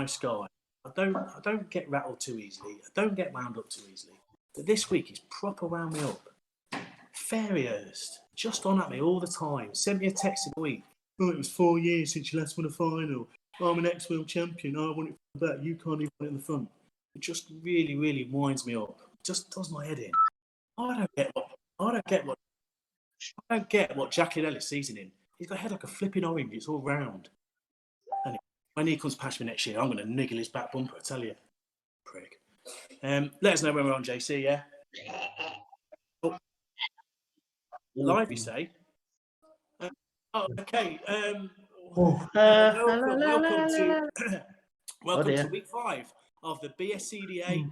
nice guy. I don't get rattled too easily. I don't get wound up too easily. But this week he's proper wound me up. Ferryhurst, just on at me all the time. Sent me a text in the week. Oh, it was 4 years since you last won a final. Oh, I'm an ex-world champion. Oh, I want it for the back. You can't even put it in the front. It just really, really winds me up. It just does my head in. I don't get what Jackie Ellis sees in him. He's got a head like a flipping orange. It's all round. And when he comes past me next year, I'm going to niggle his back bumper, I tell you. Prick. Let us know when we're on, JC, yeah? Oh. Live, you say? Okay. Welcome to week 5 of the BSCDA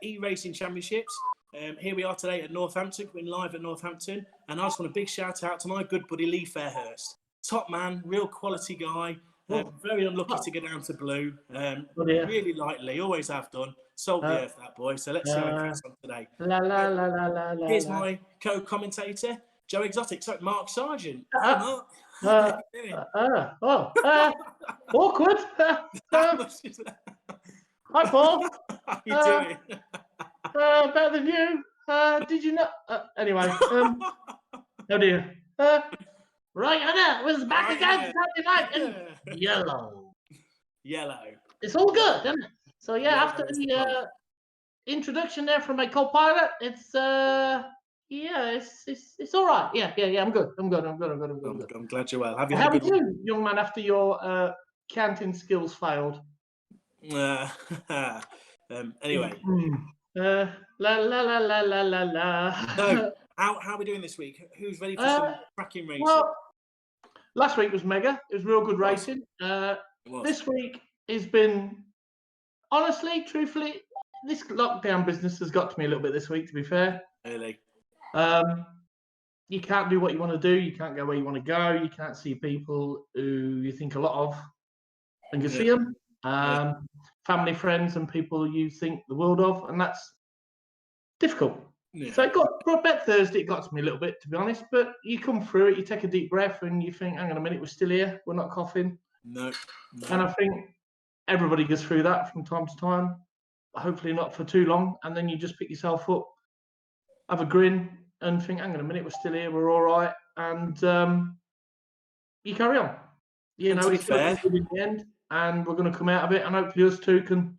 e-racing championships. Here we are today at Northampton. We're live at Northampton, and I just want a big shout out to my good buddy Lee Fairhurst. Top man, real quality guy. Very unlucky to get down to blue. Really like Lee, always have done. Sold the earth, that boy. So let's see how it goes on today. Here's my co-commentator, Joe Exotic. So Mark Sargent. Mark. Awkward. Hi, Paul. How you doing? Better than you. Did you not? Anyway. Oh dear. Right, Anna was back again Saturday night in yellow. It's all good, isn't it? So yeah, after the introduction there from my co-pilot, it's it's all right. Yeah. I'm good. I'm glad you're well. Have you How had a are good you, young man? After your counting skills failed. Anyway. La. So, how are we doing this week? Who's ready for some cracking racing? Well, last week was mega. It was real good racing. This week has been, honestly, truthfully, this lockdown business has got to me a little bit this week, to be fair. Really? You can't do what you want to do. You can't go where you want to go. You can't see people who you think a lot of and you see them. Family, friends, and people you think the world of, and that's difficult. Yeah. So it got back Thursday. It got to me a little bit, to be honest. But you come through it. You take a deep breath, and you think, "Hang on a minute, we're still here. We're not coughing." No. And I think everybody goes through that from time to time. Hopefully not for too long, and then you just pick yourself up, have a grin, and think, "Hang on a minute, we're still here. We're all right," and you carry on. You know, it's fair in the end. And we're going to come out of it, and hopefully us two can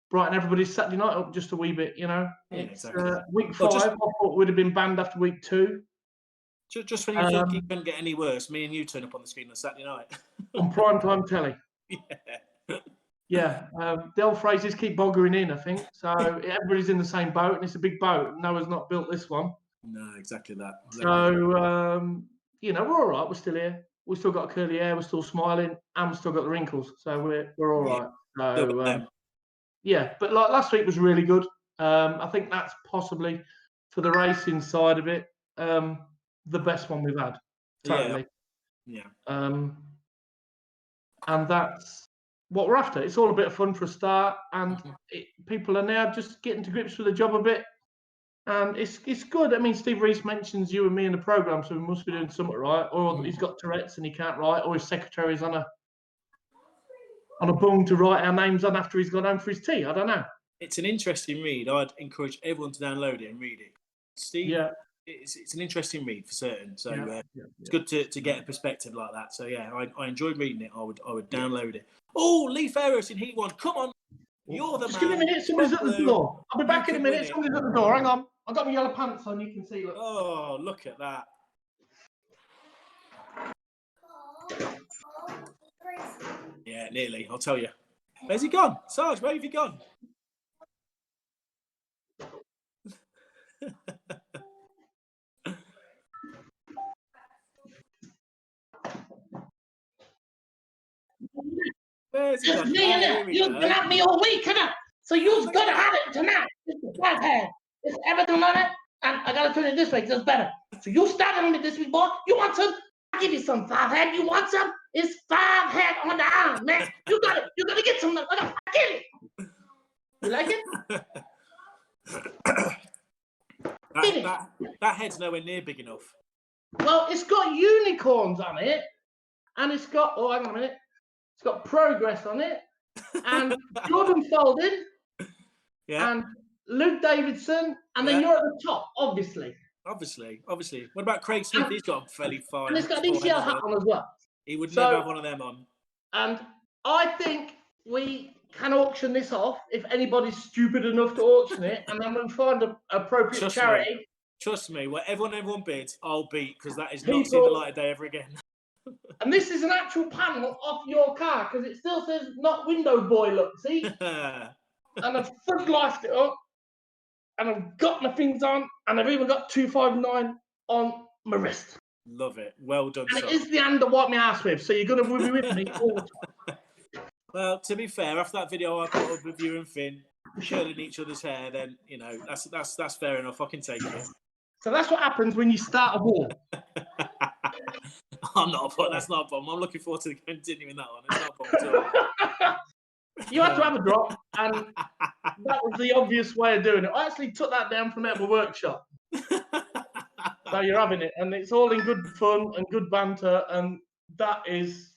brighten everybody's Saturday night up just a wee bit, you know. It's week 5. I thought we'd have been banned after week 2. Just when you thought you couldn't get any worse, me and you turn up on the screen on Saturday night. On prime time telly. Yeah. The old phrases keep boggering in, I think. So everybody's in the same boat, and it's a big boat. Noah's not built this one. No, exactly that. So, you know, we're all right. We're still here. We've still got curly hair, we're still smiling, and we've still got the wrinkles. So we're all right. So, yeah, but like last week was really good. I think that's possibly, for the racing side of it, the best one we've had. Totally. Yeah. And that's what we're after. It's all a bit of fun for a start, and people are now just getting to grips with the job a bit. And it's good. I mean, Steve Reese mentions you and me in the programme, so we must be doing something right. Or he's got Tourette's and he can't write, or his secretary's on a bung to write our names on after he's gone home for his tea. I don't know. It's an interesting read. I'd encourage everyone to download it and read it. Steve, it's an interesting read for certain. So it's good to get a perspective like that. So yeah, I enjoyed reading it. I would download it. Oh, Lee Fairhurst in Heat 1. Come on. You're the Just man. give me a minute. Somebody's at the door. I'll be back in a minute. Somebody's at the door. Hang on. I've got my yellow pants on. You can see. Look. Oh, look at that. Yeah, nearly. I'll tell you. Where's he gone? Sarge, where have you gone? Where's he gone? You've been at me all week, innit? So you've got to have it tonight. It's the 5 head. It's everything on it. And I got to turn it this way because it's better. So you started on me this week, boy. You want some? I'll give you some 5 head. You want some? It's 5 head on the arm, man. You got it. You got to get some. I get it. You like it? That head's nowhere near big enough. Well, it's got unicorns on it. And it's got, hang on a minute. It's got progress on it. and Jordan Folding, Yeah. and Luke Davidson, and then you're at the top, obviously. Obviously. What about Craig Smith? He's got a fairly fine. And he's got an ECL hat on as well. He would never have one of them on. And I think we can auction this off if anybody's stupid enough to auction it, and then we'll find an appropriate charity. Trust me, whatever everyone bids, I'll beat, because that is not seeing the light of day ever again. And this is an actual panel off your car, because it still says not window boy, look, see? And I've floodlifed it up, and I've got my things on, and I've even got 259 on my wrist. Love it. Well done, and it is the hand to wipe my ass with, so you're going to be with me all the time. Well, to be fair, after that video I put up with you and Finn curling each other's hair, then, you know, that's fair enough. I can take it. So that's what happens when you start a war. That's not a problem. I'm looking forward to continuing that one. It's not a problem at all. You had to have a drop, and that was the obvious way of doing it. I actually took that down from Metal Workshop. So you're having it, and it's all in good fun and good banter, and that is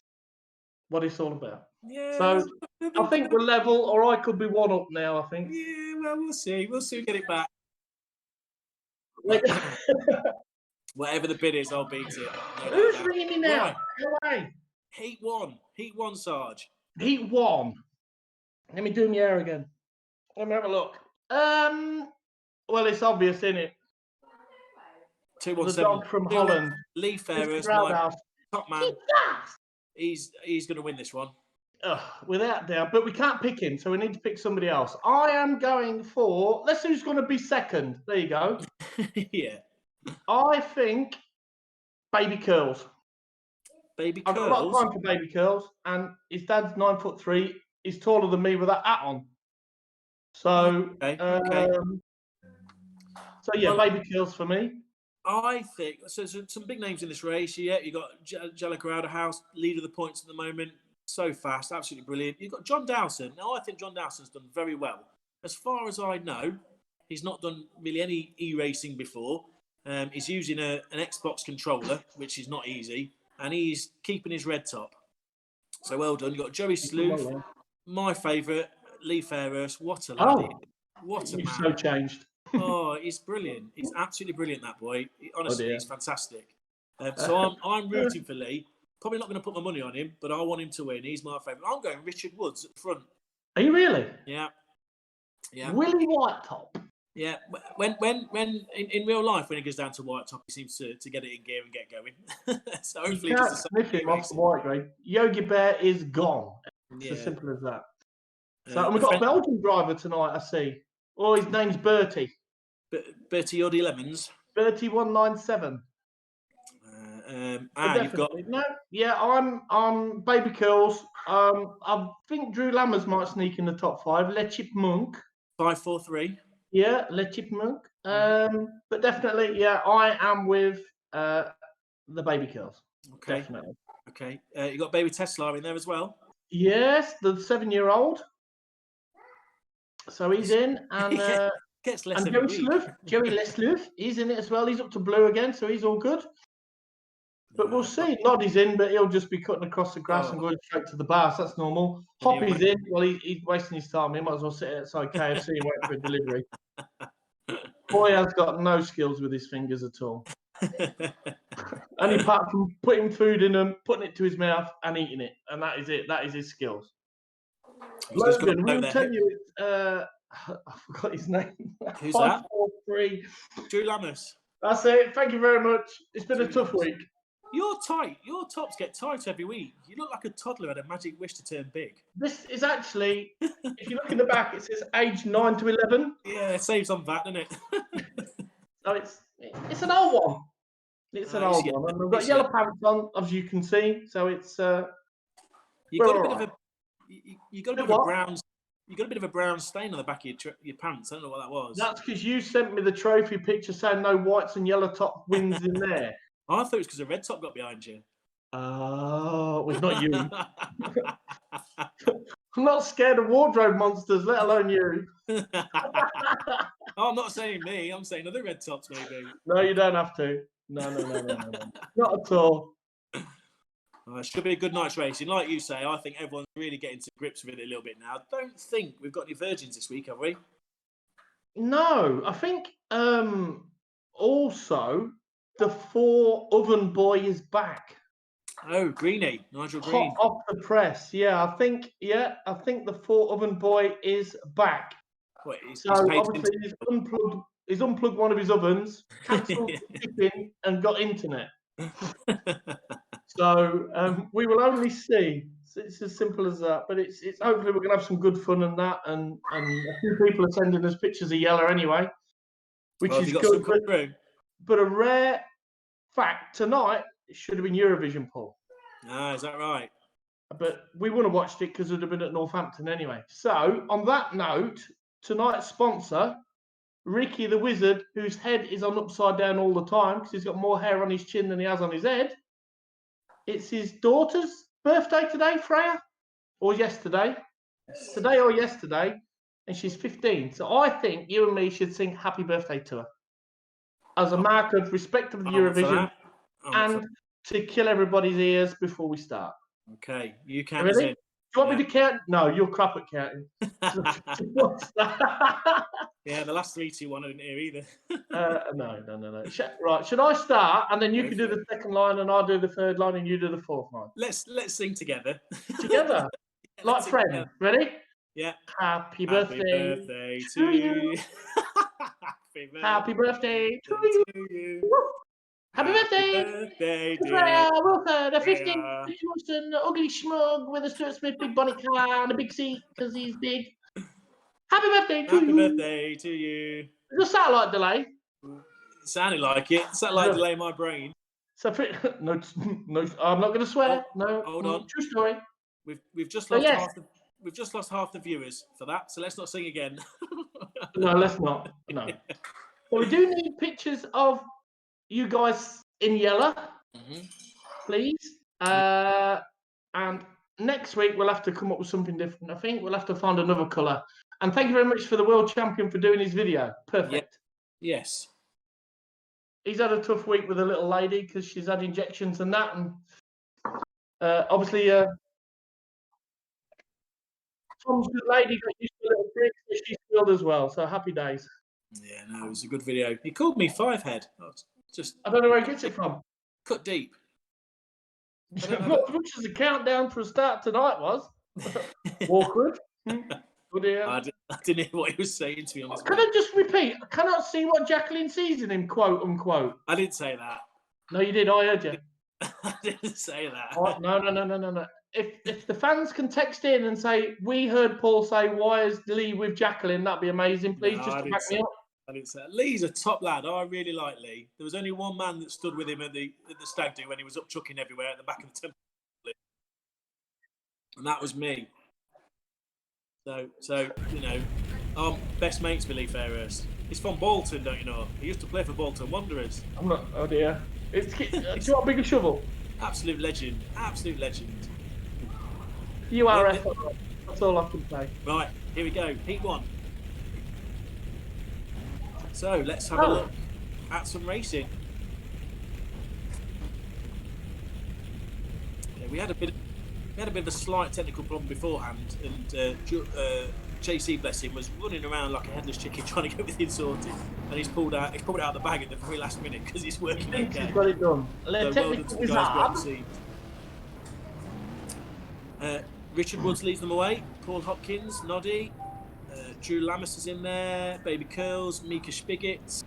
what it's all about. Yeah. So I think we're level, or I could be one up now, I think. Yeah, well, we'll see. We'll soon get it back. Whatever the bid is, I'll beat it. No, who's ringing me now? Right. Heat one, Sarge. Heat one. Let me do my hair again. Let me have a look. Well, it's obvious, isn't it? 217. The dog from Holland. Lee Ferris, my top man. He's going to win this one. Without doubt, but we can't pick him, so we need to pick somebody else. I am going for. Let's see who's going to be second. There you go. Yeah. I think Baby Curls. Baby Curls. I've got a lot of time for Baby Curls, and his dad's 9'3". He's taller than me with that hat on. So, okay. So yeah, Baby Curls for me. I think so. Some big names in this race. Yeah, you got Jellicoe House, leader of the points at the moment. So fast, absolutely brilliant. You've got John Dowson. Now, I think John Dowson's done very well. As far as I know, he's not done really any e-racing before. He's using an Xbox controller, which is not easy, and he's keeping his red top. So well done. You've got Joey Sleuth, my favourite, Lee Ferris. What a lad! What a man! He's so changed. Oh, he's brilliant. He's absolutely brilliant, that boy. Honestly, he's fantastic. So I'm rooting for Lee. Probably not going to put my money on him, but I want him to win. He's my favourite. I'm going Richard Woods at the front. Are you really? Yeah. Willie White Top. Yeah. When in real life, when he goes down to White Top, he seems to get it in gear and get going. So hopefully, you can't sniff him off the white grade. Yogi Bear is gone. It's as simple as that. So and we've got a Belgian driver tonight. I see. Oh, his name's Bertie. Bertie Yoddy Lemons. Bertie 197. You've got I'm Baby Curls. I think Drew Lammers might sneak in the top 5. Le Chipmunk. 543. Yeah, Le Chipmunk. But definitely, I am with the Baby Curls. Okay. Definitely. Okay. You got Baby Tesla in there as well. Yes, the 7-year-old. So he's in, and gets less and Joey Lesloof, he's in it as well. He's up to blue again, so he's all good. But we'll see. Noddy's in, but he'll just be cutting across the grass and going straight to the bar. So that's normal. Hoppy's in. Well, he's wasting his time. He might as well sit outside KFC and wait for a delivery. Boy has got no skills with his fingers at all. Only apart from putting food in them, putting it to his mouth and eating it. And that is it. That is his skills. Logan, we'll tell you, I forgot his name. Who's that? 543. Drew Lammers. That's it. Thank you very much. It's been a tough week. You're tight. Your tops get tight every week. You look like a toddler had a magic wish to turn big. This is actually, if you look in the back, it says age 9 to 11. Yeah, it saves on that, doesn't it? So it's an old one. It's an old one. And we've got yellow pants on, as you can see. So it's you got a bit of a brown stain on the back of your pants. I don't know what that was. That's because you sent me the trophy picture saying no whites and yellow top wins in there. I thought it was because the red top got behind you. Oh, well, it's not you. I'm not scared of wardrobe monsters, let alone you. I'm not saying me. I'm saying other red tops, maybe. No, you don't have to. No. Not at all. It should be a good night's racing. Like you say, I think everyone's really getting to grips with it a little bit now. Don't think we've got any virgins this week, have we? No, I think also the 4 oven boy is back. Oh, Greenie, Nigel Hot Green. off the press. I think the 4 oven boy is back. What, so obviously he's unplugged one of his ovens, cancelled the shipping, and got internet. So we will only see. It's as simple as that. But it's hopefully we're gonna have some good fun and that, and a few people are sending us pictures of Yella anyway, which is good. But a rare fact tonight, it should have been Eurovision, Paul. Ah, is that right? But we wouldn't have watched it because it would have been at Northampton anyway. So on that note, tonight's sponsor, Ricky the Wizard, whose head is on upside down all the time because he's got more hair on his chin than he has on his head. It's his daughter's birthday today, Freya, or yesterday. Today or yesterday, and she's 15. So I think you and me should sing happy birthday to her as a mark of respect of the Eurovision and to kill everybody's ears before we start. Okay, you count us in. Do you want me to count? No, you're crap at counting. Yeah, the last 3, 2, 1 I didn't hear either. No. Right, should I start and then you can do the second line and I'll do the third line and you do the fourth line? Let's sing together. Together, like friends. Together. Ready? Yeah. Happy birthday to you. Happy birthday to you. Happy birthday, Freya Wilford, a 15 an ugly schmug with a Stuart Smith big bonnet car and a big seat because he's big. Happy birthday to you. Happy birthday to you. Is a satellite delay? It sounded like it. Satellite delay in my brain. So no, I'm not going to swear. No, hold on. True story. We've just lost we've just lost half the viewers for that. So let's not sing again. No, let's not. No. So we do need pictures of you guys in yellow, please. And next week we'll have to come up with something different. I think we'll have to find another colour. And thank you very much for the world champion for doing his video. Perfect. Yes. He's had a tough week with a little lady because she's had injections and that. And obviously, Tom's good lady got used to a little trick, so she's thrilled as well. So happy days. Yeah, no, it was a good video. He called me 5 head. I don't know where he gets it from. Cut deep. Not as much as the countdown for a start tonight was. Awkward. Oh dear. I didn't hear what he was saying, to be honest. Can I just repeat? I cannot see what Jacqueline sees in him, quote unquote. I didn't say that. No, you did. I heard you. I didn't say that. Oh, no. If the fans can text in and say, we heard Paul say, why is Lee with Jacqueline? That'd be amazing. Please just to back me up. I didn't say that. Lee's a top lad. I really like Lee. There was only one man that stood with him at the stag do when he was up chucking everywhere at the back of the temple. And that was me. So you know, I'm best mates with Lee Fairhurst. He's from Bolton, don't you know? He used to play for Bolton Wanderers. I'm not. Oh dear. Do you want a bigger shovel? Absolute legend. Absolute legend. You are. That's all I can say. Right, here we go. Heat 1. So let's have a look at some racing. Yeah, we had a bit of a slight technical problem beforehand, and JC, bless him, was running around like a headless chicken trying to get everything sorted, and he's pulled it out of the bag at the very last minute because he's working okay. He's got it done. So well done to the guys behind the scenes. Richard Woods leads them away. Paul Hopkins, Noddy, Drew Lammas is in there. Baby Curls, Mika Spigot.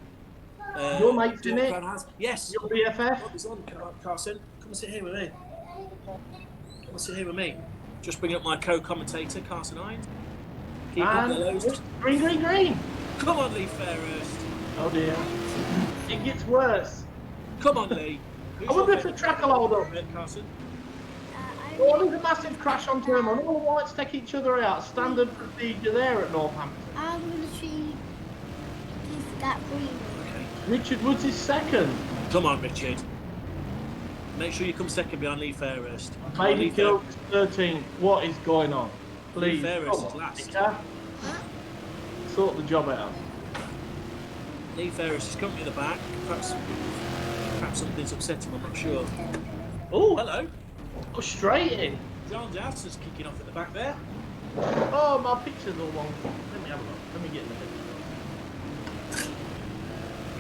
Your mate's in it? Yes. Your BFF? What is on, Carson? Come and sit here with me. Come and sit here with me. Just bring up my co-commentator, Carson Hines. Keep up the lows. Green. Come on, Lee Fairhurst. Oh dear. It gets worse. Come on, Lee. I wonder if the track will hold up. Carson? Oh, there's a massive crash on turn one. All the whites take each other out. Standard procedure there at Northampton. I'm going to see that green. Okay. Richard Woods is second. Come on, Richard. Make sure you come second behind Lee Fairhurst. Baby Kills is 13. What is going on? Please. Lee Fairhurst is last. Sort the job out. Lee Fairhurst is coming to the back. Perhaps something's upset him, I'm not sure. Oh, hello. Oh, straight in. John Dowson's kicking off at the back there. Oh, my picture's all wrong. Let me have a look. Let me get in the head.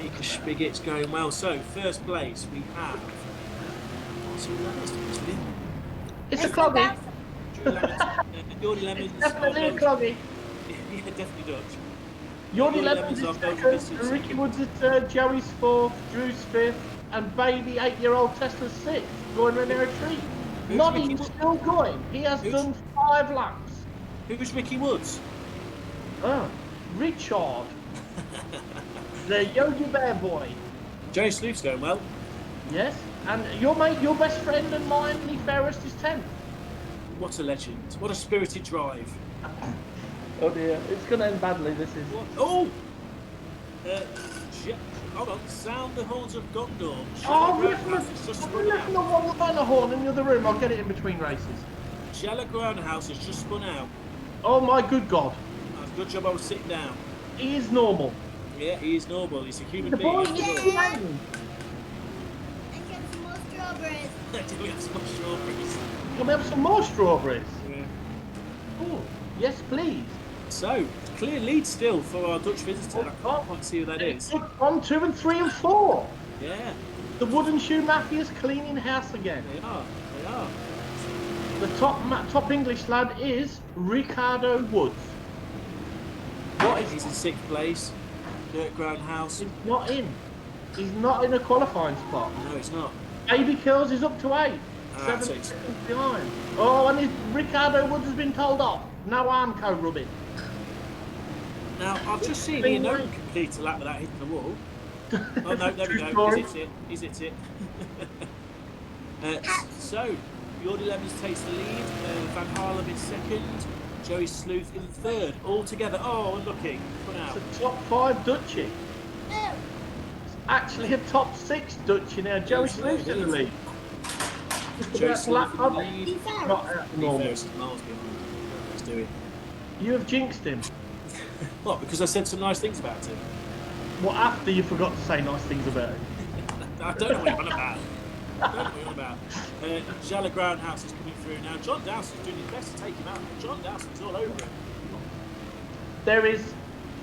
Mika Spigot's going well. So, first place, we have... What's all that is? It's a cloggy. Drew Lemons, Jordy Lemons. It's definitely a cloggy. Yeah, definitely Dutch. Jordy Lemons is second, Ricky Woods is third, Joey's fourth, Drew's fifth, and baby 8-year-old Tesla's sixth. Going in there a treat. Noddy's still going. He has done 5 laps. Who's Ricky Woods? Oh, Richard. The Yogi Bear boy. Joey Sleuth's going well. Yes, and your mate, your best friend and mine, Lee Fairest, is 10th. What a legend. What a spirited drive. Oh dear, it's going to end badly, this is. What? Oh! Hold on. Sound the horns of Gondor. Oh, Shella Groundhouse has just spun out. the one behind the horn in the other room. I'll get it in between races. Shella Groundhouse has just spun out. Oh my good God. That's a good job I was sitting down. He is normal. Yeah, he is normal. He's a human The being. boy He's is normal. playing. And get some more strawberries. Do we have some more strawberries? Can we have some more strawberries? Yeah. Oh, yes, please. So, clear lead still for our Dutch visitor. I can't quite see who that is. 1, 2, and 3, and 4. Yeah, The Wooden Shoe Mafia's cleaning house again. they are. They are. The top English lad is Ricardo Woods. What is He's in 6th place. Dirt Ground House. He's not in. He's not in a qualifying spot. No, it's not. Baby Kills is up to 8. Ah, 7 so it's- seconds behind. Oh, and Ricardo Woods has been told off. No arm co-rubbing. Now, I've just seen Ian Owen complete a lap without hitting the wall. Oh, no, there we go. He's hit it. He's hit it. So, Jordy Lemons takes the lead. Van Harlem in 2nd. Joey Sleuth in 3rd. All together. Oh, unlucky. Put out. It's a top 5 Dutchie. No. It's actually a top 6 Dutchie now. Joey Sleuth's in the lead. Just Joey about Sleuth lap in the up. lead. Not out Lee normal. Ferris is miles behind. He's doing. You have jinxed him. What? Because I said some nice things about him. Well, after you forgot to say nice things about him. I don't know what you're on about. I don't know what you're on about. Jala Groundhouse is coming through now. John Dowson's doing his best to take him out. John Dowson's all over him. There is,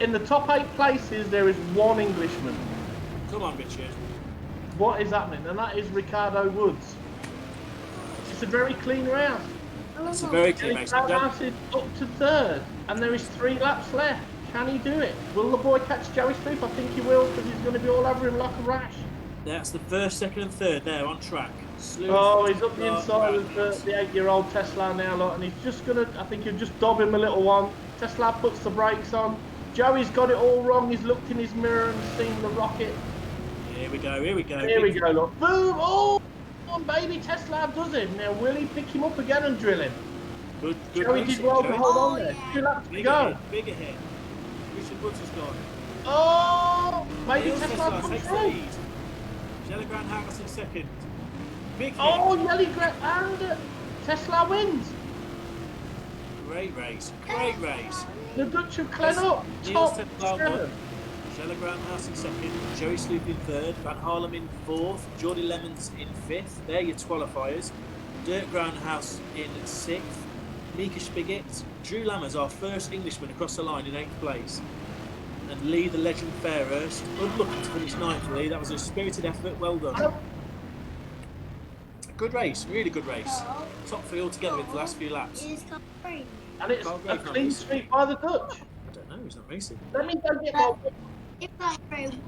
in the top 8 places, there is 1 Englishman. Come on, Richard. What is happening? And that is Ricardo Woods. It's a very clean round. It's a very clean race. Groundhouse is up to 3rd, and there is 3 laps left. Can he do it? Will the boy catch Joey Sleuth? I think he will, because he's going to be all over him like a rash. That's the 1st, 2nd, and 3rd there on track. Sleuth, Oh, he's up the inside of Groundhouse. the 8-year-old Tesla now, look, and he's just going to, I think he'll just dob him a little one. Tesla puts the brakes on. Joey's got it all wrong. He's looked in his mirror and seen the rocket. Here we go, here we go. Here we go, look. Boom! Oh! Come on, baby, Tesla does it. Now, will he pick him up again and drill him? Good Joey racing, did well to Joey. hold on Oh, there. yeah. 2 laps to Big go. ahead, big ahead. Richard Woods has gone. Oh! Maybe Neil Tesla Tesla comes takes the through. lead. Jella Groundhouse in 2nd. Big hit. Oh, Yelly and Tesla wins. Great race, great race. The Dutch have cleaned up. Niels Top Tesla 7. won. Jella Groundhouse in 2nd. Joey Sleuth in 3rd. Van Harlem in 4th. Jordy Lemons in 5th. They're your qualifiers. Dirt Groundhouse in 6th. Mika Spigot. Drew Lammers, our first Englishman across the line in 8th place. And Lee, the legend Fairhurst. Unlucky to finish 9th, Lee. That was a spirited effort. Well done. Good race, really good race. Top 3 altogether in the last few laps. It is covering. And it's Can't a break clean on sweep by the Dutch. I don't know, he's not racing. Let me go get my... It's covering.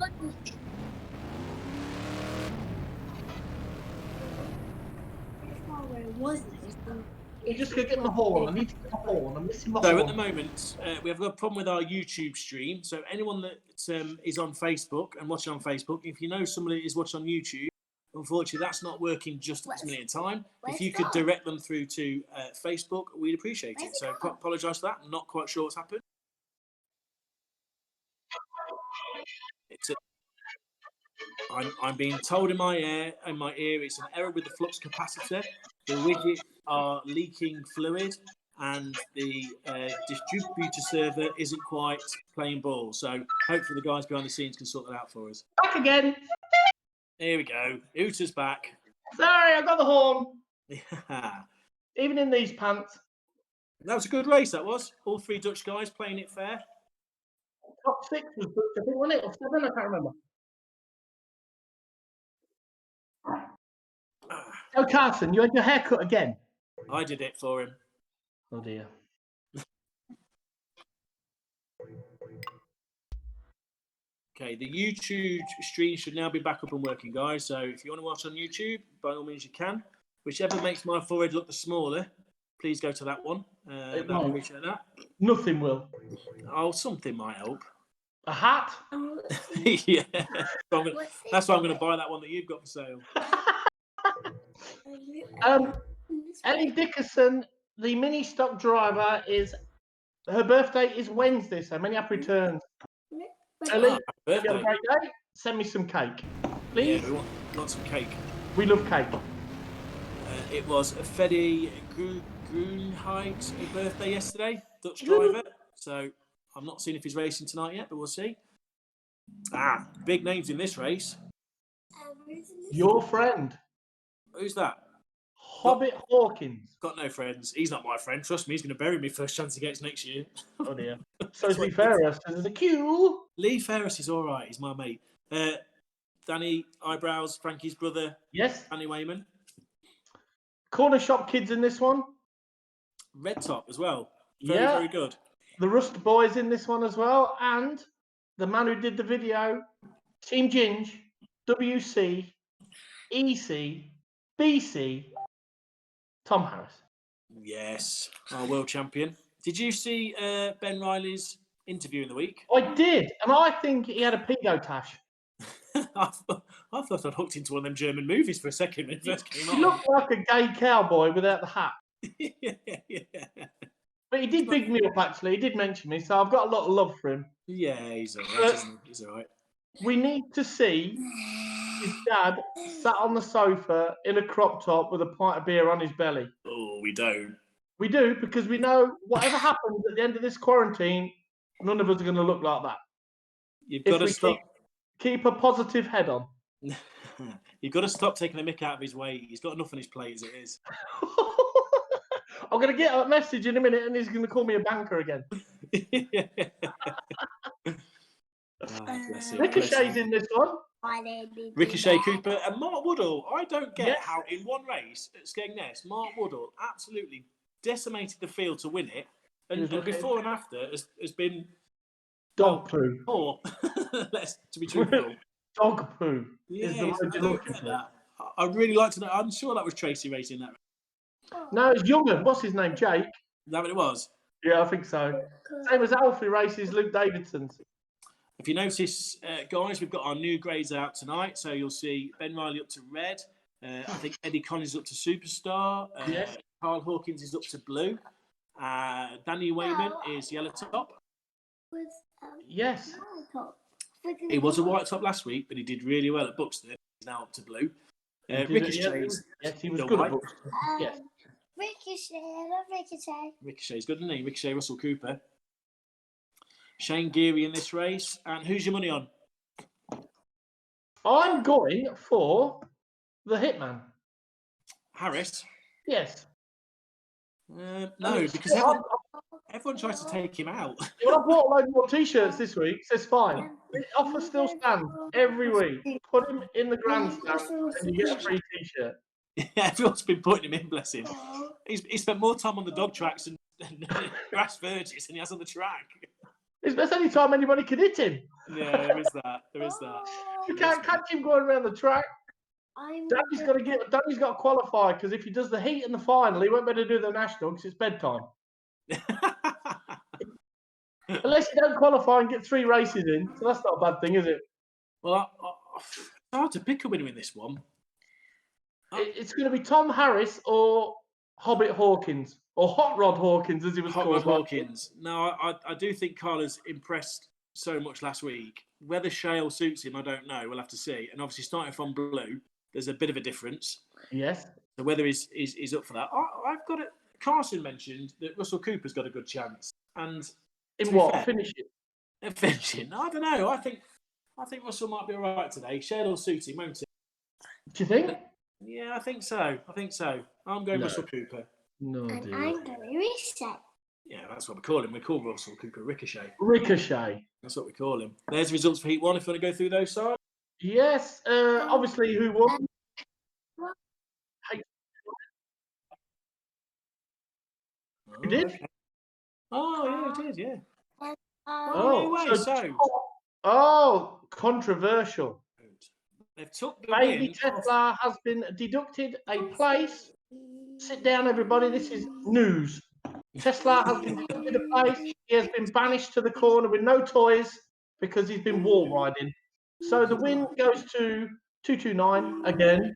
Wasn't I'm just going to get my horn. I need to get my horn. I'm missing my So horn. at the moment, we have got a problem with our YouTube stream. So anyone that is on Facebook and watching on Facebook, if you know somebody that is watching on YouTube, unfortunately that's not working just at this minute in time. If you could direct them through to Facebook, we'd appreciate it. So apologise for that. I'm not quite sure what's happened. I'm being told in my ear it's an error with the flux capacitor. The widgets are leaking fluid, and the distributor server isn't quite playing ball. So hopefully the guys behind the scenes can sort that out for us. Back again. Here we go. Uta's back. Sorry, I got the horn. Yeah. Even in these pants. That was a good race, that was. All 3 Dutch guys playing it fair. Top 6 was Dutch, I think, wasn't it? Or 7, I can't remember. Oh, Carson, you had your hair cut again? I did it for him. Oh, dear. Okay, the YouTube stream should now be back up and working, guys. So if you want to watch on YouTube, by all means you can. Whichever makes my forehead look the smaller, please go to that one. I appreciate that. Nothing will. Oh, something might help. A hat? Yeah. That's why I'm going to buy that one that you've got for sale. Ellie Dickerson, the mini stock driver, her birthday is Wednesday, so many happy returns. Ellie, you have a great day. Send me some cake, please. Yeah, we want some cake. We love cake. It was Freddy Groenheit's birthday yesterday, Dutch driver. So I'm not seeing if he's racing tonight yet, but we'll see. Big names in this race. Your friend. Who's that? Hobbit Hawkins. Got no friends. He's not my friend. Trust me, he's going to bury me first chance he gets next year. Oh dear. So is Lee Ferris. There's a queue. Lee Ferris is all right. He's my mate. Danny Eyebrows, Frankie's brother. Yes. Danny Wayman. Corner shop kids in this one. Red Top as well. Very good. The Rust Boys in this one as well. And the man who did the video, Team Ginge, WC, EC, BC, Tom Harris. Yes, our world champion. Did you see Ben Riley's interview in the week? I did, and I think he had a pigotash. I thought I'd hooked into one of them German movies for a second when it first came on. He looked like a gay cowboy without the hat. Yeah. But he did big me up, actually. He did mention me, so I've got a lot of love for him. Yeah, he's all right, isn't he? He's all right. We need to see his dad sat on the sofa in a crop top with a pint of beer on his belly. Oh, we don't. We do, because we know whatever happens at the end of this quarantine, none of us are going to look like that. You've got to stop. Keep a positive head on. You've got to stop taking the mick out of his way. He's got enough on his plate as it is. I'm going to get a message in a minute and he's going to call me a banker again. Ricochet's in this one. Ricochet, Cooper and Mark Woodall. I don't get how in one race at Skegness, Mark Woodall absolutely decimated the field to win it. And before and after has been dog poo. Or, to be truthful. Dog poo. Yeah, I really like to know. I'm sure that was Tracy racing that. No, it's Young'un. What's his name? Jake? Is that what it was? Yeah, I think so. Same as Alfie races Luke Davidson's. If you notice, guys, we've got our new grades out tonight. So you'll see Ben Riley up to red. I think Eddie Collins up to superstar. Carl Hawkins is up to blue. Danny Wayman is yellow top. Yes. He was a white top last week, but he did really well at Buxton. He's now up to blue. Ricochet's he was good at Buxton. Yes. Ricochet, I love Ricochet. Ricochet's good, isn't he? Ricochet, Russell Cooper. Shane Geary in this race. And who's your money on? I'm going for the Hitman. Harris? Yes. No, because everyone tries to take him out. Well, I bought a load more T-shirts this week. It says fine. The offer still stands every week. Put him in the grandstand and you get a free T-shirt. Yeah, everyone's been putting him in, bless him. He spent more time on the dog tracks and grass verges than he has on the track. It's the only time anybody can hit him. Yeah, there is that. You can't catch him going around the track. Danny's got to qualify because if he does the heat and the final, he won't be able to do the national because it's bedtime. Unless you don't qualify and get 3 races in, so that's not a bad thing, is it? Well, it's hard to pick a winner in this one. It's going to be Tom Harris or Hobbit Hawkins, or Hot Rod Hawkins, as he was called. Hot Rod Hawkins. No, I do think Carla's impressed so much last week. Whether Shale suits him, I don't know. We'll have to see. And obviously, starting from blue, there's a bit of a difference. Yes. So whether he's up for that, I've got it. Carson mentioned that Russell Cooper's got a good chance, and in what finishing? Finishing? I don't know. I think Russell might be all right today. Shale will suit him, won't it? Do you think? Yeah, I think so. I'm going No. Russell Cooper. No, And dear. I'm going Ricochet. Yeah, that's what we call him. We call Russell Cooper Ricochet. Ricochet. That's what we call him. There's the results for Heat 1 if you want to go through those, Sarge. Yes, obviously, who won? Hey, you did? Okay. Oh, yeah, it did, yeah. Oh, no way, controversial. They've took the Baby win. Tesla has been deducted a place. Sit down, everybody. This is news. Tesla has been deducted a place. He has been banished to the corner with no toys because he's been wall riding. So the win goes to 229 again.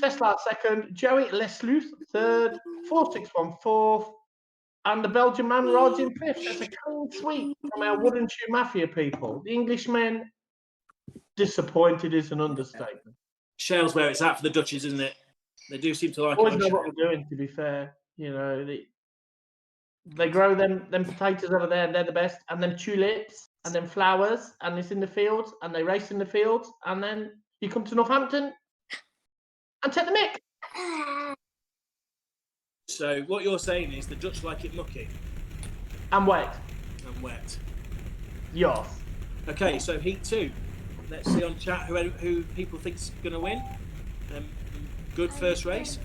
Tesla second. Joey Lesleuth third. 461 fourth. And the Belgian man rides in fifth. That's a clean sweep from our wooden shoe mafia people. The Englishmen disappointed is an understatement. Shale's where it's at for the Dutchies, isn't it? They do seem to like Always it. know what they're doing, to be fair. You know, they grow them potatoes over there, and they're the best, and them tulips, and them flowers, and it's in the fields, and they race in the fields, and then you come to Northampton and take the mick. So what you're saying is the Dutch like it mucky And wet. and wet. Yes. Okay, so Heat 2. Let's see on chat who people think is going to win. Good first race.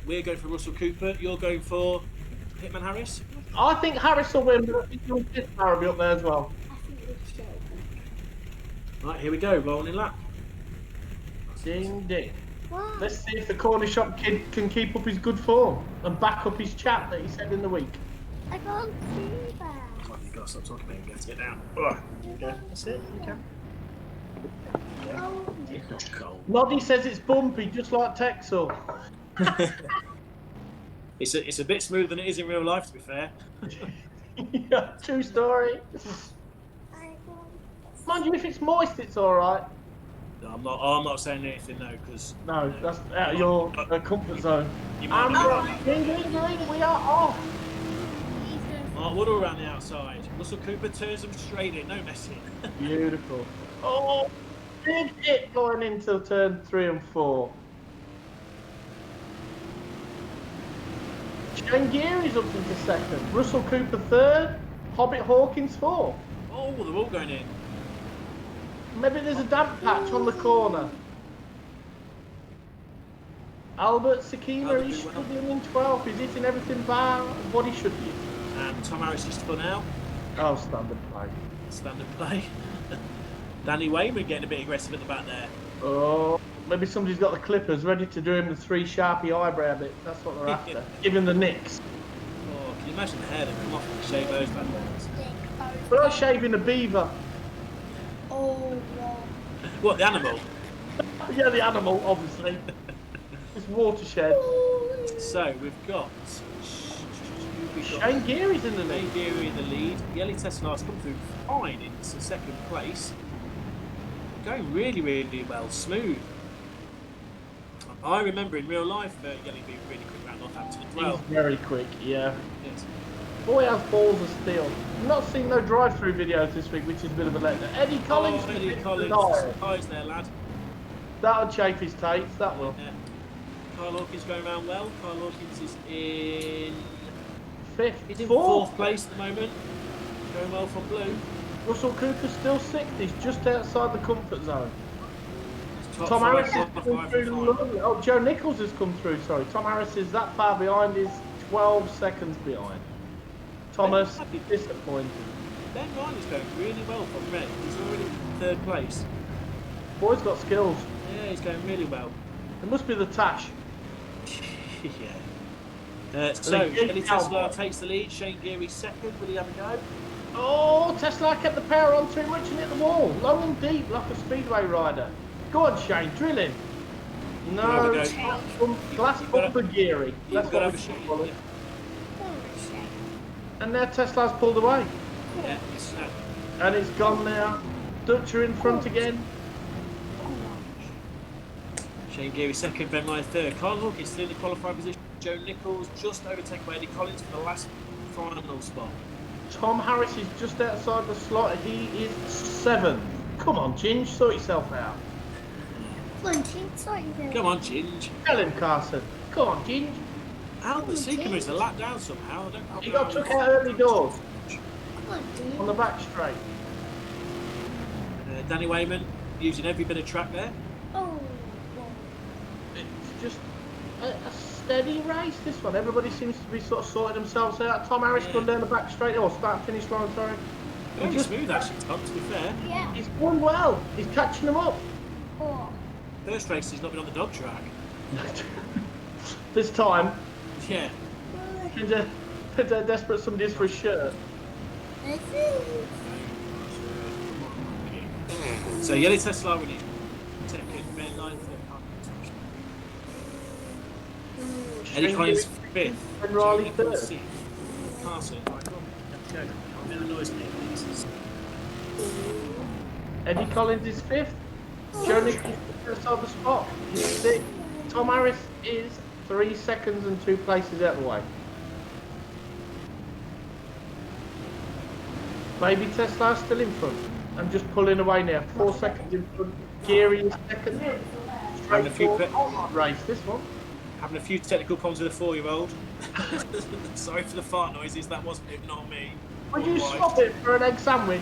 We're going for Russell Cooper. You're going for Hitman Harris. I think Harris will win, but I think John Fitzgerald will be up there as well. Right, here we go. Rolling lap. Ding, ding. Let's see if the corner shop kid can keep up his good form and back up his chat that he said in the week. I can't see that. Come on, you've got to stop talking about it. Get to get down. Ugh. Okay, that's it. You can. It's not cold. Noddy says it's bumpy, just like Texel. It's a bit smoother than it is in real life, to be fair. Yeah, true story. Mind you, if it's moist, it's all right. No, I'm not saying anything though, because No, that's out of your comfort zone. you might And we are off. Mark Woodall around the outside. Russell Cooper turns them straight in, no messing. Beautiful. Oh, big hit going into turn 3 and 4. Shane Geary's up into second. Russell Cooper third. Hobbit Hawkins fourth. Oh, they're all going in. Maybe there's a damp patch on the corner. Albert Sakima, he's struggling in 12th. He's hitting everything bar what he should be. And Tom Harris is spun out. Oh, standard play. Standard play. Danny Wayman getting a bit aggressive at the back there. Oh, maybe somebody's got the clippers ready to do him the 3 Sharpie eyebrow bits. That's what they're after. Give him the nicks. Oh, can you imagine the hair that come off when you shave those back there? But I'm shaving a beaver. Oh, What, the animal? Yeah, the animal, obviously. It's watershed. So, we've got Shane Geary's in the lead. Shane Geary in the lead. Yelly Tesla's come through fine into second place. Going really, really well. Smooth. I remember in real life Yelly being really quick around Northampton as well. He's very quick, yeah. Yes. Boy has balls of steel. I've not seen no drive-through videos this week, which is a bit of a letdown. Eddie Collins. Oh, Eddie Collins. Surprise there, lad. That'll chafe his tates, that will. Yeah. Carl Hawkins going around well. Carl Hawkins is in 5th. He's in 4th place at the moment. Going well from blue. Russell Cooper's still 6th. He's just outside the comfort zone. Top Tom five, Harris top is coming five through. and five. Lovely. Oh, Joe Nichols has come through, sorry. Tom Harris is that far behind. He's 12 seconds behind. Thomas is disappointed. Ben Ryan is going really well from red. He's already in 3rd place. Boy's got skills. Yeah, he's going really well. It must be the Tash. Yeah. So, Ellie Tesla takes the lead. Shane Geary 2nd. Will he have a go? Oh, Tesla kept the power on too much and hit the wall. Long and deep like a speedway rider. Go on, Shane, drill him. No, glass up for Geary. That's what we should call it. And now Tesla's pulled away. Yeah. And it's gone now. Dutcher in front again. Shane Geary 2nd, Ben Ryan 3rd. Carl Hawkins still in the qualifying position. Joe Nichols just overtaken by Eddie Collins for the last final spot. Tom Harris is just outside the slot. He is 7th. Come on, Ginge, sort yourself out. Come on, Chin. Sorry, Come on, Ginge. Tell him, Carson. Come on, Ginge. Albert Seacombe is a lap down somehow. I don't know. He got took out early doors Come on, Dean. on the back straight. Danny Wayman using every bit of track there. Oh. It's just a steady race, this one. Everybody seems to be sort of sorting themselves out. Tom Harris gone down the back straight, or start-finish line, sorry. Very smooth, actually, Tom, to be fair. Yeah. He's going well. He's catching them up. Oh. First race, he's not been on the dog track. This time, Yeah. they're desperate somebody is for a shirt. This is. So, Yellow Tesla winning. Second, Ben Line for the Eddie Collins fifth. And Riley third. Sixth. Carson. Right, go on. Go. I'm in the noise maker. Eddie Collins is fifth. Joe Nichols is first on the spot. He's sixth. Tom Harris is 3 seconds and 2 places out of the way. Baby Tesla's still in front. I'm just pulling away now. 4 seconds in front. Geary is second. Having a few Hard race, this one. Having a few technical problems with a 4-year-old. Sorry for the fart noises. That wasn't it, not me. Would you swap it for an egg sandwich?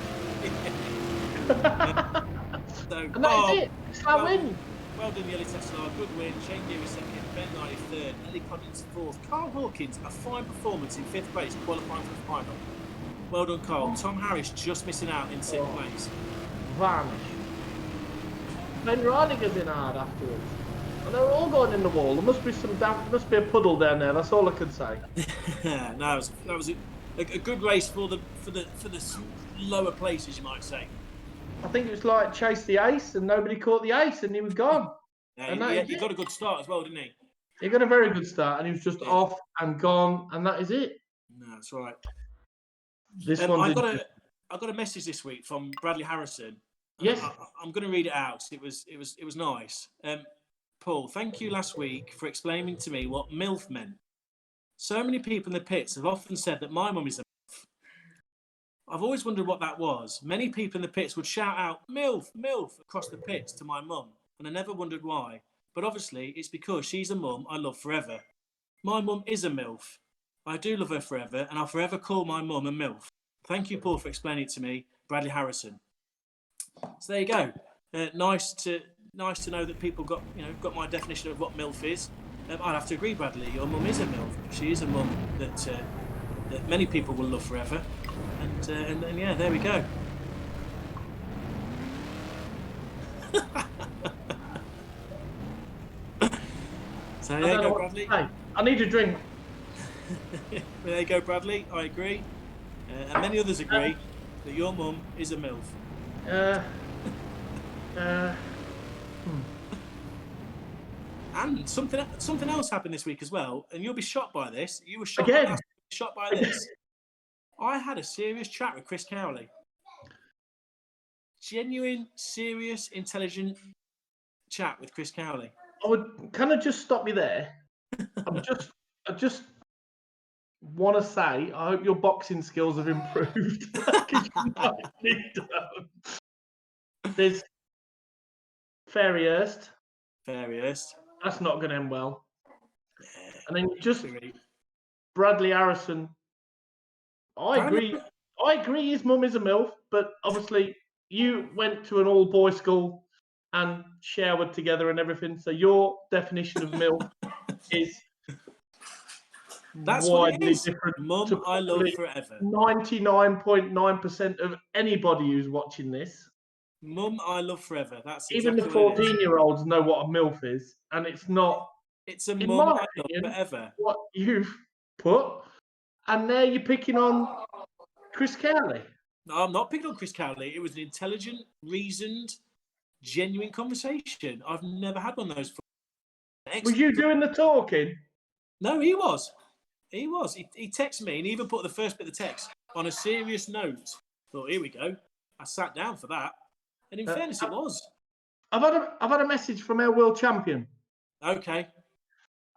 So, And that is it. It's that win. Well done, Yellow Tesla. Good win. Shane Geary second. Ben Knight third. Ellie Collins fourth. Carl Hawkins, a fine performance in 5th place, qualifying for the final. Well done, Carl. Tom Harris just missing out in 6th place. Vanish. Ben Reiniger's in hard afterwards. And they're all going in the wall. There must be some must be a puddle down there. That's all I can say. No, that was a good race for the lower places, you might say. I think it was like chase the ace and nobody caught the ace and he was gone. Yeah, he got a good start as well, didn't he? He got a very good start and he was just off and gone and that is it. No, that's right. This I one's got a message this week from Bradley Harrison. Yes. I'm going to read it out. It was nice. Paul, thank you last week for explaining to me what MILF meant. So many people in the pits have often said that my mum is a MILF. I've always wondered what that was. Many people in the pits would shout out MILF, MILF across the pits to my mum, and I never wondered why. But obviously it's because she's a mum I love forever. My mum is a MILF. I do love her forever, and I'll forever call my mum a MILF. Thank you, Paul, for explaining it to me. Bradley Harrison. So there you go. Nice to know that people got my definition of what MILF is. I'd have to agree, Bradley. Your mum is a MILF. She is a mum that many people will love forever. And yeah, there we go. So there you go, Bradley. Hey, I need a drink. There you go, Bradley. I agree. And many others agree that your mum is a MILF. And something else happened this week as well, and you'll be shocked by this. You were shocked Again? shocked by this. I had a serious chat with Chris Cowley. Genuine, serious, intelligent chat with Chris Cowley. Can I just stop you there? I just want to say, I hope your boxing skills have improved. There's Ferryhurst. That's not going to end well. Yeah, and then just Bradley Harrison. I agree his mum is a MILF, but obviously you went to an all-boys school and showered together and everything, so your definition of MILF is that's widely what it is. different. Mum, I love forever. 99.9% of anybody who's watching this. Mum, I love forever. That's even exactly the 14-year-olds know what a MILF is, and it's not. It's a in mum my I love opinion, forever. what you've put, and now you're picking on Chris Cowley. No, I'm not picking on Chris Cowley. It was an intelligent, reasoned, genuine conversation. I've never had one of those. Was you doing the talking? No, he was. He was. He texted me and he even put the first bit of the text on a serious note. Thought, here we go. I sat down for that. And in fairness, it was. I've had a message from our world champion. Okay.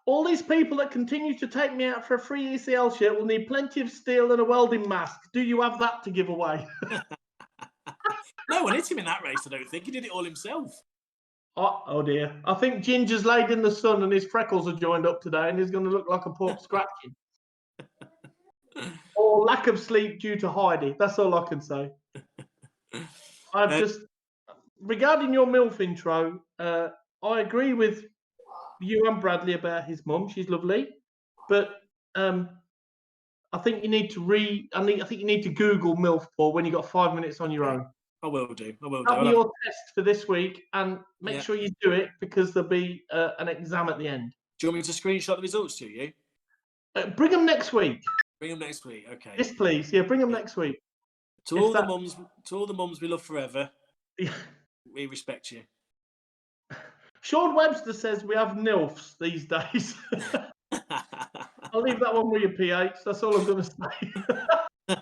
All these people that continue to take me out for a free ECL shirt will need plenty of steel and a welding mask. Do you have that to give away? No one hit him in that race, I don't think. He did it all himself. Oh dear. I think Ginger's laid in the sun and his freckles are joined up today and he's going to look like a pork scratching. Or lack of sleep due to Heidi. That's all I can say. Regarding your MILF intro, I agree with you and Bradley about his mum. She's lovely. But I think you need to I think you need to Google MILF, Paul, when you've got 5 minutes on your own. I will do. That'll be your test for this week, and make sure you do it because there'll be an exam at the end. Do you want me to screenshot the results to you? Bring them next week. Bring them next week, okay. Yes, please. Yeah, bring them next week. To all the mums we love forever, we respect you. Sean Webster says we have NILFs these days. I'll leave that one with your PH. That's all I'm going to say.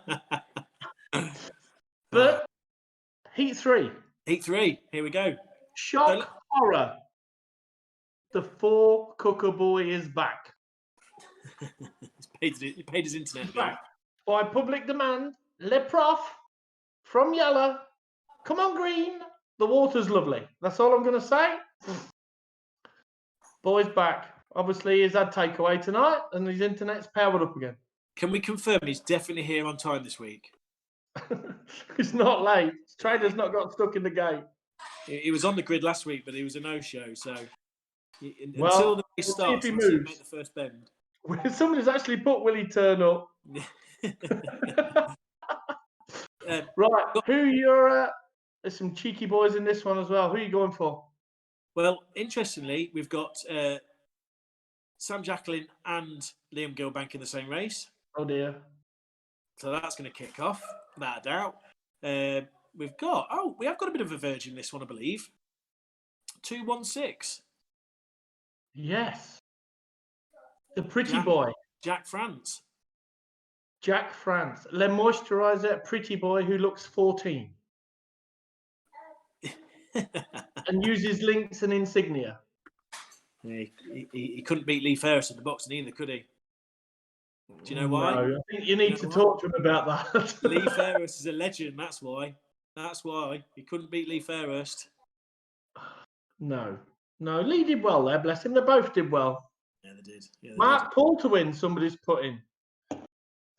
But Heat 3. Heat 3. Here we go. Shock horror. The 4 Cooker boy is back. He paid his internet bill. By public demand, Le Prof from Yellow. Come on, Green. The water's lovely. That's all I'm going to say. Boy's back. Obviously, he's had takeaway tonight and his internet's powered up again. Can we confirm he's definitely here on time this week? It's not late. His trainer's not got stuck in the gate. He was on the grid last week, but he was a no-show. So until the race starts, he'll make the first bend. Somebody's actually put, will he turn up? Right. Who you're there's some cheeky boys in this one as well. Who are you going for? Well, interestingly, we've got Sam Jacqueline and Liam Gilbank in the same race. Oh, dear. So that's going to kick off, without a doubt. We have got a bit of a virgin in this one, I believe. 216. Yes. The pretty boy. Jack France. Jack France. Le Moisturiser pretty boy who looks 14. And uses links and insignia. He couldn't beat Lee Ferris in the boxing either, could he? Do you know why? No, I think you need to talk to him about that. Lee Ferris is a legend, that's why. That's why. He couldn't beat Lee Ferris. No, Lee did well there, bless him. They both did well. Yeah, they did. Mark Paul to win, somebody's put in.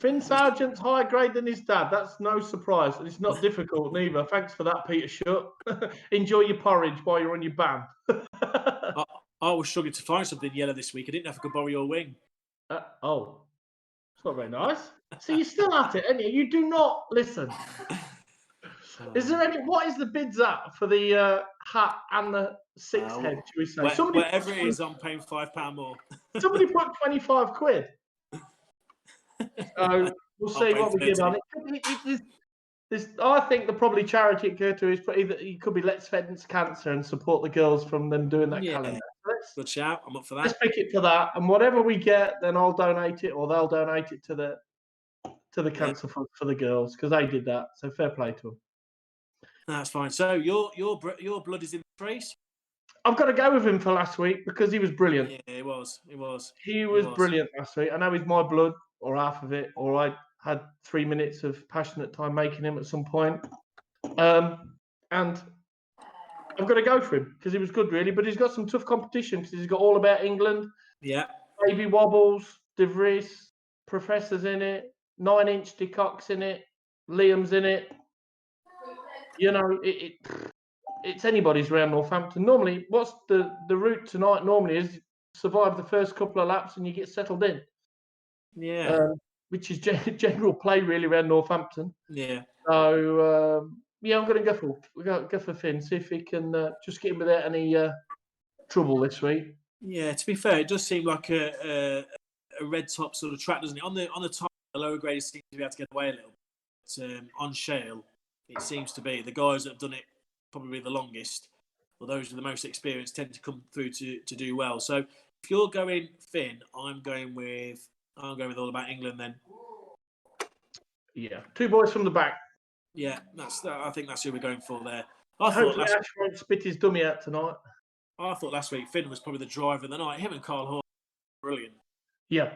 Finn Sargent's higher grade than his dad. That's no surprise. And it's not difficult neither. Thanks for that, Peter Schutt. Enjoy your porridge while you're on your ban. I was struggling to find something yellow this week. I didn't know if I could borrow your wing. Oh. It's not very nice. So you're still at it, aren't you? You do not listen. Is there what is the bids at for the hat and the 6 head, should we say? Whatever it is, I'm paying £5 more. Somebody put 25 quid. So we'll see what we give on it. I think the probably charity it could to is it could be Let's Fence Cancer and support the girls from them doing that calendar. Good shout. I'm up for that. Let's pick it for that, and whatever we get, then I'll donate it, or they'll donate it to the cancer fund for the girls because they did that. So fair play to them. That's fine. So your blood is in the race. I've got to go with him for last week because he was brilliant. Yeah, he was. He was brilliant last week. I know he's my blood or half of it, or I had 3 minutes of passionate time making him at some point. And I've got to go for him because he was good, really. But he's got some tough competition because he's got All About England. Yeah. Baby Wobbles, De Vries, Professor's in it, 9 Inch DeCock's in it, Liam's in it. You know, it's anybody's round Northampton. Normally, what's the route tonight normally is survive the first couple of laps and you get settled in. Yeah. Which is general play, really, around Northampton. Yeah. So, I'm going to go for Finn, see if he can just get him without any trouble this week. Yeah, to be fair, it does seem like a red top sort of track, doesn't it? On the top, the lower grade seems to be able to get away a little bit. On shale, it seems to be the guys that have done it probably the longest, or those with the most experience, tend to come through to do well. So if you're going Finn, I'm going with All About England then. Yeah, 2 boys from the back. Yeah, I think that's who we're going for there. Hopefully Ash won't spit his dummy out tonight. I thought last week Finn was probably the driver of the night. Him and Carl Horn, brilliant. Yeah.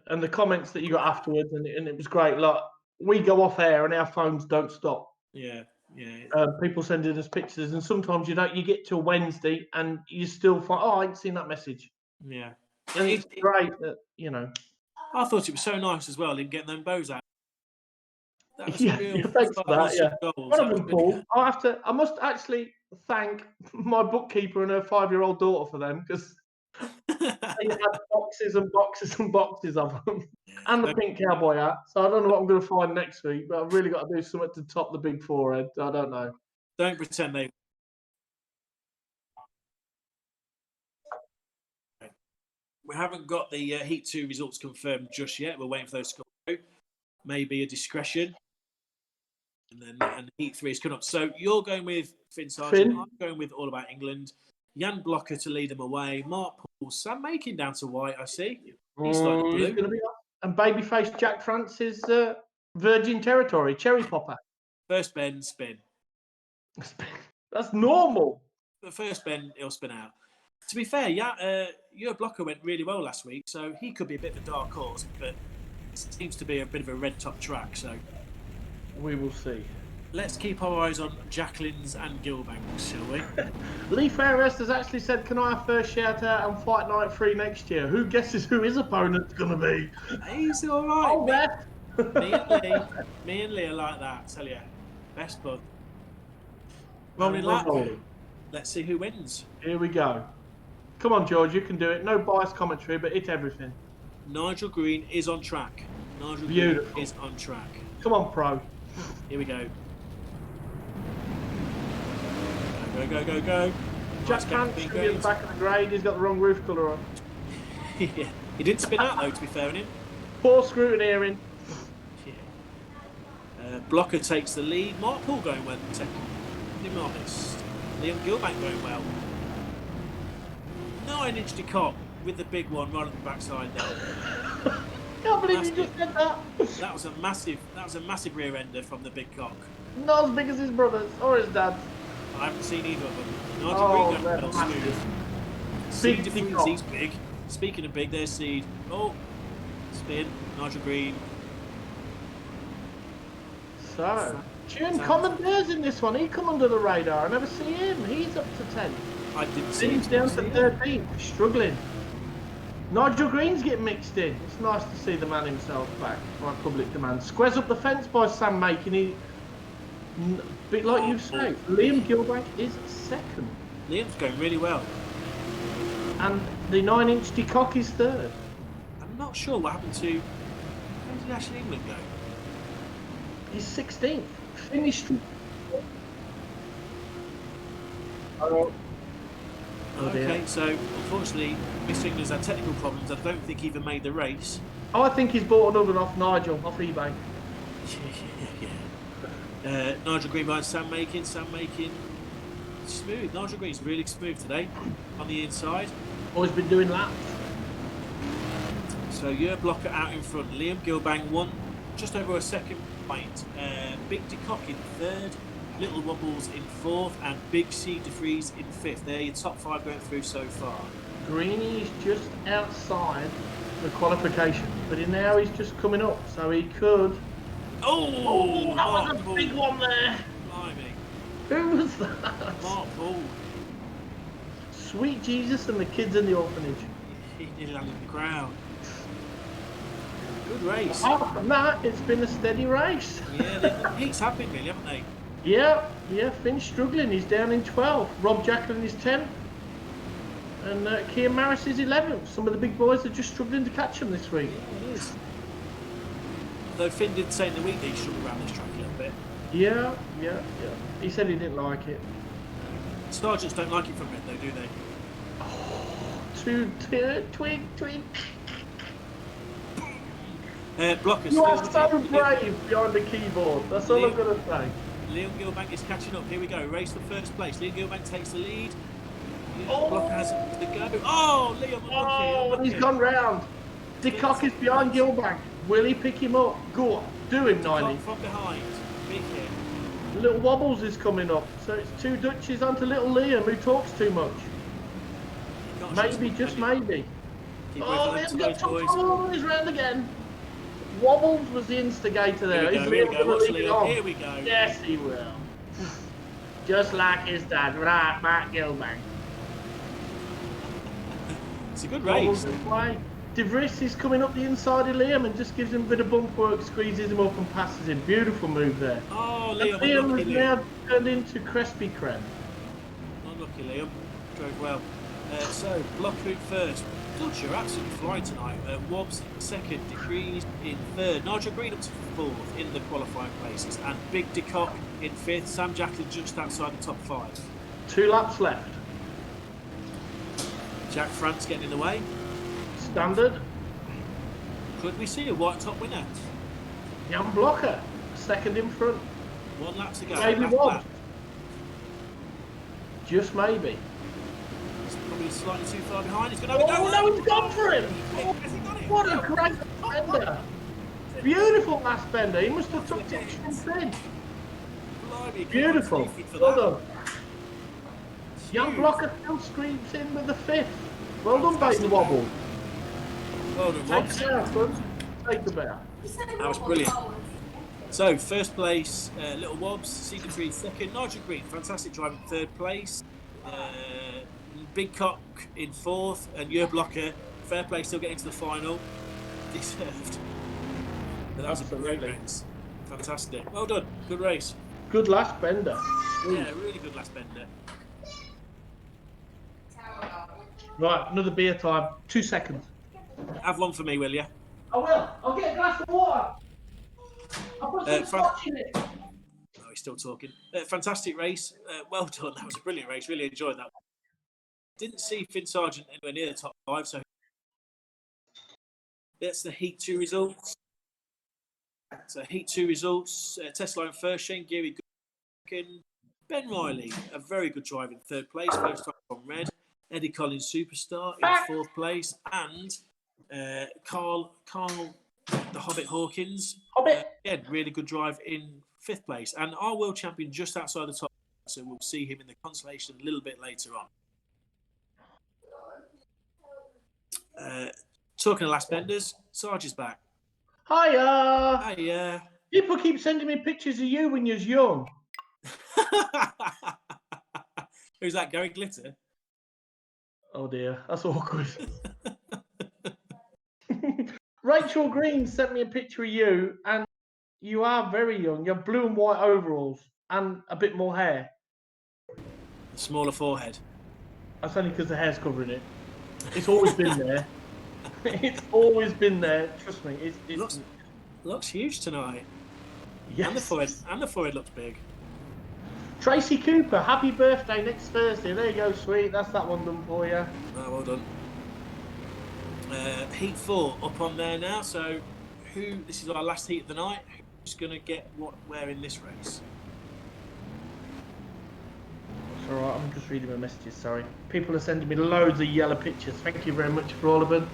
And the comments that you got afterwards, and it was great. Like, we go off air and our phones don't stop. Yeah. Yeah. People sending us pictures, and sometimes you get till Wednesday and you still find, I ain't seen that message. Yeah. And it's great that, I thought it was so nice as well in getting them bows out. That was Yeah, real thanks for that. Yeah, goals. one of them, Paul. I must actually thank my bookkeeper and her 5-year-old daughter for them, because they had boxes and boxes and boxes of them, and the pink cowboy hat. So I don't know what I'm going to find next week, but I've really got to do something to top the big forehead. I don't know. Don't pretend they. We haven't got the Heat 2 results confirmed just yet. We're waiting for those to come through. Maybe a discretion. And Heat 3 is coming up. So you're going with Finn Sargent. I'm going with All About England. Jan Blocker to lead them away. Mark Paul. Sam Makin down to white, I see. He's starting blue. He's going to be up. And babyface Jack Francis, Virgin Territory, Cherry Popper. First bend, spin. That's normal. The first bend, he'll spin out. To be fair, your blocker went really well last week, so he could be a bit of a dark horse, but it seems to be a bit of a red top track, so we will see. Let's keep our eyes on Jacqueline's and Gilbank's, shall we? Lee Fairest has actually said, can I have first shout out on Fight Night 3 next year? Who guesses who his opponent's going to be? He's all right. Oh, me and Lee are like that, tell you. Best bud. Rolling luck. Let's see who wins. Here we go. Come on, George, you can do it. No biased commentary, but hit everything. Nigel Green is on track. Beautiful. Green is on track. Come on, pro. Here we go. Go. Jack Pants should be at the back of the grade. He's got the wrong roof colour on. Yeah. He didn't spin out, though, to be fair on him. Poor scrutineering. Yeah. Blocker takes the lead. Mark Paul going well. Second. Be honest. Liam Gilbank going well. 9-inch decock with the big one right at the backside there. Can't believe you just said that. That was a massive rear ender from the big cock. Not as big as his brothers or his dad. I haven't seen either of them. Nigel Green going well smooth. Big Seed, he's big. Speaking of big, there's Seed. Oh, spin. Nigel Green. So, Tune Commentators in this one. He come under the radar. I never see him. He's up to 10. I didn't see him. He's down to 13. Struggling. Nigel Green's getting mixed in. It's nice to see the man himself back by public demand. Squares up the fence by Sam Makin. A bit like you say, Liam Gilbank is second. Liam's going really well. And the 9-inch decock is third. I'm not sure what happened to... Where did National England go? He's 16th. Finished... Okay, so unfortunately, Mr. England's had technical problems. I don't think he even made the race. Oh, I think he's bought an oven off Nigel, off eBay. Yeah. Nigel Green behind Sam Makin. Smooth. Nigel Green's really smooth today on the inside. Always been doing laps. So your blocker out in front. Liam Gilbank won just over a second point. Big decock in third. Little Wobbles in fourth, and Big C DeFreeze in fifth. They're your top 5 going through so far. Greeny is just outside the qualification, but now he's just coming up, so he could. Oh, that was a big one there. Blimey. Who was that? Mark Paul. Sweet Jesus and the kids in the orphanage. He nearly landed on the ground. Good race. Apart from that, it's been a steady race. Yeah, the heats have been really, haven't they? Yeah, Finn's struggling. He's down in 12. Rob Jacqueline is 10. And Keir Maris is 11th. Some of the big boys are just struggling to catch him this week. Yeah, it is. Though Finn did say in the week that he struggled around this track a little bit. Yeah. He said he didn't like it. Sergeants don't like it from it though, do they? Oh, twig. Blockers. You are so brave behind the keyboard. That's all I'm going to say. Liam Gilbank is catching up. Here we go. Race for first place. Liam Gilbank takes the lead. Oh. Blocker has to go. Oh, Liam unlucky. He's gone round. Decock is behind Gilbank. Will he pick him up? Go on. Do him, 90. From behind. Big hit. Little Wobbles is coming up. So it's 2 Dutchies onto little Liam, who talks too much. Maybe, just maybe. Liam's got top he's round again. Wobbles was the instigator there. Here we go. Watch Liam. Here we go. Yes, he will. Just like his dad, right, Mark Gilbank. It's a good race. De Vries is coming up the inside of Liam and just gives him a bit of bump work, squeezes him up and passes him. Beautiful move there. Oh, Liam, Liam has Liam. now turned into Crispy Creme. Unlucky, Liam. Drove well. So, block route first. Good, you're absolutely flying tonight. Wobbs second, Decrees in third. Nigel Green up to fourth in the qualifying places. And Big DeCock in fifth. Sam Jacklin just outside the top 5. 2 laps left. Jack France getting in the way. Standard. Could we see a white top winner? Jan Blocker, second in front. 1 lap to go. Maybe Wobbs. Just maybe. He's probably slightly too far behind. He's going to have Oh, no, he's gone for him. Has he got it? What a great bender. Beautiful last bender. He must have took it from in. Blimey, Beautiful. for Well that. done. Jan Blocker still screams in with the 5th. Well done, Baden Wobble. Well done, Take Wobbs. the bear, son. Take the bear. That was brilliant. So, first place, Little Wobbs, Cedar Tree second, Nigel Green, fantastic driving third place, Big Cock in fourth, and Jurg Blocker, fair play, still getting to the final, deserved. But that was a great race. Fantastic. Well done, good race. Good last bender. Yeah, really good last bender. Right, another beer time. 2 seconds. Have one for me, will you? I will. I'll get a glass of water. I'll put some scotch in it. Oh, he's still talking. Fantastic race. Well done. That was a brilliant race. Really enjoyed that. Didn't see Finn Sargent anywhere near the top 5, so that's the Heat 2 results. So Heat 2 results. Tesla in first, Shane Geary second. Ben Riley, a very good driver in third place, first time on red. Eddie Collins, superstar, in fourth place. And Carl the Hobbit Hawkins, again, really good drive in 5th place. And our world champion just outside the top, so we'll see him in the Consolation a little bit later on. Talking of last benders, Sarge is back. Hiya. Hi, People keep sending me pictures of you when you was young. Who's that, Gary Glitter? Oh dear, that's awkward. Rachel Green sent me a picture of you, and you are very young. You have blue and white overalls and a bit more hair. Smaller forehead. That's only because the hair's covering it. It's always been there. It's always been there. Trust me. It looks huge tonight. Yes. And the forehead looks big. Tracy Cooper, happy birthday next Thursday. There you go, sweet. That's that one done for you. Oh, well done. Heat 4 up on there now. So, this is our last heat of the night. Who's going to get where in this race? It's all right. I'm just reading my messages. Sorry. People are sending me loads of yellow pictures. Thank you very much for all of them.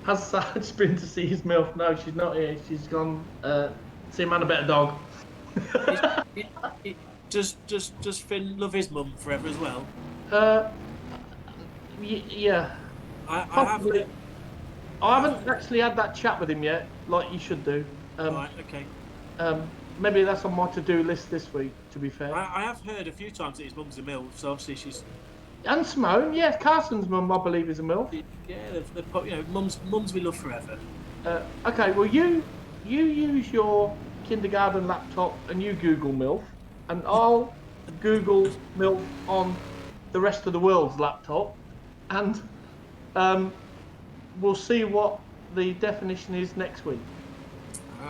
Has Sarge been to see his MILF? No, she's not here. She's gone see a man a better dog. Does Finn love his mum forever as well? Yeah. I haven't actually had that chat with him yet, like you should do. Right, okay. Maybe that's on my to-do list this week, to be fair. I have heard a few times that his mum's a MILF, so obviously she's... And Simone, yes, Carson's mum, I believe, is a MILF. Yeah, mums we love forever. Okay, well, you use your kindergarten laptop and you Google MILF, and I'll Google MILF on the rest of the world's laptop, and we'll see what the definition is next week.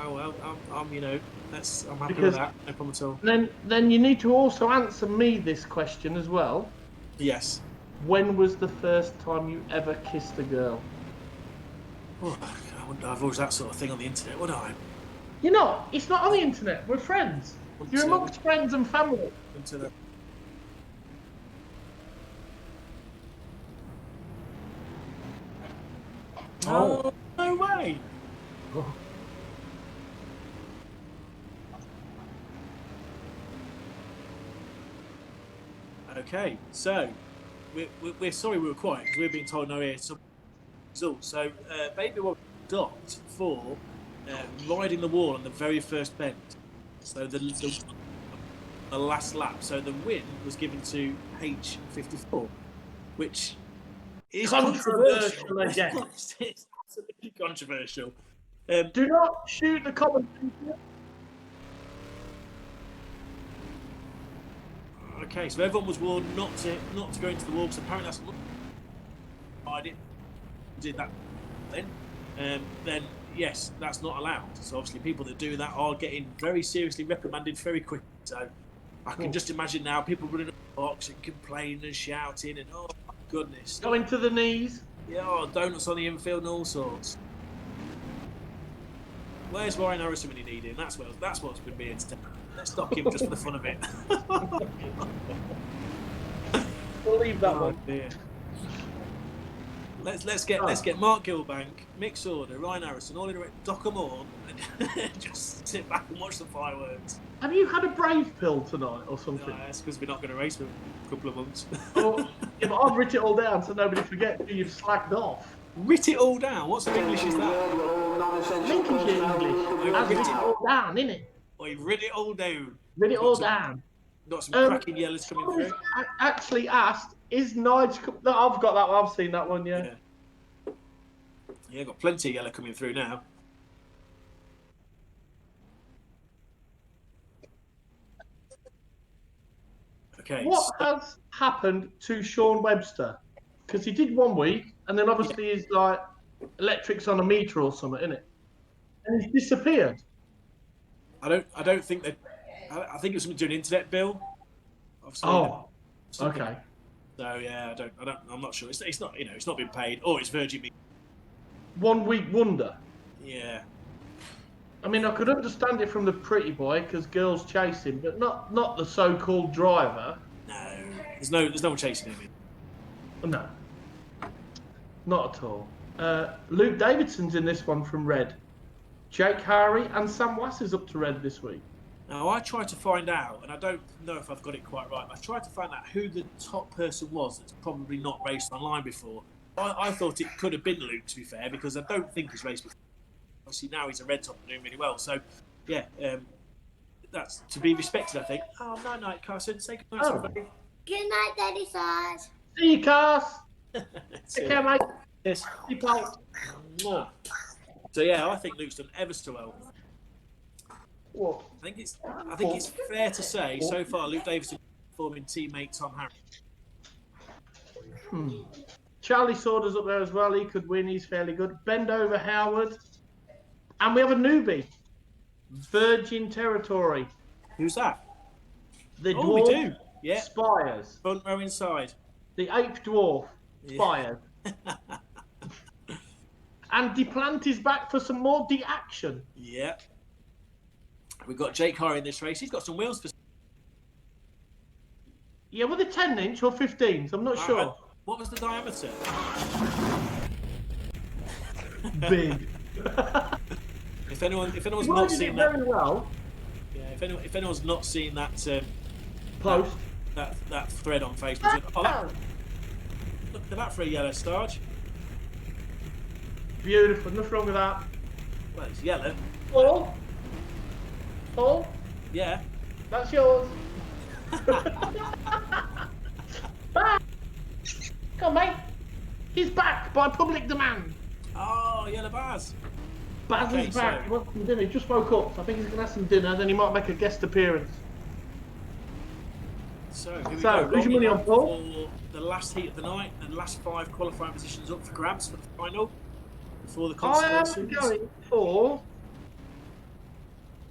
Oh well, I'm happy with that. No problem at all. Then you need to also answer me this question as well. Yes. When was the first time you ever kissed a girl? Oh, I wouldn't have that sort of thing on the internet, would I? You're not. It's not on the internet. We're friends. You're amongst friends and family. Oh, no way. Oh. Okay, so we're sorry we were quiet because we're being told no here some results. So Baby was docked for riding the wall on the very first bend. So the the last lap. So the win was given to H54, which is controversial. again. It's absolutely controversial. Do not shoot the commentator. Okay, so everyone was warned not to go into the wall, because apparently that's I did that then yes, that's not allowed. So obviously people that do that are getting very seriously reprimanded very quickly. So I can just imagine now people running up the box and complaining and shouting and oh my goodness. Going to the knees. Yeah, oh, donuts on the infield and all sorts. Where's Ryan Harrison when you need him? That's what's been being said. Let's stock him just for the fun of it. We'll leave that one. Dear. Let's get Mark Gilbank, Mick Sorder, Ryan Harrison, all in a row, dock them all, and just sit back and watch the fireworks. Have you had a brave pill tonight or something? No, that's because we're not going to race for a couple of months. Oh, yeah, but I've written it all down so nobody forgets who you've slacked off. Writ it all down. What sort of English is that? Lincolnshire English. I've written it all down, innit? Oh, you've writ it all down. Writ it all down. Got some cracking yellows coming through. I actually asked, is Nigel... No, I've got that one. I've seen that one, yeah. Yeah, got plenty of yellow coming through now. Okay. What has happened to Sean Webster? Because he did 1 week, and then obviously he's like electrics on a meter or something, isn't it? And he's disappeared. I don't think that. I think it was something to do an internet bill. Obviously, okay. So yeah, I'm not sure. It's not it's not been paid, or it's Virgin Media. 1 week wonder. Yeah. I mean, I could understand it from the pretty boy because girls chase him, but not the so-called driver. No, there's no one chasing him. No, not at all. Luke Davidson's in this one from Red. Jake Harry and Sam Wass up to Red this week. Now, I tried to find out, and I don't know if I've got it quite right, but I tried to find out who the top person was that's probably not raced online before. I thought it could have been Luke, to be fair, because I don't think he's raced before. Obviously, now he's a red top and doing really well. So, yeah, that's to be respected, I think. Oh, no, Carson. Say good night, everybody. Good night, Daddy Sarge. See you, Cars. Take care, mate. Yes. Keep out. So, yeah, I think Luke's done ever so well. What? I think it's fair to say so far Luke Davidson performing teammate Tom Harris. Charlie Saunders up there as well. He could win. He's fairly good. Bend over Howard. And we have a newbie. Virgin Territory. Who's that? The dwarf. We do. Yeah. Spires. Front row inside. The ape dwarf. Spires. And Deplant is back for some more action. Yeah. We've got Jake Harry in this race. He's got some wheels for. Yeah, were they 10-inch or 15s? I'm not sure. What was the diameter? Big. If anyone's not seen that, very well. Yeah. If anyone's not seen that Post. that thread on Facebook, look at that for a yellow starch. Beautiful. Nothing wrong with that. Well, it's yellow. Paul? Yeah. That's yours. Back. Come on, mate. He's back by public demand. Oh, yellow bars. Baz is back. He wants some dinner. He just woke up, so I think he's going to have some dinner, then he might make a guest appearance. So who's your money on, Paul? For the last heat of the night and last 5 qualifying positions up for grabs for the final before the Consolation. I am going for...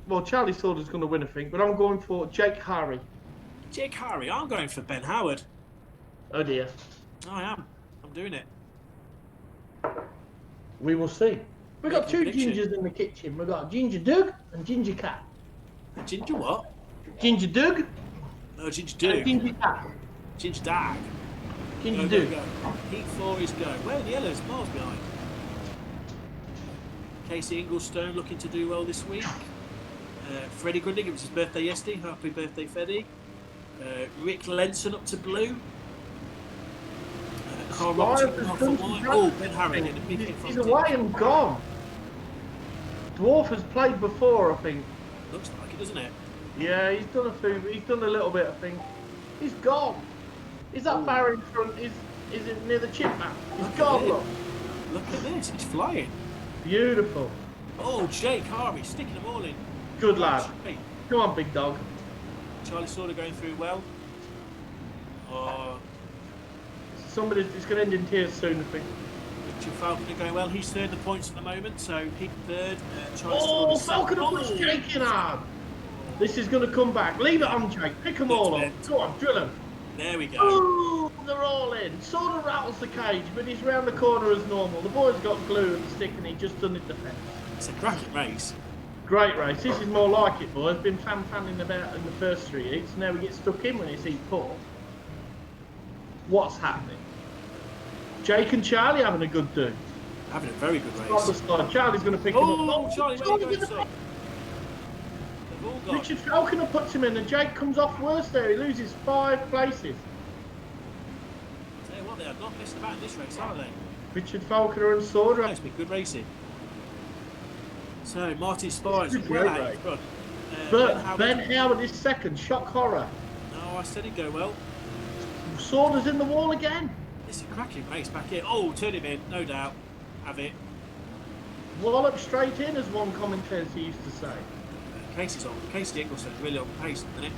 Well, Charlie Saunders going to win, I think, but I'm going for Jake Harry. Jake Harry, I'm going for Ben Howard. Oh dear. I am. I'm doing it. We will see. We've got 2 prediction. gingers in the kitchen. We've got Ginger Doug and Ginger Cat. Ginger what? Ginger Doug. Oh, Ginger Doug. Ginger Cat. Ginger Dag. Ginger Go. Doug. Heat 4 is go. Well, the yellow's miles behind. Casey Inglestone looking to do well this week. Freddie Grundig, it was his birthday yesterday. Happy birthday, Freddie. Rick Lenson up to blue. Carl Robertson off from white. Oh, Ben Harry in a big hit from He's away and gone. Dwarf has played before, I think. Looks like it, doesn't it? Yeah, he's done a few. He's done a little bit, I think. He's gone. Is that barrier in front? Is it near the chip map? He's gone. Look. Look at this. He's flying. Beautiful. Oh, Jake Harvey sticking them all in. Good lad. Hey, Come on, big dog. Charlie Sauter going through well. Oh, It's going to end in tears soon, I think. Richard Falconer going well. He's third in the points at the moment, so he's third. Charlie Oh, Sauter's Falconer puts Jake in hard. This is going to come back. Leave it on, Jake. Pick them all up. Go on, drill them. There we go. Oh, they're all in. Sort of rattles the cage, but he's round the corner as normal. The boy's got glue and stick, and he just done it defence. It's a cracking race. Great race. This is more like it, boys. Been fanning about in the first 3 heats. Now we get stuck in when it's heat 4. What's happening? Jake and Charlie having a good do. Having a very good race. On the side. Charlie's going to pick him up. Oh, Charlie, where are you going to? They've all gone. Richard Falconer puts him in, and Jake comes off worse there. He loses 5 places. Tell you what, they are not messing about in this race, are they? Richard Falconer and Sauter. It's been good racing. So, Martin Spires, It's a well great out in race. front. But Ben Howard is second. Shock horror. No, I said he'd go well. Sauter's in the wall again. It's a cracking race back here. Oh, turn him in, no doubt. Have it. Wallop straight in, as one commentator used to say. Casey's on. Casey Nicholson's really on pace at the minute.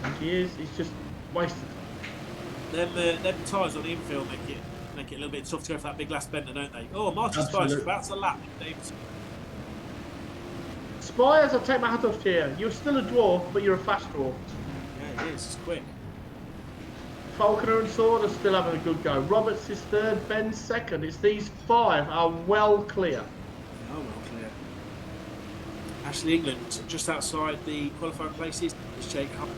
I think he is. He's just wasted time. Them tyres on the infield make it a little bit tough to go for that big last bender, don't they? Oh, Martin Spires is about to lap Davidson. Spires, I'll take my hat off to you. You're still a dwarf, but you're a fast dwarf. Yeah, it is. It's quick. Falconer and Sword are still having a good go. Roberts is third, Ben's second. It's these 5 are well clear. Oh, well clear. Ashley England just outside the qualifying places is Jake Hubb.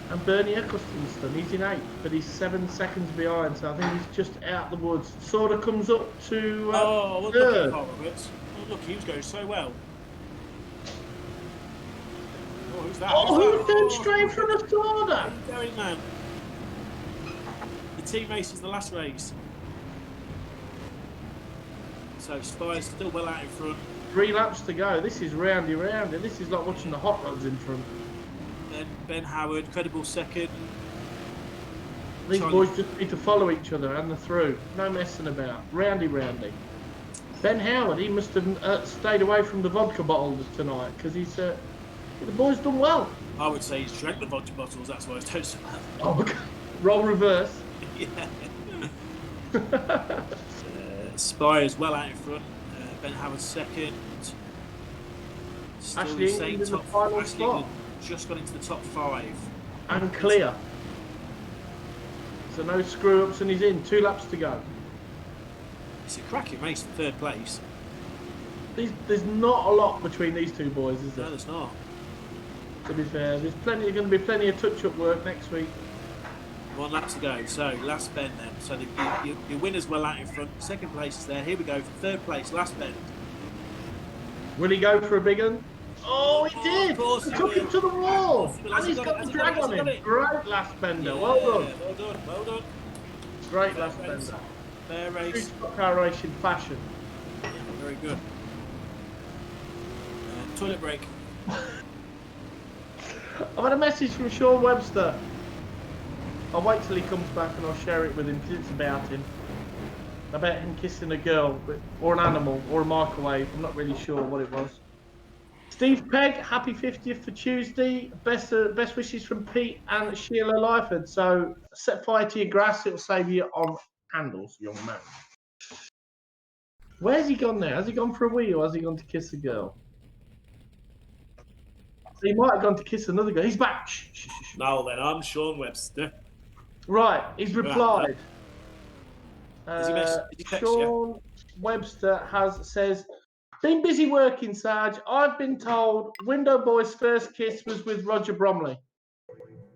And Bernie Eccleston, he's in 8th, but he's 7 seconds behind, so I think he's just out the woods. Sort of comes up to well, look third. at Carl Roberts. Oh, look, he was going so well. Oh, who's that? Oh, Who's who's that? turned straight from the Sauter? Where are you going, man? The team race is the last race. So Spires still well out in front. 3 laps to go. This is roundy. This is like watching the hot rods in front. Then Ben Howard, credible second. These Charlie. boys just need to follow each other and they're through. No messing about. Roundy. Ben Howard, he must have stayed away from the vodka bottles tonight because he's the boy's done well. I would say he's drank the vodka bottles, that's why he's done so well. Oh, okay. Roll reverse. Yeah. Spires well out in front. Ben Howard second. Still Ashley the England same in the top. final Ashley slot. England just got into the top 5. And clear. So no screw ups and he's in. 2 laps to go. It's a cracking race for third place. There's not a lot between these 2 boys, is there? No, there's not. To be fair, there's going to be plenty of touch-up work next week. 1 lap to go. So last bend then. So your winner's well out in front. Second place is there. Here we go for third place. Last bend. Will he go for a big one? Oh, he did! Of course He he took will. him to the wall! Has he And he's got got it? the drag on him. Great last bender. Yeah, Well done. Well done. Well done. Great Fair last race. bender. Fair True race. stock car racing fashion. Yeah, very good. Toilet break. I've had a message from Sean Webster. I'll wait till he comes back and I'll share it with him because it's about him. About him kissing a girl, or an animal, or a microwave. I'm not really sure what it was. Steve Pegg, happy 50th for Tuesday. Best wishes from Pete and Sheila Lyford. So set fire to your grass, it'll save you on handles, young man. Where's he gone now? Has he gone for a wee or has he gone to kiss a girl? He might have gone to kiss another girl. He's back. Shh, shh, shh, shh. Now then, I'm Sean Webster. Right, he's replied. Did he text you? Sean Webster says, been busy working, Sarge. I've been told Window Boy's first kiss was with Roger Bromley.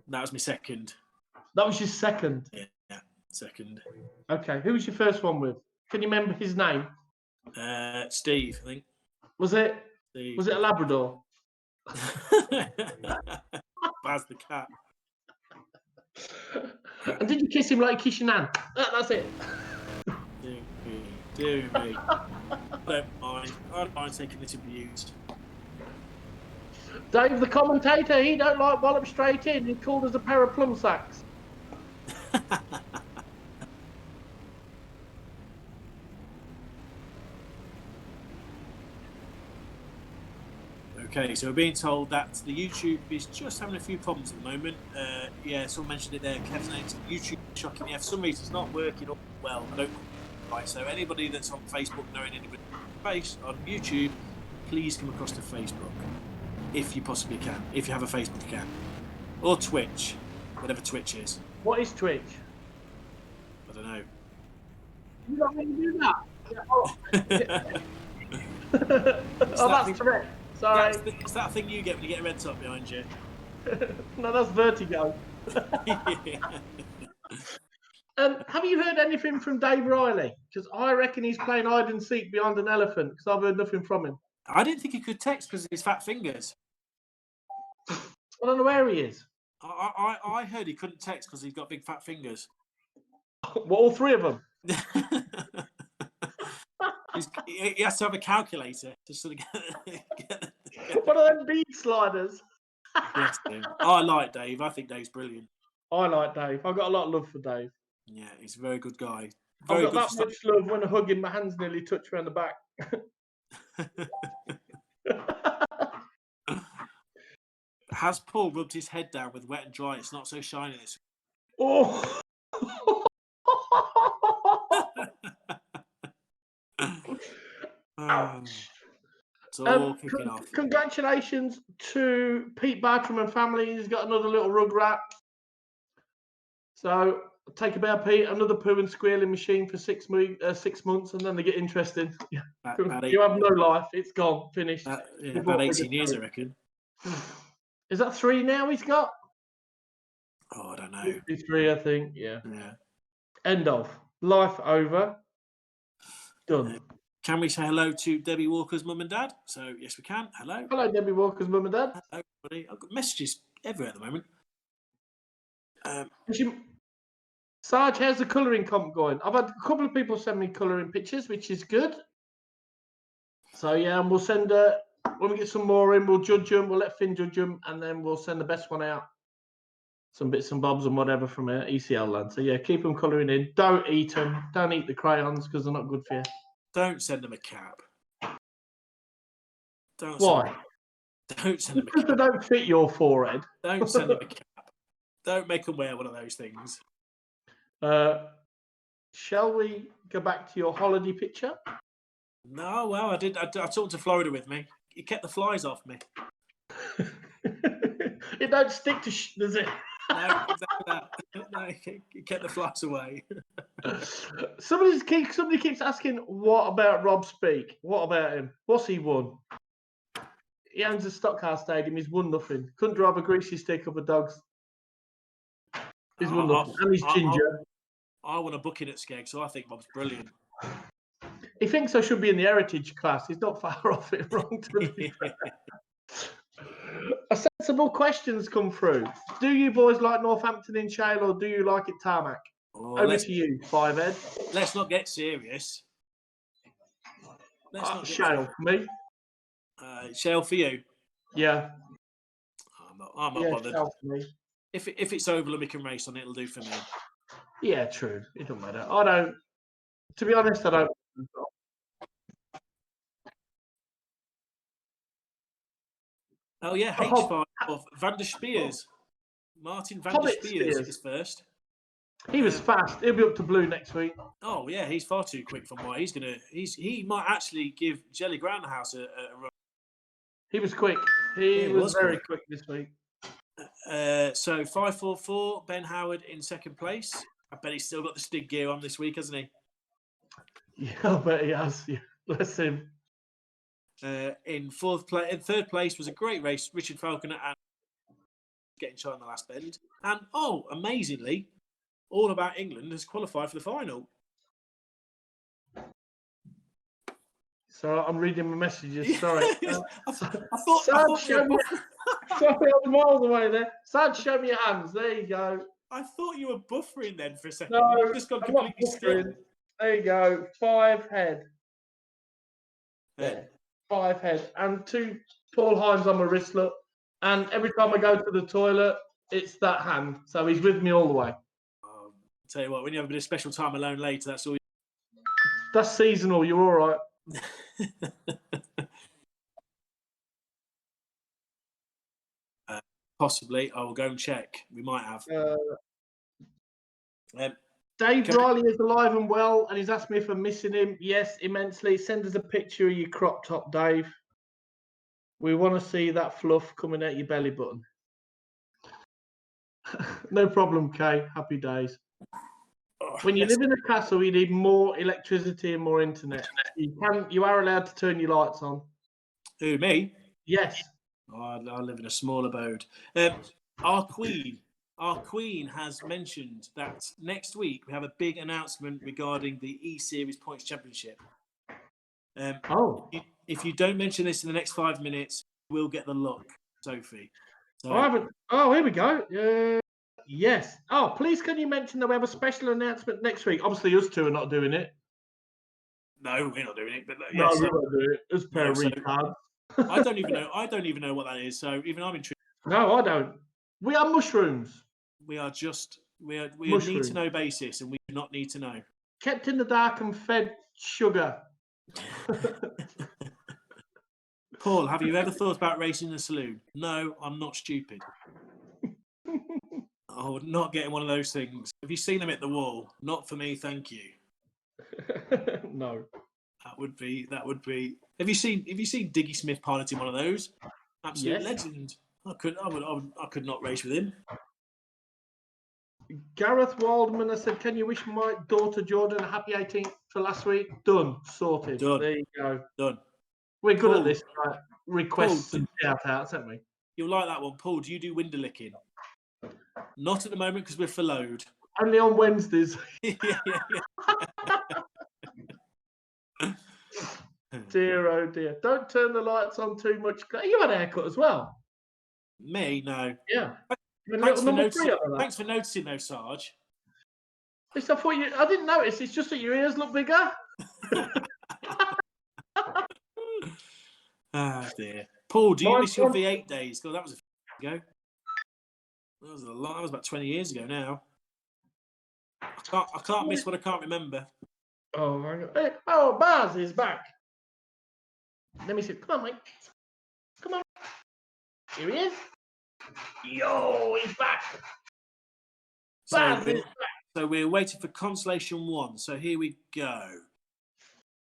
That was my second. That was your second. Yeah, second. Okay, who was your first one with? Can you remember his name? Steve, I think. Was it Steve. a Labrador? Baz the cat. And did you kiss him like you kiss your nan? That's it. Do me. Don't mind. I don't mind taking this abuse. Dave, the commentator, he don't like wallop straight in. He called us a pair of plum sacks. Okay, so we're being told that the YouTube is just having a few problems at the moment. Yeah, someone mentioned it there. Kev's name. YouTube shocking. Yeah, for some reason it's not working all well. I don't. Right, so anybody that's on Facebook knowing anybody on YouTube, please come across to Facebook if you possibly can. If you have a Facebook account or Twitch, whatever Twitch is. What is Twitch? I don't know. You don't really do that. Oh, that's correct. Sorry. It's that thing you get when you get a red top behind you. No, that's vertigo. Have you heard anything from Dave Riley? Because I reckon he's playing hide and seek behind an elephant. Because I've heard nothing from him. I didn't think he could text because of his fat fingers. I don't know where he is. I heard he couldn't text because he's got big fat fingers. Well, all three of them. He has to have a calculator to sort of get One of them bead sliders. Yes, Dave. I like Dave. I think Dave's brilliant. I like Dave. I've got a lot of love for Dave. Yeah, he's a very good guy. I've got that much love when I hug him, my hands nearly touch around the back. Has Paul rubbed his head down with wet and dry? It's not so shiny this week. Oh! It's all kicking off. Congratulations to Pete Bartram and family. He's got another little rug rat. So take a bear, Pete. Another poo and squealing machine for 6 months, and then they get interesting. You have no life. It's gone. Finished. About 18 years, I reckon. Is that 3 now he's got? Oh, I don't know. 53, I think. Yeah. End of. Life over. Done. Can we say hello to Debbie Walker's mum and dad? So, yes, we can. Hello. Hello, Debbie Walker's mum and dad. Hello, everybody. I've got messages everywhere at the moment. Sarge, how's the colouring comp going? I've had a couple of people send me colouring pictures, which is good. So, yeah, and we'll send, when we get some more in, we'll judge them. We'll let Finn judge them, and then we'll send the best one out. Some bits and bobs and whatever from ECL land. So, yeah, keep them colouring in. Don't eat them. Don't eat the crayons because they're not good for you. Don't send them a cap. Why? Don't send them a cap. Because they don't fit your forehead. Don't send them a cap. Don't make them wear one of those things. Shall we go back to your holiday picture? No, well, I did. I talked to Florida with me. He kept the flies off me. It don't stick to does it? No, exactly that. No, he kept the flies away. Somebody keeps asking, what about Rob Speak? What about him? What's he won? He owns a stock car stadium. He's won nothing. Couldn't drive a greasy stick up a dog's. He's won nothing. And he's ginger. I want a booking at Skeg, so I think Bob's brilliant. He thinks I should be in the heritage class. He's not far off it. Wrong to be fair. A sensible questions come through. Do you boys like Northampton in shale, or do you like it tarmac? Over to you, 5Ed. Let's not get serious. Shale for me. Shale for you. Yeah. I'm not bothered. Shale for me. If it's Oval and we can race on it, it'll do for me. Yeah, true. It doesn't matter. I don't. To be honest, I don't. Oh yeah, H5 of Van der Spears. Martin Van der Spears is first. He was fast. He'll be up to blue next week. Oh yeah, he's far too quick from what he's gonna. He might actually give Jelly Groundhouse a run. He was quick. He was very quick this week. So 544, Ben Howard in second place. I bet he's still got the Stig gear on this week, hasn't he? Yeah, I bet he has. Yeah. Bless him. In third place was a great race, Richard Falconer and getting shot in the last bend. And amazingly, All About England has qualified for the final. So I'm reading my messages. Sorry. I thought sorry, I was miles away there. Sad, show me your hands. There you go. I thought you were buffering then for a second. No, You've just gone completely still. There you go. 5 head. There. 5 head. And 2 Paul Hines on my wristlet. And every time I go to the toilet, it's that hand. So he's with me all the way. Tell you what, when you have a bit of special time alone later, that's all. That's seasonal. You're all right. Possibly. I will go and check. We might have. Dave Riley is alive and well, and he's asked me if I'm missing him. Yes, immensely. Send us a picture of your crop top, Dave. We want to see that fluff coming out your belly button. No problem, Kay. Happy days. When you live in a castle, you need more electricity and more internet. You are allowed to turn your lights on. Who, me? Yes. Oh, I live in a small abode. Our Queen has mentioned that next week we have a big announcement regarding the E-Series Points Championship. If you don't mention this in the next 5 minutes, we'll get the look, Sophie. So, I haven't. Oh, here we go. Yes. Oh, please can you mention that we have a special announcement next week? Obviously, us two are not doing it. No, we're not doing it. But no, we're not doing it. Us pair of retards. I don't even know what that is. So even I'm intrigued. No, I don't. We are mushrooms. We are a need to know basis, and we do not need to know. Kept in the dark and fed sugar. Paul, have you ever thought about racing in a saloon? No, I'm not stupid. I would not get in one of those things. Have you seen them at the wall? Not for me, thank you. No. That would be. Have you seen Diggy Smith piloting one of those? Absolute legend. I could not race with him. Gareth Waldman has said, "Can you wish my daughter Jordan a happy 18th for last week?" Done. Sorted. Done. There you go. Done. We're good at this. Requests and shout-outs, aren't we? You'll like that one, Paul. Do you do window licking? Not at the moment because we're furloughed. Only on Wednesdays. yeah. Dear, oh dear. Don't turn the lights on too much. You had a haircut as well. Me? No. Yeah. Thanks for noticing though, Sarge. I didn't notice. It's just that your ears look bigger. Ah, dear. Paul, do you miss your V8 days? God, that was a ago. That was a lot. That was about 20 years ago now. I can't miss what I can't remember. Oh my God! Hey, Baz is back. Let me see. Come on, mate. Come on. Here he is. Yo, he's back. Baz is back. So we're waiting for Consolation 1. So here we go.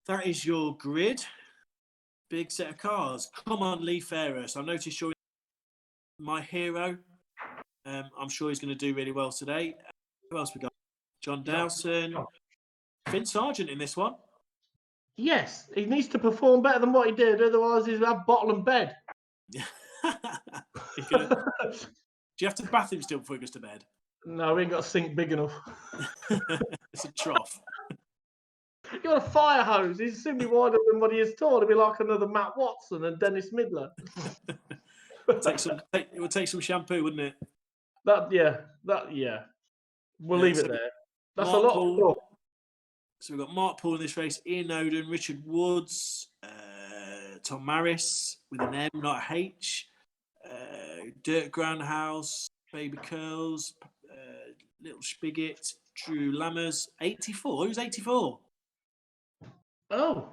That is your grid. Big set of cars. Come on, Lee Fairhurst. I noticed you're my hero. I'm sure he's going to do really well today. Who else we got? John Dowson. Finn Sargent in this one. Yes, he needs to perform better than what he did. Otherwise, he'll have bottle and bed. Do you have to bath him still before he goes to bed? No, we ain't got a sink big enough. It's a trough. You got a fire hose. He's simply wider than what he is tall. It'd be like another Matt Watson and Dennis Midler. It would take some shampoo, wouldn't it? Yeah. We'll leave it there. That's Mark a lot Paul, of talk. So we've got Mark Paul in this race, Ian Oden, Richard Woods, Tom Maris with an M, not a H, Dirk Groundhouse, Baby Curls, Little Spigot, Drew Lammers, 84. Who's 84? Oh,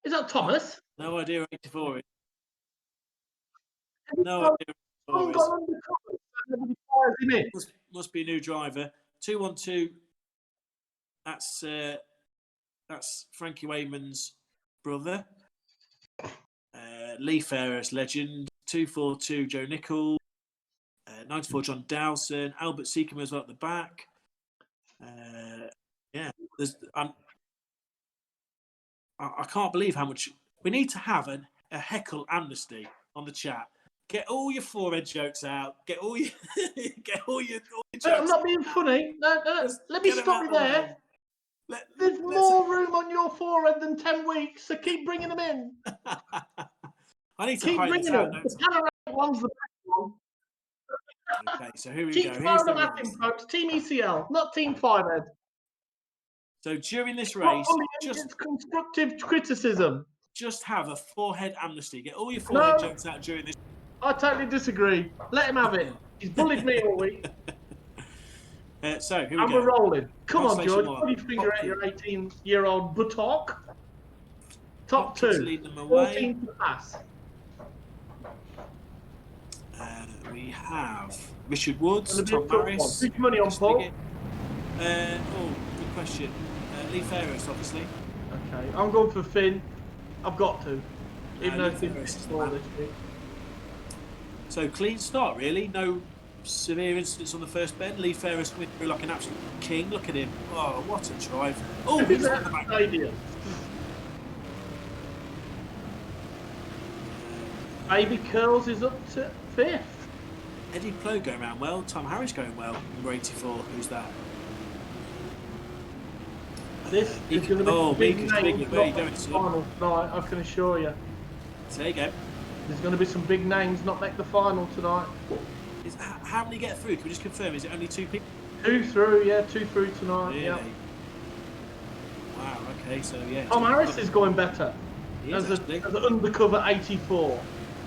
is that Thomas? No idea who 84 is. No idea who 84 is. Must be a new driver. 212. That's Frankie Wayman's brother. Lee Fairhurst, legend. 242, Joe Nicholl. 94, John Dowson. Albert Seacombe as well at the back. I can't believe how much we need to have a heckle amnesty on the chat. Get all your forehead jokes out. Get all your jokes. I'm not being funny. No. Let me stop you there. There's more room on your forehead than 10 weeks, so keep bringing them in. I need to keep bringing them. The panoramic one's the best one. Okay, so here we go. Here's the race. Folks. Team ECL, not Team Fivehead. So during this race, it's constructive criticism. Just have a forehead amnesty. Get all your forehead jokes out during this. I totally disagree. Let him have it. He's bullied me all week. So, here we And go. we're rolling. Come on, Consolation George. one. Put your finger at your 18-year-old buttock. Top Hopkins two. leading them away. 14 to pass. We have Richard Woods, Gonna be a Tom tough one. Harris. Who's money on Paul? Good question. Lee Ferris, obviously. Okay, I'm going for Finn. I've got to. Even though Lee Finn's Ferris is the scored man. this week. So clean start, really. No severe incidents on the first bend. Lee Ferris coming through like an absolute king. Look at him. Oh, what a drive. Oh, he's on the back. Stadium. Baby Curls is up to 5th. Eddie Plough going around well. Tom Harris going well. Number 84. Who's that? This is going to be oh, big Meek is names. big. Where are you not going, make the son? final tonight, I can assure you. There you go. There's going to be some big names not make the final tonight. How many get through? Can we just confirm? Is it only 2 people? 2 through, yeah, 2 through tonight. Really? Yeah. Wow, okay, so yeah. Tom Harris is going better He as is, an undercover 84.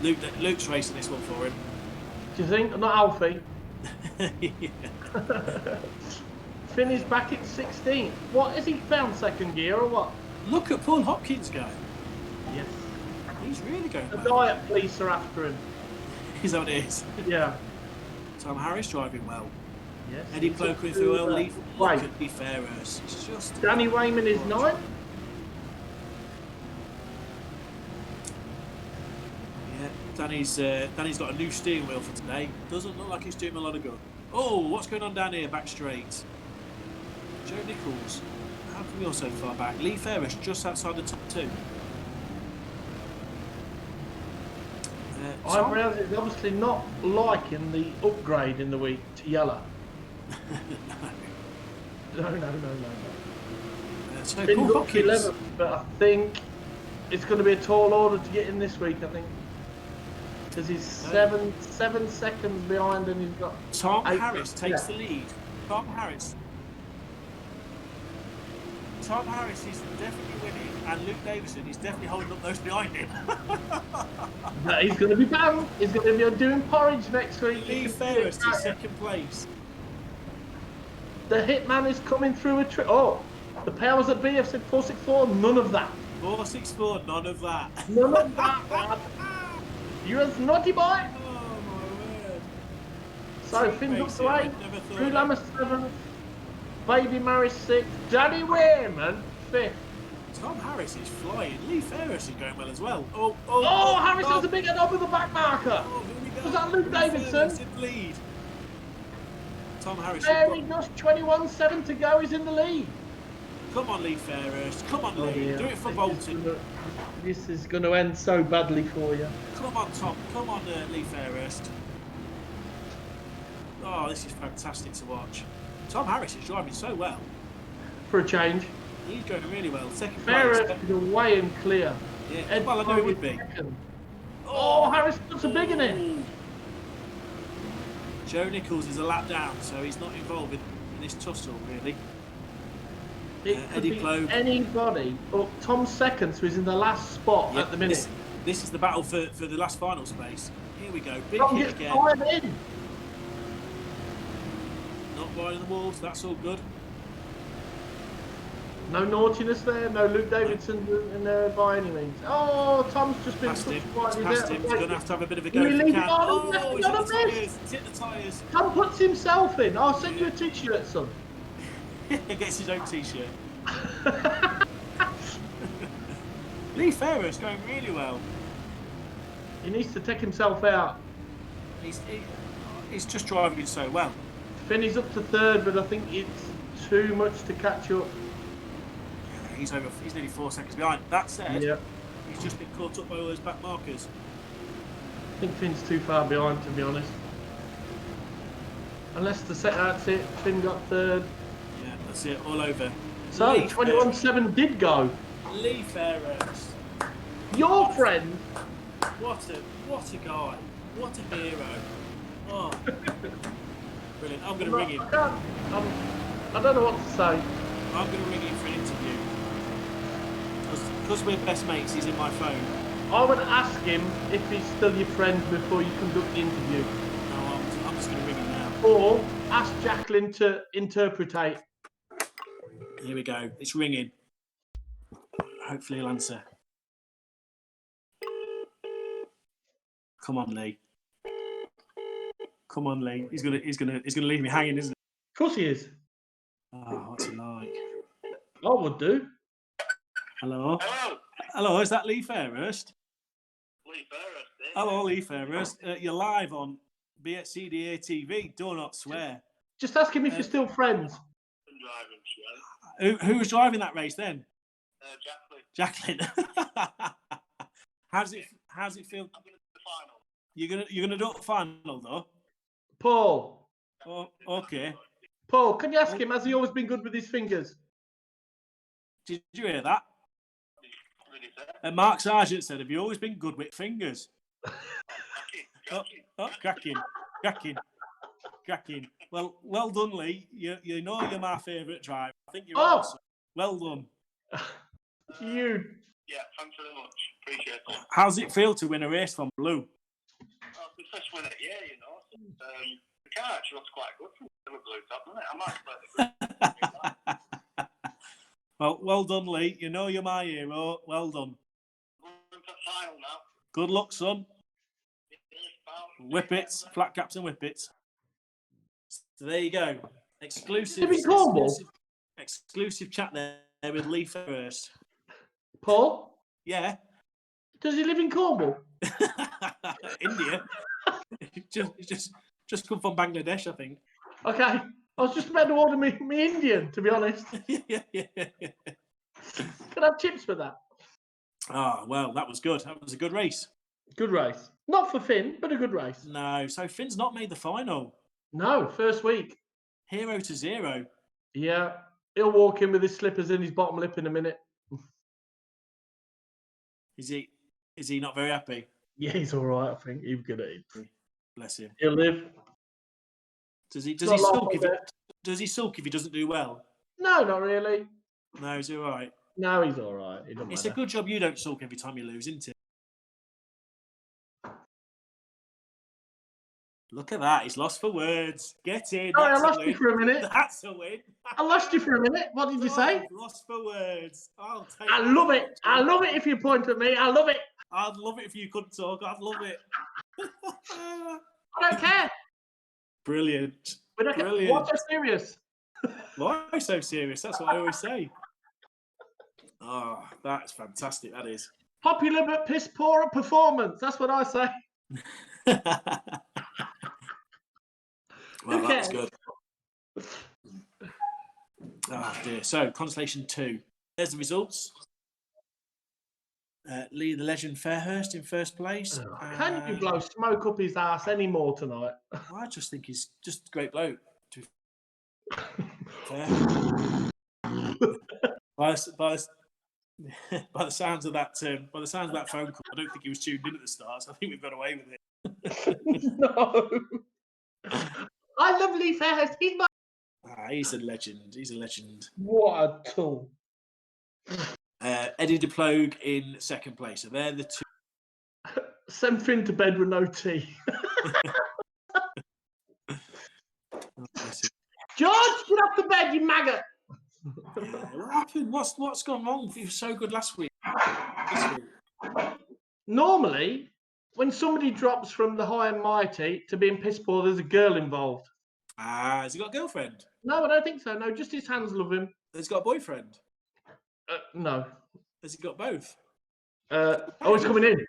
Luke's racing this one for him. Do you think? Not Alfie. Yeah. Finn is back at 16. What, has he found second gear or what? Look at Paul Hopkins go. Yes. He's really going The well. diet police are after him. He's on it is. Yeah. Tom Harris driving well. Yes. Eddie Plough coming through well. Lee Wait. could be Ferris. It's just. Danny Wayman is 9th. Yeah, Danny's got a new steering wheel for today. Doesn't look like he's doing a lot of good. Oh, what's going on down here? Back straight. Joe Nichols. How come you're so far back? Lee Ferris just outside the top 2. I realize it's obviously not liking the upgrade in the week to yellow. No. So Finn's Paul up to Hopkins. 11th, but I think it's going to be a tall order to get in this week, I think. Because he's seven seconds behind and he's got... Tom 8 Harris takes left. the lead. Tom Harris is definitely winning, and Luke Davison is definitely holding up those behind him. But he's going to be banned. He's going to be doing porridge next week. Lee Ferris is second place. The hitman is coming through a tree. Oh, the powers that be have said 464. None of that. 464, none of that. None of that, lad. You're a naughty boy. Oh my word. So Finn's up to 8. Never thought Drew it. Lammer 7th. Baby Maris 6th. Danny Wayman 5th. Tom Harris is flying. Lee Ferris is going well as well. Oh, Harris has a big head up with the back marker. Oh, here we go. Was that Luke Lee Davidson? Ferris in the lead. Tom Harris. Very just 21.7 to go. He's in the lead. Come on, Lee Ferris. Come on, Oh, Lee. dear. Do it for Bolton. This is going to end so badly for you. Come on, Tom. Come on, Lee Ferris. Oh, this is fantastic to watch. Tom Harris is driving so well. For a change. He's going really well. Second Ferris place. is away and clear. Yeah. Ed Well, I know it would be. second. Oh, Harris puts a big in it. Joe Nichols is a lap down, so he's not involved in this tussle, really. It could Eddie be Plough. anybody. Oh, Tom's second, so he's in the last spot Yep, at the minute. This is the battle for the last final space. Here we go. Big Tom hit gets again. 5 in. Not wide of the walls. That's all good. No naughtiness there. No Luke Davidson in there by any means. Oh, Tom's just been Past him. touched slightly Past there. him. He's going to have a bit of a go Will if he he leave can. it on? Oh, He's he's hit got the a miss. tyres. He's hit the tyres. Tom puts himself in. I'll send you a t-shirt, son. He gets his own t-shirt. Lee Ferris going really well. He needs to take himself out. He's just driving so well. Finney's up to 3rd, but I think it's too much to catch up. He's nearly 4 seconds behind. That said, Yeah. he's just been caught up by all those back markers. I think Finn's too far behind, to be honest. Unless that's it. Finn got 3rd. Yeah, that's it. All over. So, Lee 21.7 did go. Lee Ferris. Your friend. What a guy. What a hero. Oh. Brilliant. I'm going to ring him. I don't know what to say. I'm going to ring him for an interview. Because we're best mates, he's in my phone. I would ask him if he's still your friend before you conduct the interview. No, I'm just going to ring him now. Or ask Jacqueline to interpretate. Here we go. It's ringing. Hopefully he'll answer. Come on, Lee. Come on, Lee. He's gonna leave me hanging, isn't he? Of course he is. Oh, what's he like? I would do. Hello. Hello. Hello. Is that Lee Fairhurst? Lee Fairhurst. Hello, Lee Fairhurst. You're live on BSCDA TV. Do not swear. Just ask him if you're still friends. Who was driving that race then? Jacqueline. Jacqueline. How's it feel? I'm going to do the final. You're gonna do it final though. Paul. Oh, okay. Paul, can you ask him, has he always been good with his fingers? Did you hear that? What did he say? Mark Sargent said, "Have you always been good with fingers?" Cracking. Cracking. Well done, Lee. You know you're my favourite driver. I think you're Oh! awesome. Well done. You. Yeah, thanks very much. Appreciate it. How's it feel to win a race from Blue? Oh, it's the first win of the year, you know. The car actually looks quite good from the blue top, doesn't it? I might play the green. Well done, Lee. You know you're my hero. Well done. Going to final now. Good luck, son. Whippets, flat caps and whippets. So there you go. Exclusive chat there with Lee first. Paul? Yeah. Does he live in Cornwall? India. just come from Bangladesh, I think. Okay. I was just about to order me Indian, to be honest. yeah. Could I have chips for that? Oh, well, that was good. That was a good race. Good race. Not for Finn, but a good race. No, so Finn's not made the final. No, first week. 0 to 0. Yeah. He'll walk in with his slippers in his bottom lip in a minute. Is he not very happy? Yeah, he's all right, I think. He's good at it. Bless him. He'll live. Does he sulk if he doesn't do well? No, not really. No, he's all right. No, he's all right. It's a good job you don't sulk every time you lose, isn't it? Look at that. He's lost for words. Get in. Sorry, I lost you for a minute. That's a win. I lost you for a minute. What did you say? Lost for words. I love it. I love it if you point at me. I love it. I'd love it if you couldn't talk. I'd love it. I don't care. Brilliant. Brilliant. What's so serious? Why so serious? That's what I always say. Oh, that's fantastic. That is. Popular but piss poor at performance. That's what I say. Well, that was good. Oh dear. So, Consolation 2. There's the results. Lee the Legend Fairhurst in first place. Can you blow smoke up his ass anymore tonight? I just think he's just a great bloke. To be fair. by the sounds of that phone call, I don't think he was tuned in at the start. So I think we've got away with it. No. I love Lee Fairhurst. He's a legend. He's a legend. What a tool. Eddie DePlogue in second place. So they're the two. Send Finn to bed with no tea. George, get off the bed, you maggot. What happened? What's gone wrong? You were so good last week. Normally, when somebody drops from the high and mighty to being piss poor, there's a girl involved. Has he got a girlfriend? No, I don't think so. No, just his hands love him. Has he got a boyfriend? No. Has he got both? He's coming in.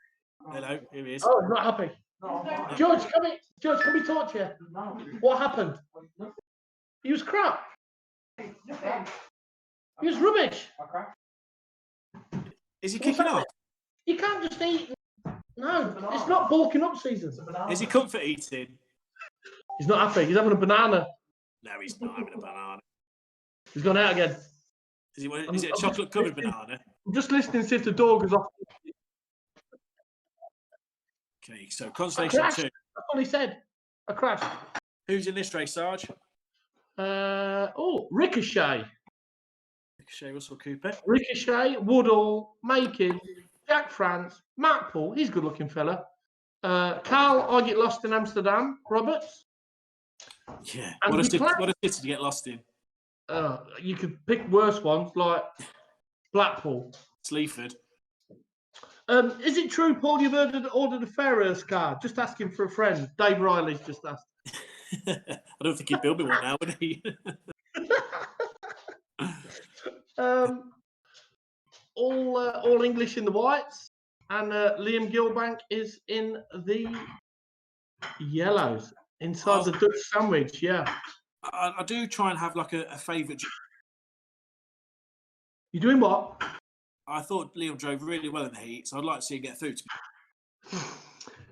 Hello, here he is. Oh, he's not happy. George, come in. George, can we talk to you? What happened? He was crap. He was rubbish. Is he kicking off? You can't just eat. No, it's not bulking up season. Is he comfort eating? He's not happy. He's having a banana. No, he's not having a banana. He's gone out again. Is it a chocolate covered banana? I'm just listening to see if the door goes off. Okay, so Consolation 2. That's all he said. A crash. Who's in this race, Sarge? Ricochet. Ricochet, Russell Cooper. Ricochet, Woodall, Makin, Jack France, Mark Paul, he's a good-looking fella. Carl, I get lost in Amsterdam. Roberts. Yeah. And What a we city play- to get lost in. You could pick worse ones like Blackpool. Sleaford. Is it true, Paul, you've ordered a Ferrer's car? Just asking for a friend. Dave Riley's just asked. I don't think he'd build me one now, would he? All English in the whites, and Liam Gilbank is in the yellows inside the Dutch sandwich. Yeah, I do try and have like a favourite. you doing what? I thought Liam drove really well in the heat, so I'd like to see him get through.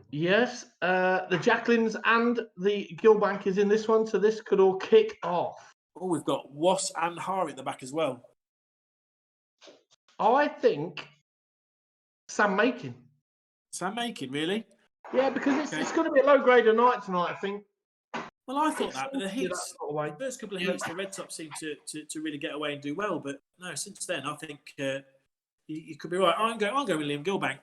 Yes, the Jacquelines and the Gilbank is in this one, so this could all kick off. Oh, we've got Was and Har at the back as well. I think Sam Makin. Sam Makin, really? Yeah, because it's going to be a low grade of night tonight, I think. Well, I thought that, but the heats, That sort of way. the first couple of heats, the Red Top seemed to really get away and do well. But no, since then, I think you could be right. I'll go with Liam Gilbank.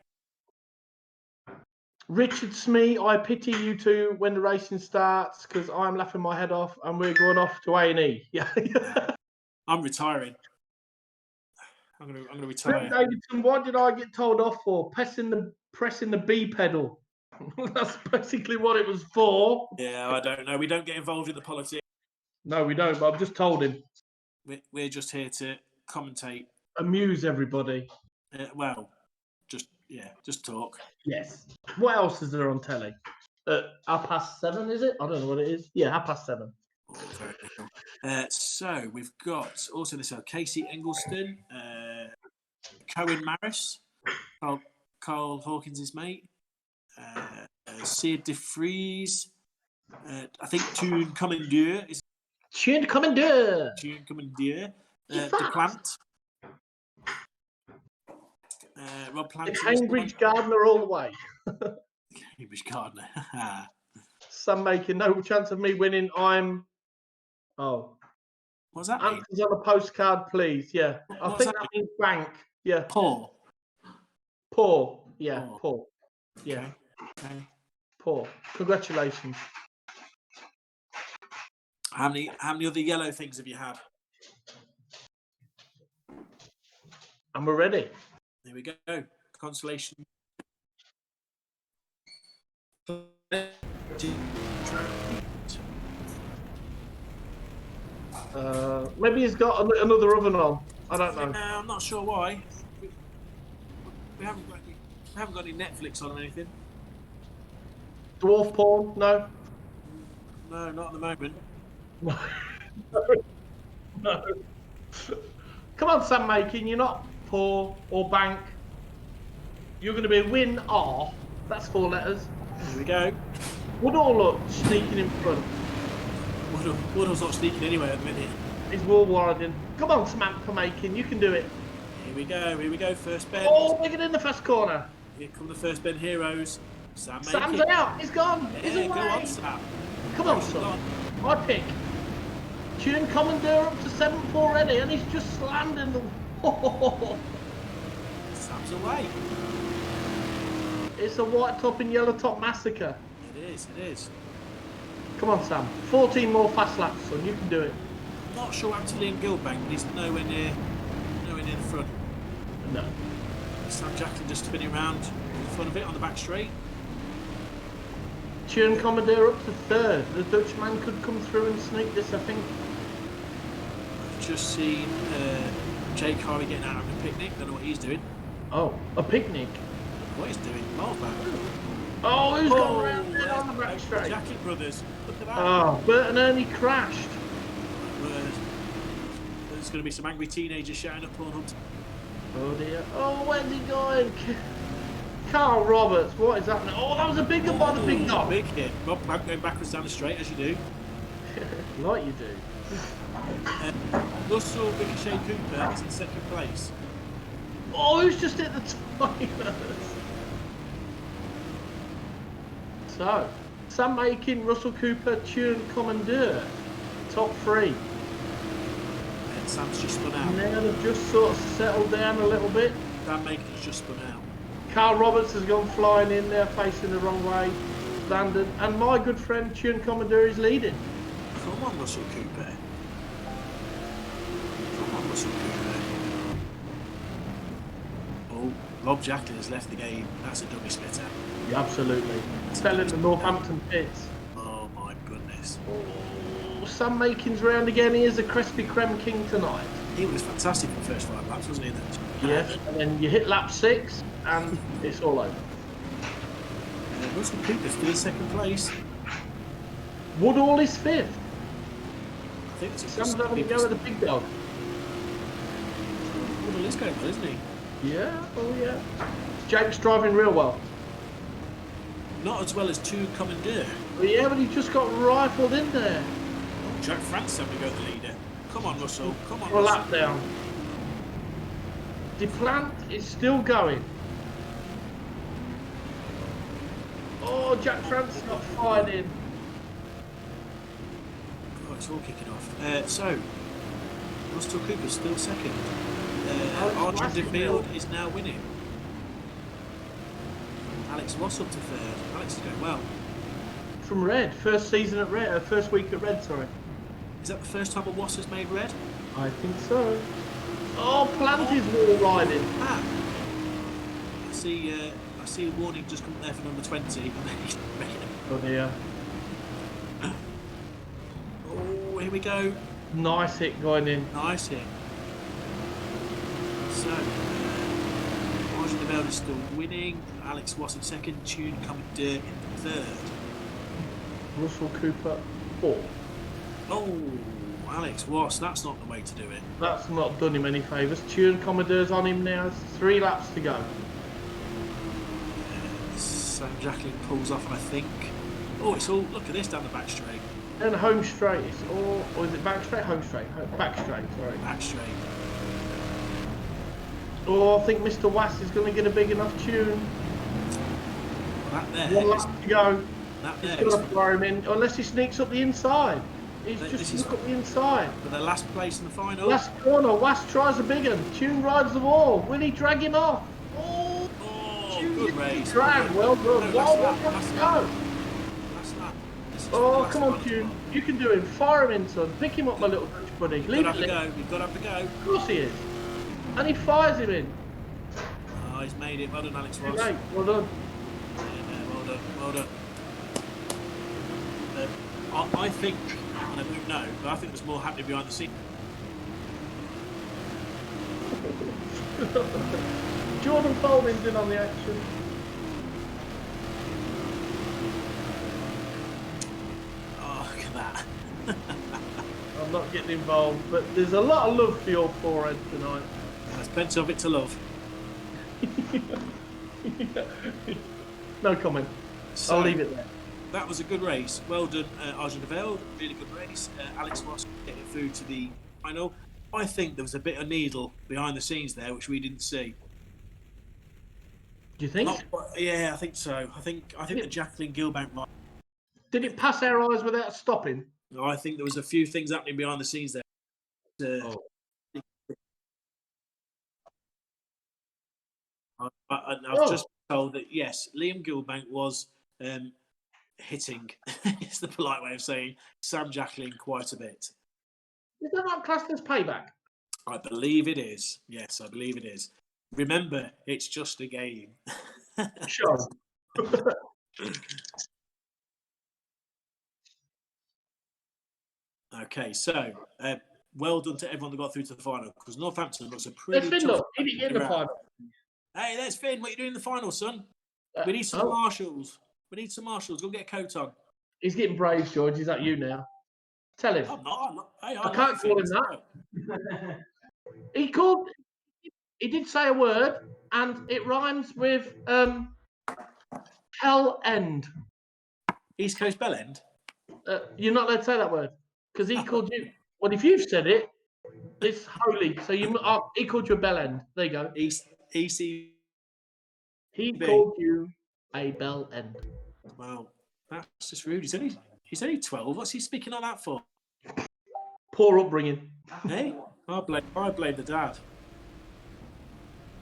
Richard Smee, I pity you two when the racing starts because I'm laughing my head off and we're going off to A&E. Yeah. I'm retiring. I'm gonna retire. Davidson, what did I get told off for? Pressing the B pedal. That's basically what it was for. Yeah, I don't know. We don't get involved in the politics. No, we don't, but I've just told him. We're just here to commentate. Amuse everybody. Well, just talk. Yes. What else is there on telly? 7:30, is it? I don't know what it is. Yeah, 7:30. So we've got also this Casey Engelston, Cohen Maris, Carl Hawkins' mate, Sid De Vries, I think Toon Commandeur is Toon Commandeur. De Plant, Rob Plant, Cambridge Gardner all the way. Cambridge Gardner. Sam Makin, no chance of me winning. What's that mean? Answers on a postcard, please. Yeah. I think that means bank. Yeah. Poor. Yeah, poor. Yeah. Okay. Poor. Congratulations. How many other yellow things have you had? And we're ready. Here we go. Consolation. Maybe he's got another oven on. I don't know. I'm not sure why. We haven't got any Netflix on or anything. Dwarf porn? No. No, not at the moment. No. Come on, Sam Makin. You're not poor or bank. You're going to be a win or. That's 4 letters. Here we go. Woodall look sneaking in front. Woodall's not sneaking anywhere at the minute. He's wall warding. Come on, Samantha Makin. You can do it. Here we go. First bend. Oh, big it in the first corner. Here come the first bend heroes. Sam's Makin. out. He's gone. He's away. Go on, Sam. Come on, son. I pick. Tune Commandeur up to 7th already, and he's just slammed in the wall. Sam's away. It's a white top and yellow top massacre. It is. Come on, Sam. 14 more fast laps, son. You can do it. I'm not sure what happened to Liam Gilbank, but he's nowhere near the front. No. Sam Jackson just spinning around in front of it on the back straight. Tune Commandeur up to 3rd. The Dutchman could come through and sneak this, I think. I've just seen Jake Harvey getting out of a picnic. Don't know what he's doing. Oh, a picnic. What he's doing? Oh, who's gone around there on the back straight? Jacket Brothers. Look at that. Oh, Bert and Ernie crashed. There's going to be some angry teenagers shouting at Pornhub. Oh dear. Oh, where's he going? Carl Roberts, what is happening? Oh, that was a big one by the big dog. Big hit. Rob Plant going backwards down the straight, as you do. Like you do. Russell Ricochet Cooper is in 2nd place. Oh, who's just hit the toilets? So, Sam Makin, Russell Cooper, Tune Commandeur, top 3. And Sam's just spun out. And then they've just sort of settled down a little bit. Sam Makin's just spun out. Carl Roberts has gone flying in there, facing the wrong way. Landon. And my good friend Tune Commodore is leading. Come on, Russell Cooper. Come on, Russell Cooper. Oh, Rob Jacklin has left the game. That's a dummy splitter. Yeah, absolutely. Fell in the Northampton pits. Oh my goodness. Oh, Sam Makins round again. He is a Crispy Creme King tonight. He was fantastic for the first 5 laps, wasn't he? Yes, and then you hit lap 6 and it's all over. Russell Cooper still in second place. Woodall is 5th. I think it's Sam's having a go with the big dog. Woodall is going well, isn't he? Yeah, oh yeah. Jake's driving real well. Not as well as two Commandeur. But yeah, but he just got rifled in there. Oh, Jack France having to go the leader. Come on, Russell. Come on, For a Russell. lap down. Duplant is still going. Oh, Jack France got fired in. Oh, it's all kicking off. So, Russell Cooper's still second. Archie DeField is now winning. Alex Ross up to third. Alex is going well. From Red, first season at Red, first week at Red, sorry. Is that the first time a Ross has made red? I think so. Oh, Plant is wall riding. Ah. I see a warning just come there for number 20. And then he's making it. Oh dear. Oh, here we go. Nice hit going in. Nice hit. So, Archie DeVelde is still winning. Alex Ross in second. Tune Commandeur in third. Russell Cooper, 4th. Oh, Alex Ross, that's not the way to do it. That's not done him any favours. Tune Commodore's on him now. 3 laps to go. Sam Jacklin pulls off, I think. Oh, it's all, look at this down the back straight. Then home straight. Or is it back straight? Home straight. Back straight, sorry. Back straight. Oh, I think Mr. Wass is going to get a big enough tune. That there. 1 lap to go. That He's there. going to fire him in, unless he sneaks up the inside. He's This just is- look up the inside. For the last place in the final. Last corner, Wass tries a big one. Tune rides the wall. Will he drag him off? Oh, Oh, Tune good gets race. drag. Well done. No, Well last done. lap, Let's last go. lap. Last lap. This is the Oh, last come on, one. Tune. You can do him. Fire him in, son. Pick him up, my little Dutch buddy. You've Leave got it to lit. go. You've got to have to go. Of course he is. And he fires him in. Oh, he's made it. Well done, Alex Too Ross. late. Well done. Yeah, well done. Well done. I think, and I don't know, but I think there's more happening behind the scenes. Jordan Folding's in on the action. Oh, look at that. I'm not getting involved, but there's a lot of love for your forehead tonight. There's plenty of it to love. No comment. So, I'll leave it there. that was a good race. Well done, Arjun Deville. Really good race. Alex Ross getting through to the final. I think there was a bit of needle behind the scenes there, which we didn't see. Do you think? Yeah, I think so. I think the Jacqueline Gilbank. Did it pass our eyes without stopping? I think there was a few things happening behind the scenes there. I've just been told that yes, Liam Gilbank was hitting. It's the polite way of saying Sam Jacqueline quite a bit. Is that not classed as payback? I believe it is. Yes, I believe it is. Remember, it's just a game. Sure. Okay, so well done to everyone that got through to the final because Northampton looks a pretty. Let's tough. He didn't get in the final. Hey, there's Finn. What are you doing in the final, son? We need some marshals. We need some marshals. Go get a coat on. He's getting brave, George. Is that you now? Tell him. I'm not. Hey, I can't call him that. He did say a word, and it rhymes with hell end. East Coast Bell End. You're not allowed to say that word because he called you. Well, if you've said it, it's holy. So he called you a bell end. There you go. EC. He called you a bell end. Wow, that's just rude. He's only 12. What's he speaking like that for? Poor upbringing. Hey, I blame the dad.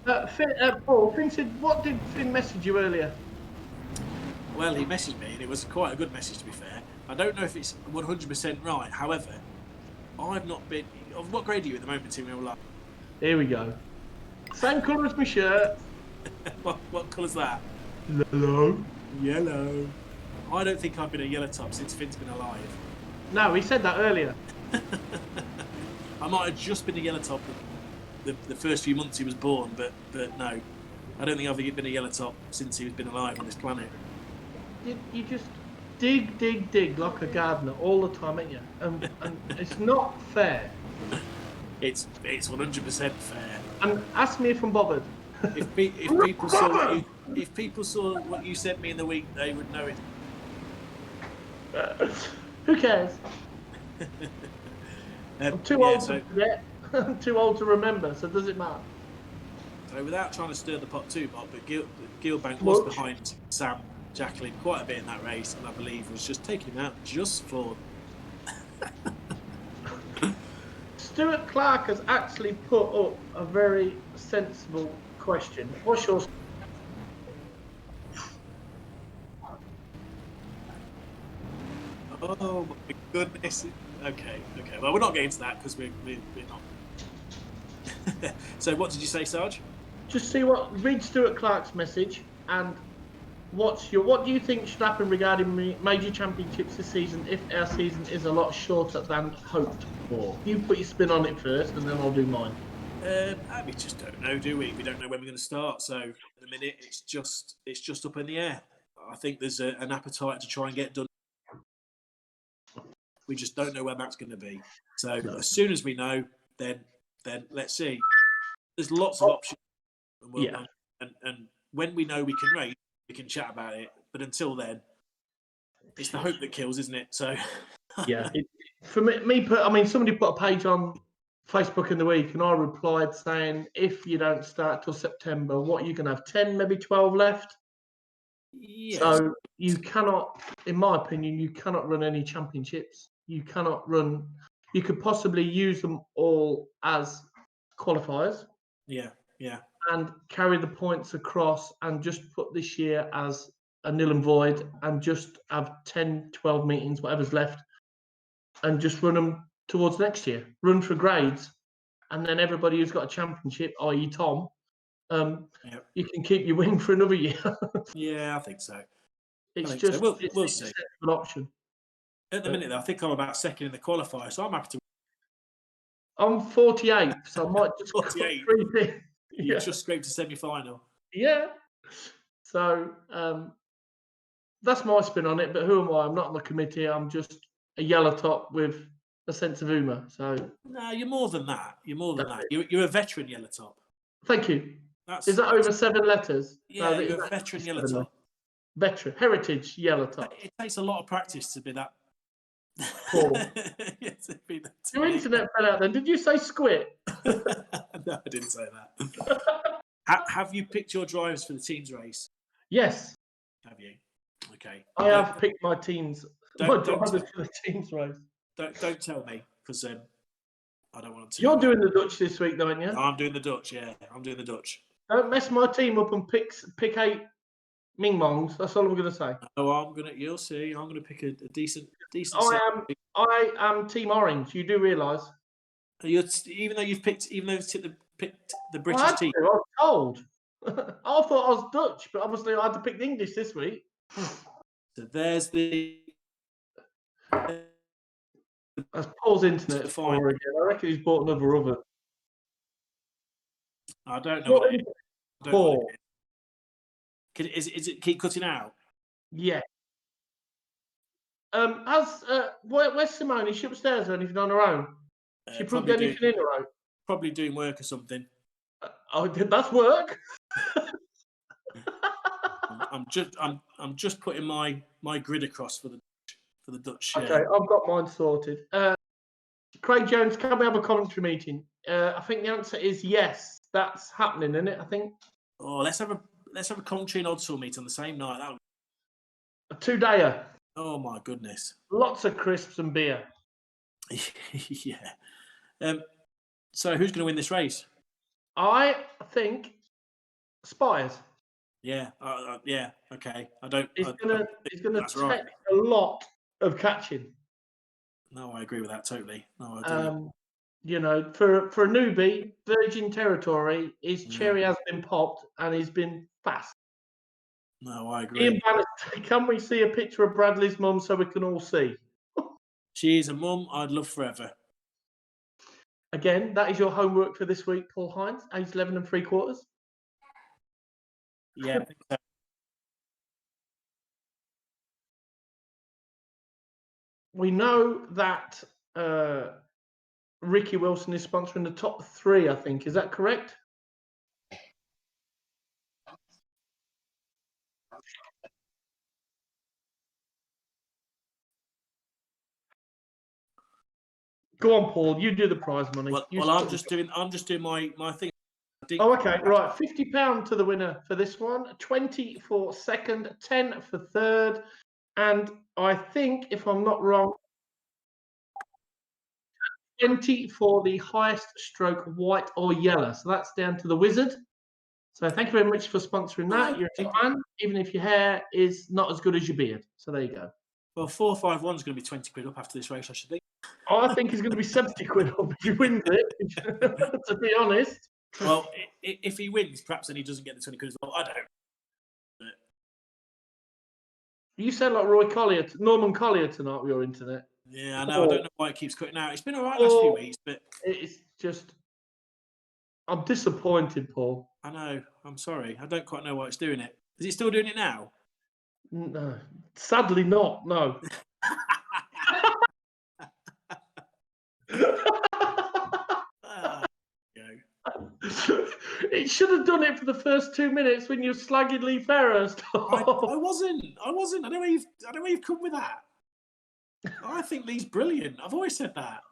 Paul, what did Finn message you earlier? Well, he messaged me, and it was quite a good message, to be fair. I don't know if it's 100% right. However, I've not been. What grade are you at the moment in real life? Here we go. Same colour as my shirt. What colour's that? Yellow. Yellow. I don't think I've been a yellow top since Finn's been alive. No, he said that earlier. I might have just been a yellow top the first few months he was born, but no. I don't think I've been a yellow top since he's been alive on this planet. You just dig like a gardener all the time, ain't you? And it's not fair. It's 100% fair. And ask me if I'm bothered. If people saw what you sent me in the week, they would know it. Who cares? I'm too old to forget. I'm too old to remember, so does it matter? So without trying to stir the pot too much, but Gilbank was behind Sam Jacqueline quite a bit in that race, and I believe was just taking him out just for. Stuart Clark has actually put up a very sensible question. What's your? Oh my goodness. Okay. Well, we're not getting to that because we're not. So what did you say, Sarge? Just read Stuart Clark's message and what do you think should happen regarding major championships this season if our season is a lot shorter than hoped for? You put your spin on it first and then I'll do mine. We just don't know, do we? We don't know when we're going to start. So at the minute, it's just up in the air. I think there's an appetite to try and get done. We just don't know when that's going to be. So as soon as we know, then let's see. There's lots of options. And when we know we can race, we can chat about it. But until then, it's the hope that kills, isn't it? So yeah. For me, somebody put a page on Facebook in the week, and I replied saying, if you don't start till September, what are you going to have? 10, maybe 12 left? Yes. So you cannot, in my opinion, you cannot run any championships. You cannot run. You could possibly use them all as qualifiers. Yeah. And carry the points across and just put this year as a nil and void and just have 10, 12 meetings, whatever's left, and just run them towards next year. Run for grades. And then everybody who's got a championship, i.e. Tom, you can keep your wing for another year. Yeah, I think so. It's just we'll see. An option. At the minute, though, I think I'm about second in the qualifier, so I'm happy to. I'm 48, so I might just 48. You just scraped a semi-final. Yeah. So that's my spin on it. But who am I? I'm not on the committee. I'm just a yellow top with a sense of humour. So no, you're more than that. You're a veteran yellow top. Thank you. Is that over 7 letters? Yeah, you're a veteran yellow top. Veteran heritage yellow top. It takes a lot of practice to be that. Paul. Your internet fell out then. Did you say squid? No, I didn't say that. Have you picked your drivers for the teams race? Yes. Have you? Okay. I have picked my teams. My drivers for the teams race. Don't tell me, because I don't want to. You're doing the Dutch this week, don't you? I'm doing the Dutch. Yeah, I'm doing the Dutch. Don't mess my team up and pick 8 Ming Mongs. That's all I'm going to say. Oh, you'll see. I'm going to pick a decent. I am Team Orange. You do realise? Even though you've picked the British team. I was told. I thought I was Dutch, but obviously I had to pick the English this week. So there's the. That's Paul's internet again. I reckon he's bought another oven. I don't know. Paul. Is it keep cutting out? Yeah. Where's Simone? Is she upstairs or anything on her own? She put anything in her own? Probably doing work or something. That's work. I'm just putting my grid across for the Dutch. Okay, I've got mine sorted. Craig Jones, can we have a commentary meeting? I think the answer is yes. That's happening, isn't it? I think. Oh, let's have a commentary and Oddsall meet on the same night. A 2-dayer. Oh my goodness. Lots of crisps and beer. Yeah. So who's going to win this race? I think Spires. Yeah, yeah, okay. I don't. It's gonna that's take right. a lot of catching. No, I agree with that totally. No, I do. You know, for a newbie, virgin territory, his cherry has been popped and he's been fast. No, I agree. Ian Bannister, can we see a picture of Bradley's mum so we can all see? She's a mum I'd love forever. Again, that is your homework for this week, Paul Hines, age 11 3/4. Yeah, I think so. We know that Ricky Wilson is sponsoring the top 3, I think. Is that correct? Go on, Paul. You do the prize money. Well, I'm just doing my thing. Oh, okay, right. £50 to the winner for this one. 20 for second, 10 for third, and I think, if I'm not wrong, 20 for the highest stroke, white or yellow. So that's down to the wizard. So thank you very much for sponsoring that. You're a top man, even if your hair is not as good as your beard. So there you go. Well, 451 is going to be 20 quid up after this race, I should think. I think he's going to be 70 quid up if he wins it, to be honest. Well, if he wins, perhaps then he doesn't get the 20 quid as well. I don't know. You sound like Norman Collier tonight with your internet. Yeah, I know. I don't know why it keeps cutting out. It's been all right last few weeks, but it's just, I'm disappointed, Paul. I know. I'm sorry. I don't quite know why it's doing it. Is it still doing it now? No, sadly not. No. It should have done it for the first 2 minutes when you're slagging Lee Fairhurst. I wasn't. I know where you've come with that. I think Lee's brilliant. I've always said that.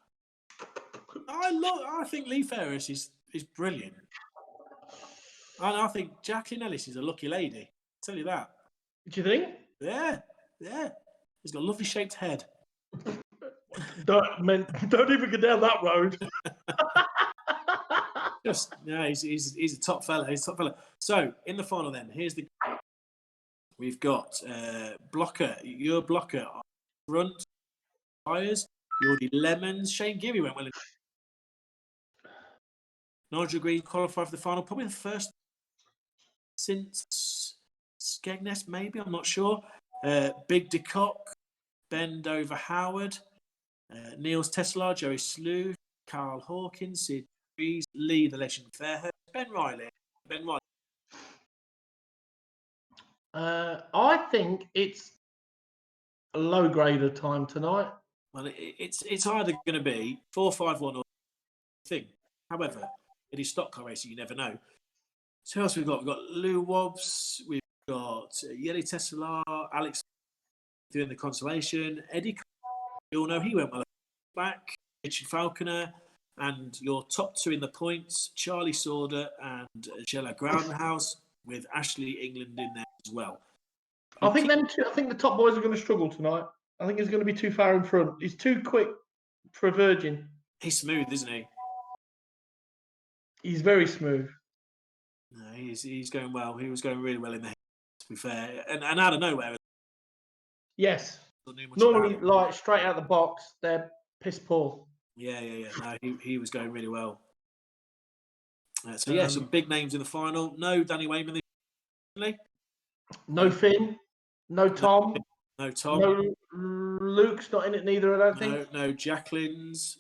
I think Lee Fairhurst is brilliant. And I think Jacqueline Ellis is a lucky lady. I'll tell you that. Do you think? Yeah. He's got a lovely shaped head. Don't even go down that road. He's a top fella. He's a top fella. So in the final, then we've got Blocker. Your Blocker front tires. Yordi Lemons. Shane Geary went well. Nigel Green qualified for the final. Probably the first since Skegness, maybe. I'm not sure. Big DeCock, Ben Dover Howard, Niels Tesla, Joey Slew, Carl Hawkins, Sid Rees, Lee the Legend Fairhurst, Ben Riley. I think it's a low grader time tonight. Well, it's either going to be 451 or thing. However, it is stock car racing. You never know. So who else we've got? We've got Lou Wobbs. We've got Yeli Tesla, Alex doing the Consolation, Eddie. You all know he went well back. Richard Falconer, and your top 2 in the points, Charlie Sauder and Shella Groundhouse, with Ashley England in there as well. I think the top boys are going to struggle tonight. I think he's going to be too far in front. He's too quick for a Virgin. He's smooth, isn't he? He's very smooth. No, he's going well. He was going really well in the heat, to be fair. And out of nowhere. Yes. Normally, like straight out the box, they're piss poor. Yeah. No, he was going really well. Some big names in the final. No Danny Wayman. No Finn. No Tom. No Tom. No Luke's not in it neither, I don't think. No Jacqueline's.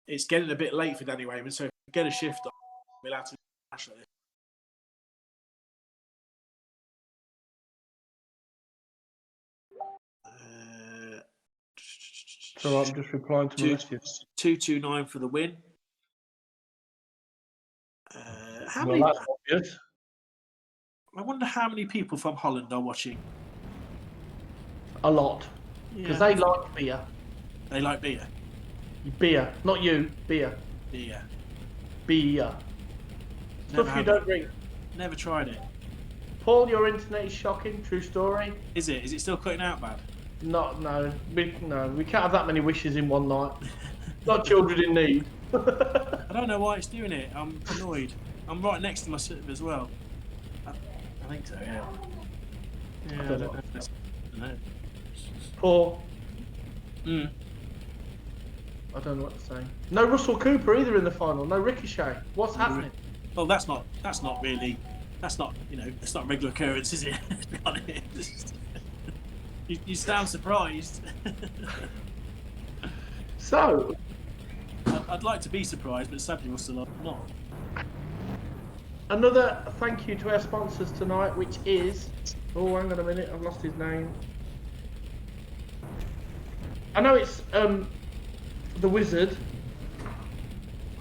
It's getting a bit late for Danny Wayman, so if we get a shift on, we'll have to dash like this. So I'm just replying to messages. 229 for the win. How many? That's obvious. I wonder how many people from Holland are watching. A lot, because they like beer. They like beer. Beer, not you. Beer. Beer. Stuff you don't drink. Never tried it. Paul, your internet is shocking. True story. Is it? Is it still cutting out bad? No. We can't have that many wishes in one night. Not children in need. I don't know why it's doing it. I'm annoyed. I'm right next to my sip as well. I think so, yeah. Yeah, I don't know. I don't know. Paul. Mm. I don't know what to say. No Russell Cooper either in the final. No Ricochet. What's happening? Well, that's not really, that's not, you know, it's not a regular occurrence, is it? To be honest. You sound surprised. So, I'd like to be surprised, but sadly Russell, I'm not. another thank you to our sponsors tonight, which is... Oh, hang on a minute. I've lost his name. I know it's the Wizard,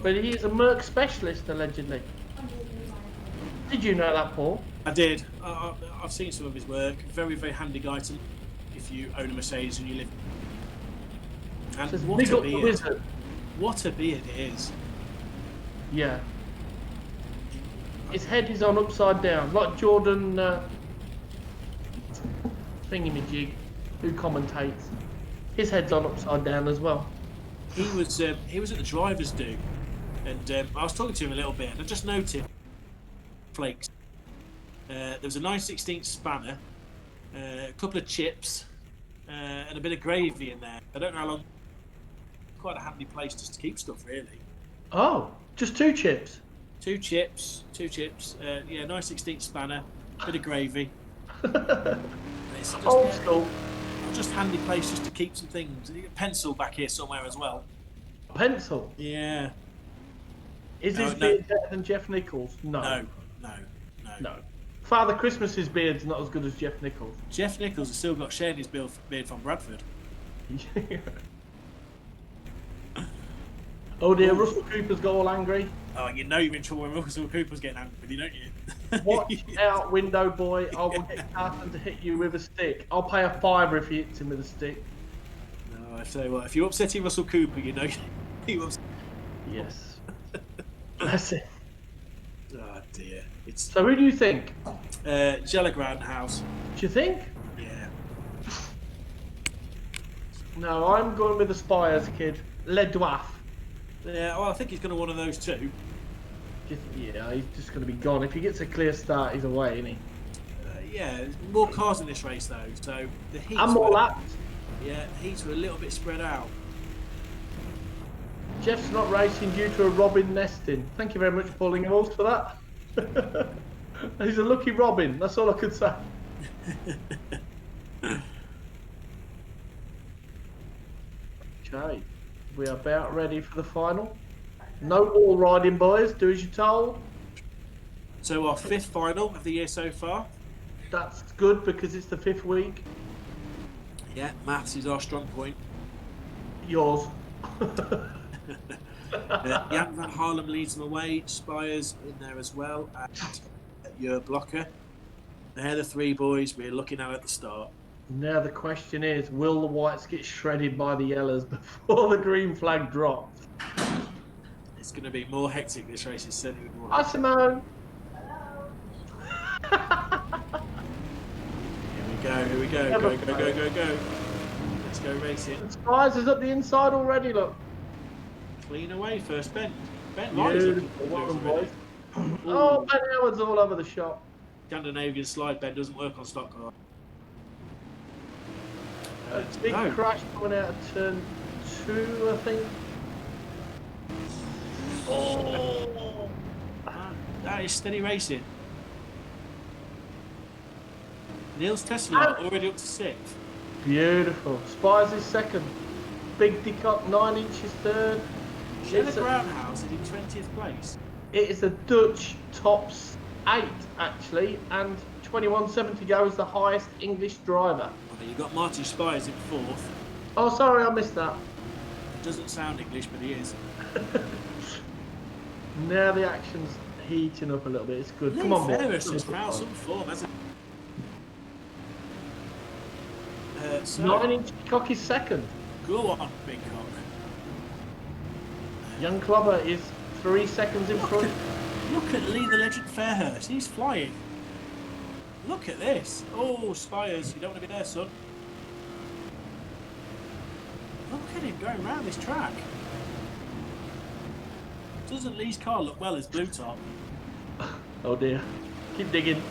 but he is a MERC specialist, allegedly. Did you know that, Paul? I did. I've seen some of his work. Very, very handy guy to if you own a Mercedes and you live. And Says, what big a up the beard! Wizard. What a beard it is. Yeah. His head is on upside down, like Jordan thingamajig, who commentates. His head's on upside down as well. He was at the drivers' do, and I was talking to him a little bit, and I just noted flakes. There was a 9/16 spanner, a couple of chips, and a bit of gravy in there. I don't know how long. Quite a handy place just to keep stuff, really. Oh, just 2 chips. Two chips. Yeah, 9/16 spanner, bit of gravy. It's just, Old school. just handy place just to keep some things. And you get a pencil back here somewhere as well. Pencil. Yeah. Is his No. beard better than Jeff Nichols? No. No. Father Christmas's beard's not as good as Jeff Nichols. Jeff Nichols has still got shared his beard from Bradford. Oh dear, Russell Cooper's got all angry. Oh, you know you're in trouble when Russell Cooper's getting angry with you, don't you? Watch out, window boy. I will get Carson to hit you with a stick. I'll pay a £5 if he hits him with a stick. No, I tell you what, if you're upsetting Russell Cooper, you know you upset. Yes. That's it. Oh dear. It's So who do you think? Jella Groundhouse. Do you think? Yeah. No, I'm going with the Spires kid. Le Doif. Yeah, well, I think he's going to one of those two. Yeah, he's just going to be gone. If he gets a clear start, he's away, isn't he? Yeah, there's more cars in this race though, so the heats. And more were- laps. Yeah, heats were a little bit spread out. Jeff's not racing due to a robin nesting. Thank you very much, Paul Ingles, for that. He's a lucky robin. That's all I could say. Okay, we are about ready for the final. No wall riding, boys. Do as you're told. So our 5th final of the year so far. That's good because it's the 5th week. Yeah, maths is our strong point. Yours. Jan van Harlem leads them away. Spires in there as well, and your blocker. They're the 3 boys we're looking at the start. Now the question is, will the whites get shredded by the yellows before the green flag drops? It's going to be more hectic. This race is certainly more. Hi, Simone. Here we go. Go. Let's go racing. Spies is up the inside already, look. Clean away first bend. Ben Riley's looking Beautiful, well done, already. boys. Oh, Ben Howard's all over the shop. Scandinavian slide bend doesn't work on stock car. Big No. crash coming out of turn 2, I think. Oh! That is steady racing. Neil's Tesla already up to 6th. Beautiful. Spies is second. Big Dickop 9 inches third. Jenna It's a- Groundhouse is in 20th place. It is a Dutch tops 8 actually, and 2170 goes the highest English driver. Okay, you've got Martin Spires in 4th. Oh, sorry, I missed that. Doesn't sound English, but he is. Now the action's heating up a little bit. It's good. Come on, Ferris boys. has found some form, hasn't he? So, 9 inch cock is second. go on, big cock. Young Clubber is 3 seconds in front. Look at Lee the Legend Fairhurst. He's flying. Look at this. Oh, Spires, you don't want to be there, son. Look at him going round this track. Doesn't Lee's car look well as blue top? Oh dear. Keep digging.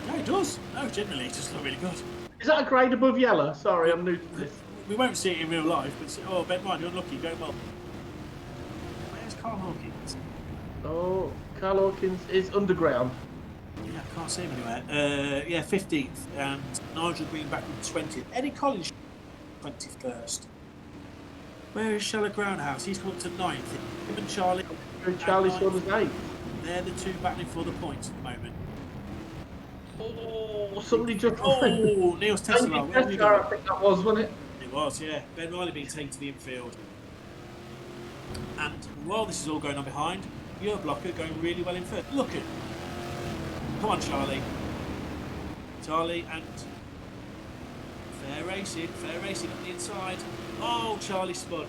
No, it does. No, generally, it's just not really good. Is that a grade above yellow? Sorry, I'm new to this. We won't see it in real life, but oh, Ben Ryan, you're unlucky. Go well. Where's Carl Hawkins? Oh, Carl Hawkins is underground. Yeah, I can't see him anywhere. Yeah, 15th, and Nigel Green back in 20th. Eddie Collins, 21st. Where is Shallow Groundhouse? He's come up to 9th. Him and Charlie. Charlie Saunders 8th. They're the two battling for the points at the moment. Oh, somebody just. Oh, Niels Tesla. I think that was, wasn't it? It was, yeah. Ben Riley being taken to the infield. And while this is all going on behind, your blocker going really well in first. Look at. Come on, Charlie. Charlie and fair racing up the inside. Oh, Charlie spun.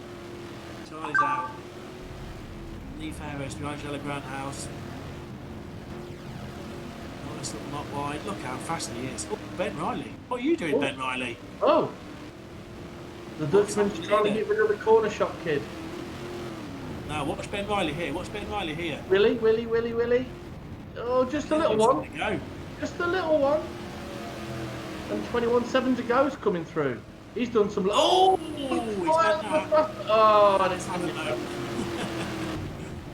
Charlie's out. Lee Fairhurst behind Shallow Groundhouse. Oh, this little not wide. Look how fast he is. Oh, Ben Riley. What are you doing, Ben Riley? Oh. The Dutchman's trying to get rid of the corner shop kid. Now, watch Ben Riley here. Watch Ben Riley here. Willie. Oh, just a little one. Go. Just a little one. And 21.7 to go is coming through. He's done some. Oh! He's done that. Oh, Let's have a look.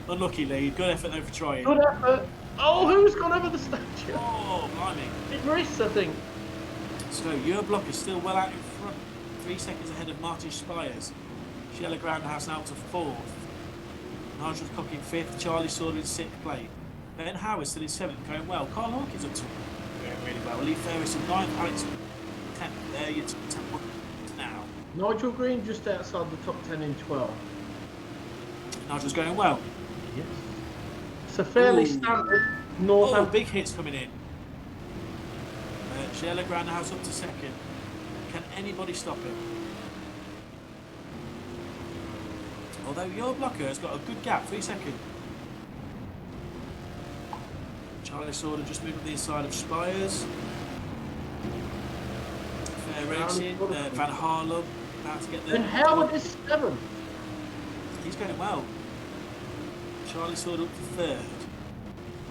Unlucky, Lee. Good effort though for trying. Good effort. Oh, who's gone over the statue? Oh, blimey. It's Maurice, I think. So, your block is still well out in front. 3 seconds ahead of Martin Spires. Shallow Groundhouse now to 4th. Nigel's Cock in 5th. Charlie Sword in 6th place. Ben Howard still in 7th, going well. Carl Hawkins up to going really well. Lee Ferris in 9th. Alex 10th. There you're 10 points now. Nigel Green just outside the top 10 in 12. Nigel's going well. Yes. It's a fairly standard Northampton. Oh, big hits coming in. Shallow Groundhouse up to 2nd. Can anybody stop him? Although your blocker has got a good gap, 3 seconds. Charlie Sorder just moving to the inside of Spires. Fair racing. Van Harlem about to get there. And Howard is 7th. He's going well. Charlie Sorder up to 3rd.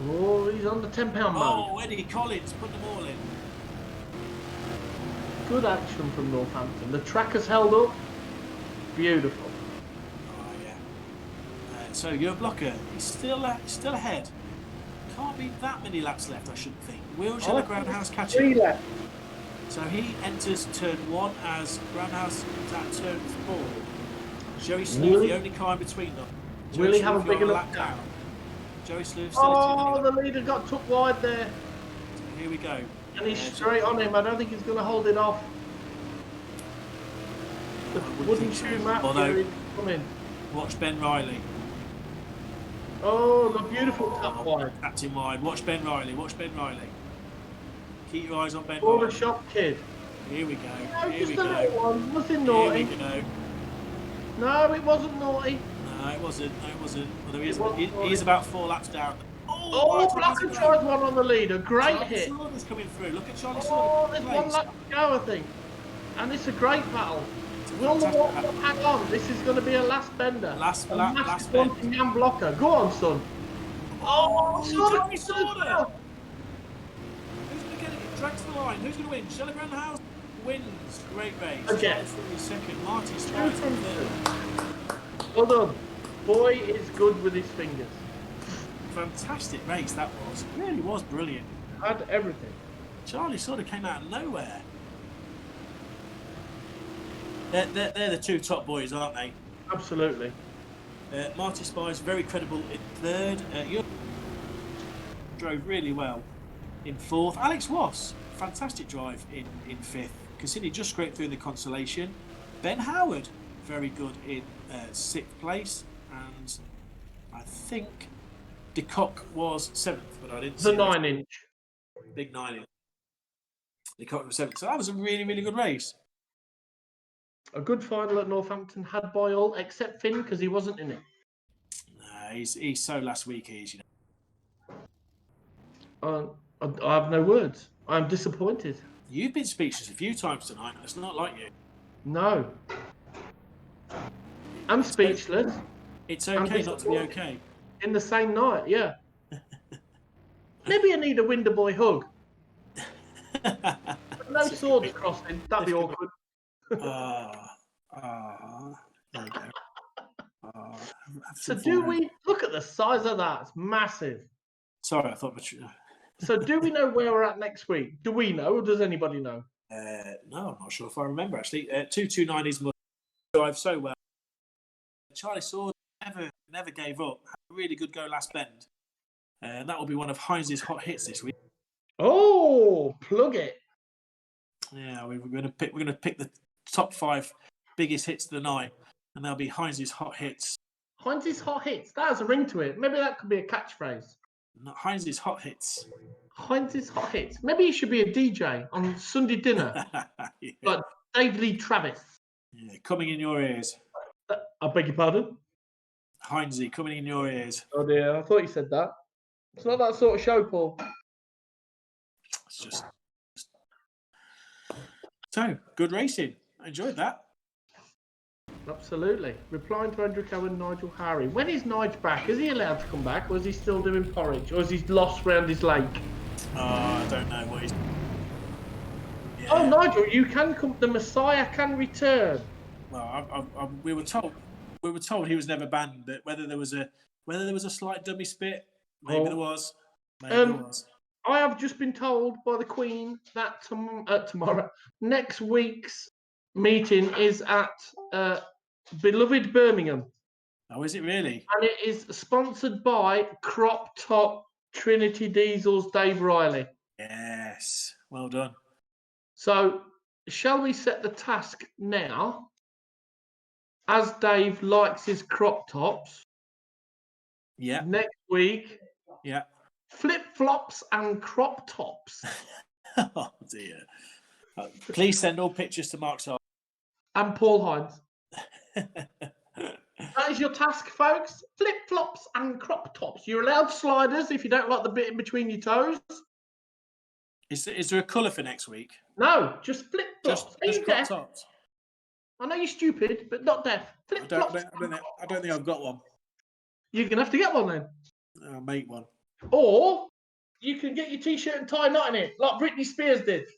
Oh, he's on the £10 mode. Oh, Eddie Collins putting them all in. Good action from Northampton. The track has held up. Beautiful. Oh, yeah. So your blocker is still ahead. Can't be that many laps left, I shouldn't think. Will Shallow Groundhouse catch 3 him? left. So he enters turn 1 as Groundhouse is at turn 4. Joey Sleuth, the only car in between them. Will he have a big enough down? Joey Sleuth still Oh, the leader got took wide there. Here we go. And he's straight on him. I don't think he's going to hold it off. The wooden shoe map here coming. Watch Ben Riley. Oh, the beautiful tap wide. Tapped him wide. Watch Ben Riley. Watch Ben Riley. Keep your eyes on Ben Corner Riley. shop kid. Here we go. No, Here just we a little go. one. Nothing naughty. Here we go. No, it wasn't naughty. No, it wasn't. No, it wasn't. Although It he's about 4 laps down. Oh, Blacker tried one on the leader. Great hit. Charlie Saunders coming through. Look at Charlie Oh, Saunders. there's 1 lap to go, I think. And it's a great battle. Will the one hang on? This is going to be a last bender. Last massive bend. one from Jan Blocker. Go on, son. Oh, Charlie Saunders. Who's going to get it? It drags the line. Who's going to win? Shallow Groundhouse wins. Great race. Okay. Charlie second. Martin Spires in third. Well done. Boy is good with his fingers. Fantastic race that was. It really was brilliant. Had everything. Charlie sort of came out of nowhere. They're the 2 top boys, aren't they? Absolutely. Marty Spires, very credible in 3rd. You drove really well in 4th. Alex Wass, fantastic drive in 5th. Cassini just scraped through in the Consolation. Ben Howard, very good in 6th place. And I think De Kock was 7th, but I didn't see The 9-inch. Big 9-inch. De Kock was 7th. So that was a really, really good race. A good final at Northampton, had by all, except Finn, because he wasn't in it. No, he's so last week, you know. I have no words. I'm disappointed. You've been speechless a few times tonight. It's not like you. No. I'm speechless. It's okay not to be okay. In the same night, yeah. Maybe I need a Winder Boy hug. No swords crossing. That'd be awkward. There you go. So do we look at the size of that? It's massive. Sorry, I thought. So do we know where we're at next week? Do we know, or does anybody know? No, I'm not sure if I remember actually. 229 is must drive so well. Charlie Sword never gave up. Had a really good go last bend. That will be one of Hines' hot hits this week. Oh, plug it. Yeah, we're going to pick the top 5 biggest hits of the night, and they'll be Hines' hot hits. Hines' hot hits. That has a ring to it. Maybe that could be a catchphrase. Not Hines' hot hits. Hines' hot hits. Maybe he should be a DJ on Sunday dinner, Yeah. like Dave Lee Travis. Yeah, coming in your ears. I beg your pardon? Hines, coming in your ears. Oh dear, I thought you said that. It's not that sort of show, Paul. It's just... So, good racing. I enjoyed that. Absolutely. Replying to Andrew Cowan, Nigel Harry. When is Nigel back? Is he allowed to come back, or is he still doing porridge, or is he lost round his lake? I don't know what he's... Yeah. Oh, Nigel, you can come. The Messiah can return. Well, we were told he was never banned, but whether there was a slight dummy spit, maybe there was. Maybe there was. I have just been told by the Queen that tomorrow, next week's meeting is at beloved Birmingham. Oh, is it really? And it is sponsored by Crop Top Trinity Diesel's Dave Riley. Yes. Well done. So, shall we set the task now? As Dave likes his crop tops. Yeah. Next week. Yeah. Flip-flops and crop tops. Oh, dear. Please send all pictures to Mark Sargent. And Paul Hines. That is your task, folks. Flip-flops and crop tops. You're allowed sliders if you don't like the bit in between your toes. Is there a colour for next week? No, just flip-flops. Just crop tops. I know you're stupid, but not deaf. Flip-flops. I don't think I've got one. You're going to have to get one then. I'll make one. Or you can get your T-shirt and tie knot in it, like Britney Spears did.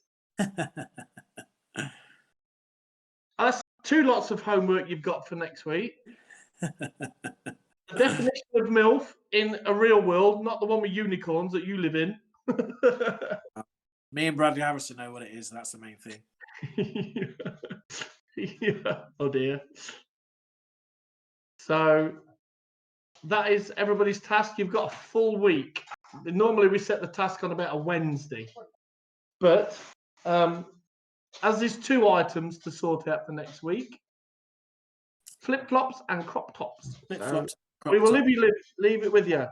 That's 2 lots of homework you've got for next week. The definition of MILF in a real world, not the one with unicorns that you live in. Me and Bradley Harrison know what it is. That's the main thing. Yeah. Oh dear. So that is everybody's task. You've got a full week. Normally we set the task on about a Wednesday, but as there's 2 items to sort out for next week, flip-flops and crop tops. Flip-flops. We will leave it with you.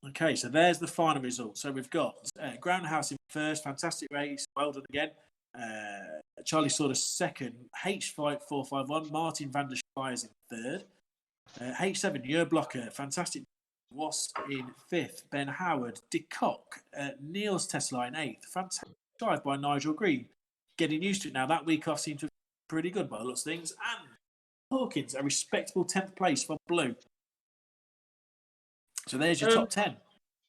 Okay, so there's the final result. So we've got Groundhouse in first, fantastic race, well done again. Charlie Saunders second, H5451, Martin van der Schweiz in third. H7, Yer Blocker, fantastic. Was in fifth, Ben Howard, De Kock, Niels Tesla in eighth. Fantastic drive by Nigel Green. Getting used to it now. That week off seemed to be pretty good by the looks of things. And Hawkins, a respectable 10th place for Blue. So there's your top 10.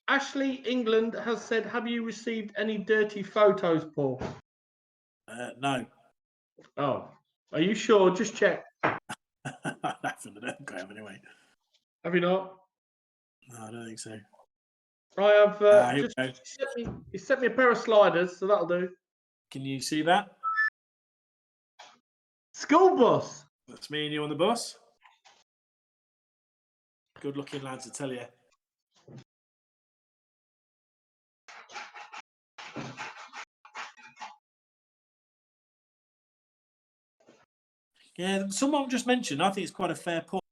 Ashley England has said, have you received any dirty photos, Paul? No. Oh, are you sure? Just check. I don't have anyway. Have you not? No, I don't think so. I have he sent me a pair of sliders, so that'll do. Can you see that? School bus. That's me and you on the bus. Good looking lads, I tell you. Yeah, someone just mentioned, I think it's quite a fair point.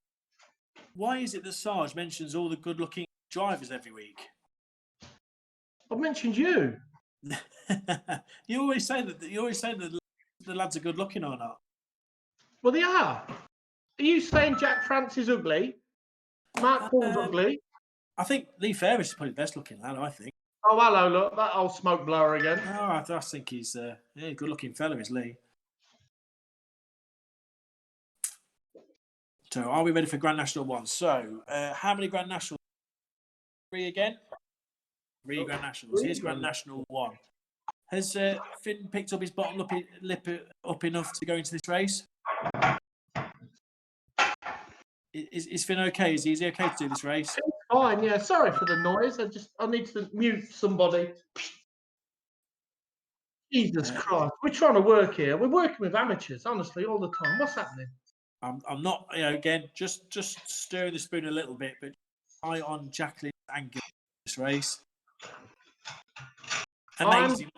Why is it that Sarge mentions all the good-looking drivers every week? I've mentioned you. You always say that the lads are good-looking or not. Well, they are. Are you saying Jack France is ugly? Mark Paul's ugly? I think Lee Ferris is probably the best-looking lad, I think. Oh, hello, look, that old smoke blower again. Oh, I think he's a good-looking fella, is Lee. So, are we ready for Grand National 1? So, how many Grand National? 3 again? Grand Nationals. Here's Grand National 1. Has Finn picked up his bottom lip up enough to go into this race? Is Finn okay? Is he okay to do this race? Fine, yeah. Sorry for the noise. I need to mute somebody. Jesus Christ. We're trying to work here. We're working with amateurs, honestly, all the time. What's happening? I'm not, again, just stirring the spoon a little bit, but eye on Jacqueline's anger in this race. Amazing.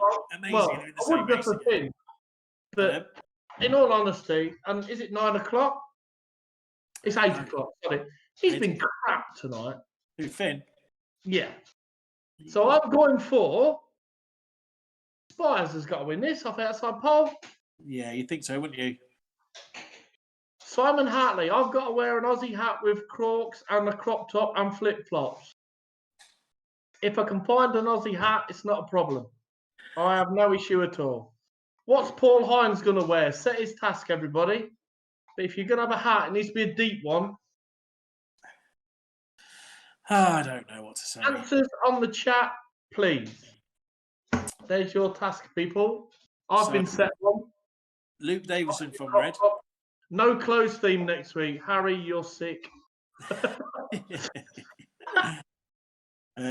Well, I would go for Finn, but in all honesty, and is it 9 o'clock? It's 8 o'clock, sorry. He's been crap tonight. Who, Finn? Yeah. So I'm going for Spires has got to win this off outside pole. Yeah, you'd think so, wouldn't you? Simon Hartley, I've got to wear an Aussie hat with Crocs and a crop top and flip-flops. If I can find an Aussie hat, it's not a problem. I have no issue at all. What's Paul Hines going to wear? Set his task, everybody. But if you're going to have a hat, it needs to be a deep one. I don't know what to say. Answers on the chat, please. There's your task, people. I've been set one. Luke Davison from Red. No clothes theme next week. Harry, you're sick.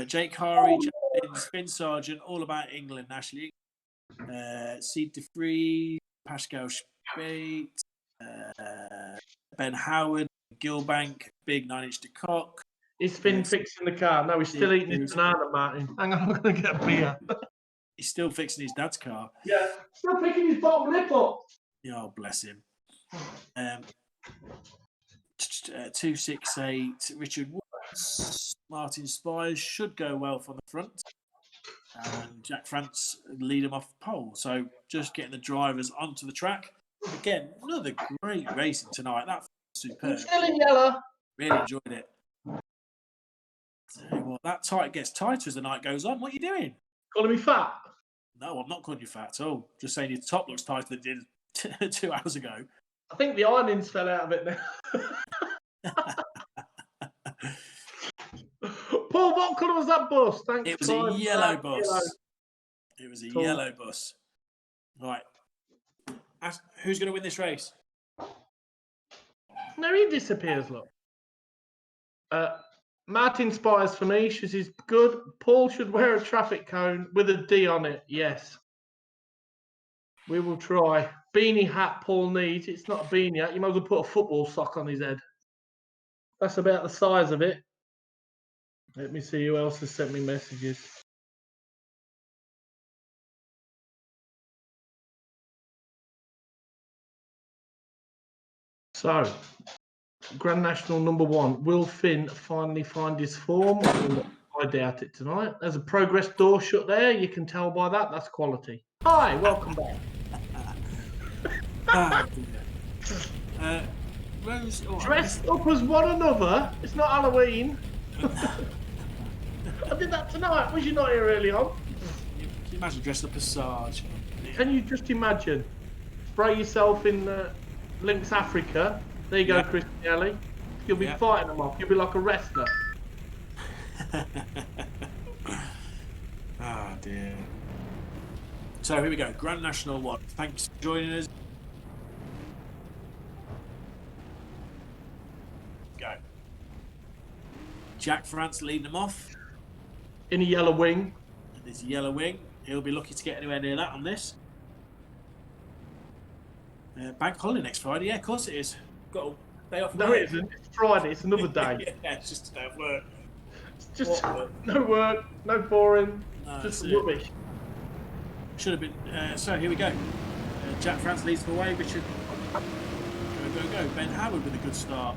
Jake Harry, Finn Sargent, all about England, Ashley. Seed DeFree, Pascal Spate, Ben Howard, Gilbank, Big 9-inch de Kock. Is Finn fixing the car? No, he's still eating his banana, Martin. Hang on, I'm going to get a beer. He's still fixing his dad's car. Yeah, still picking his bottom lip up. Oh, bless him. 268, Richard Woods, Martin Spires should go well from the front. And Jack France lead him off pole. So just getting the drivers onto the track. Again, another great racing tonight. That was superb. Still in yellow. Really enjoyed it. Well, that tight gets tighter as the night goes on. What are you doing? Calling me fat? No, I'm not calling you fat at all. Just saying your top looks tighter than it did 2 hours ago. I think the ironings fell out of it now. Paul, what colour was that bus? Thanks. It was a yellow bus. It was a yellow bus. Right. Who's going to win this race? No, he disappears, look. Martin Spires for me. She's good. Paul should wear a traffic cone with a D on it. Yes. We will try. Beanie hat Paul needs. It's not a beanie hat. You might as well put a football sock on his head. That's about the size of it. Let me see who else has sent me messages. So, Grand National number 1. Will Finn finally find his form? I doubt it tonight. There's a progress door shut there. You can tell by that. That's quality. Hi, welcome back. Rose, dressed up as one another. It's not Halloween. I did that tonight. Was you not here early on? Can you imagine dressed up as Sarge? Can you just imagine? Spray yourself in Lynx Africa. There you go, Chris Kelly. You'll be fighting them off. You'll be like a wrestler. Ah, dear. So here we go. Grand National 1. Thanks for joining us. Go. Jack France leading them off. In a yellow wing. There's a yellow wing. He'll be lucky to get anywhere near that on this. Bank holiday next Friday. Yeah, of course it is. Got a day off. No, it isn't. It's Friday. It's another day. Yeah, it's just a day of work. It's just no work, no boring, just rubbish. Should have been. So here we go. Jack France leads the way. Richard. Go. Ben Howard with a good start.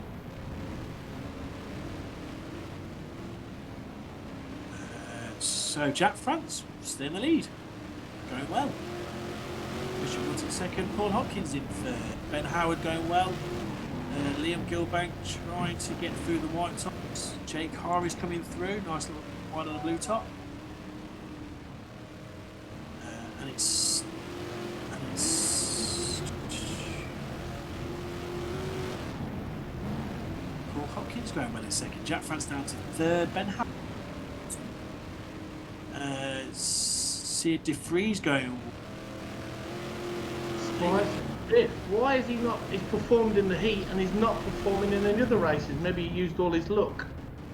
So Jack France still in the lead. Going well. Richard Woods in second. Paul Hopkins in third. Ben Howard going well. Liam Gilbank trying to get through the white tops. Jake Harry's coming through. Nice little white on the blue top. And it's Paul Hopkins going well in second. Jack France down to third. Ben Howard. See DeFreeze going. Why is he not? He's performed in the heat and he's not performing in any other races. Maybe he used all his luck.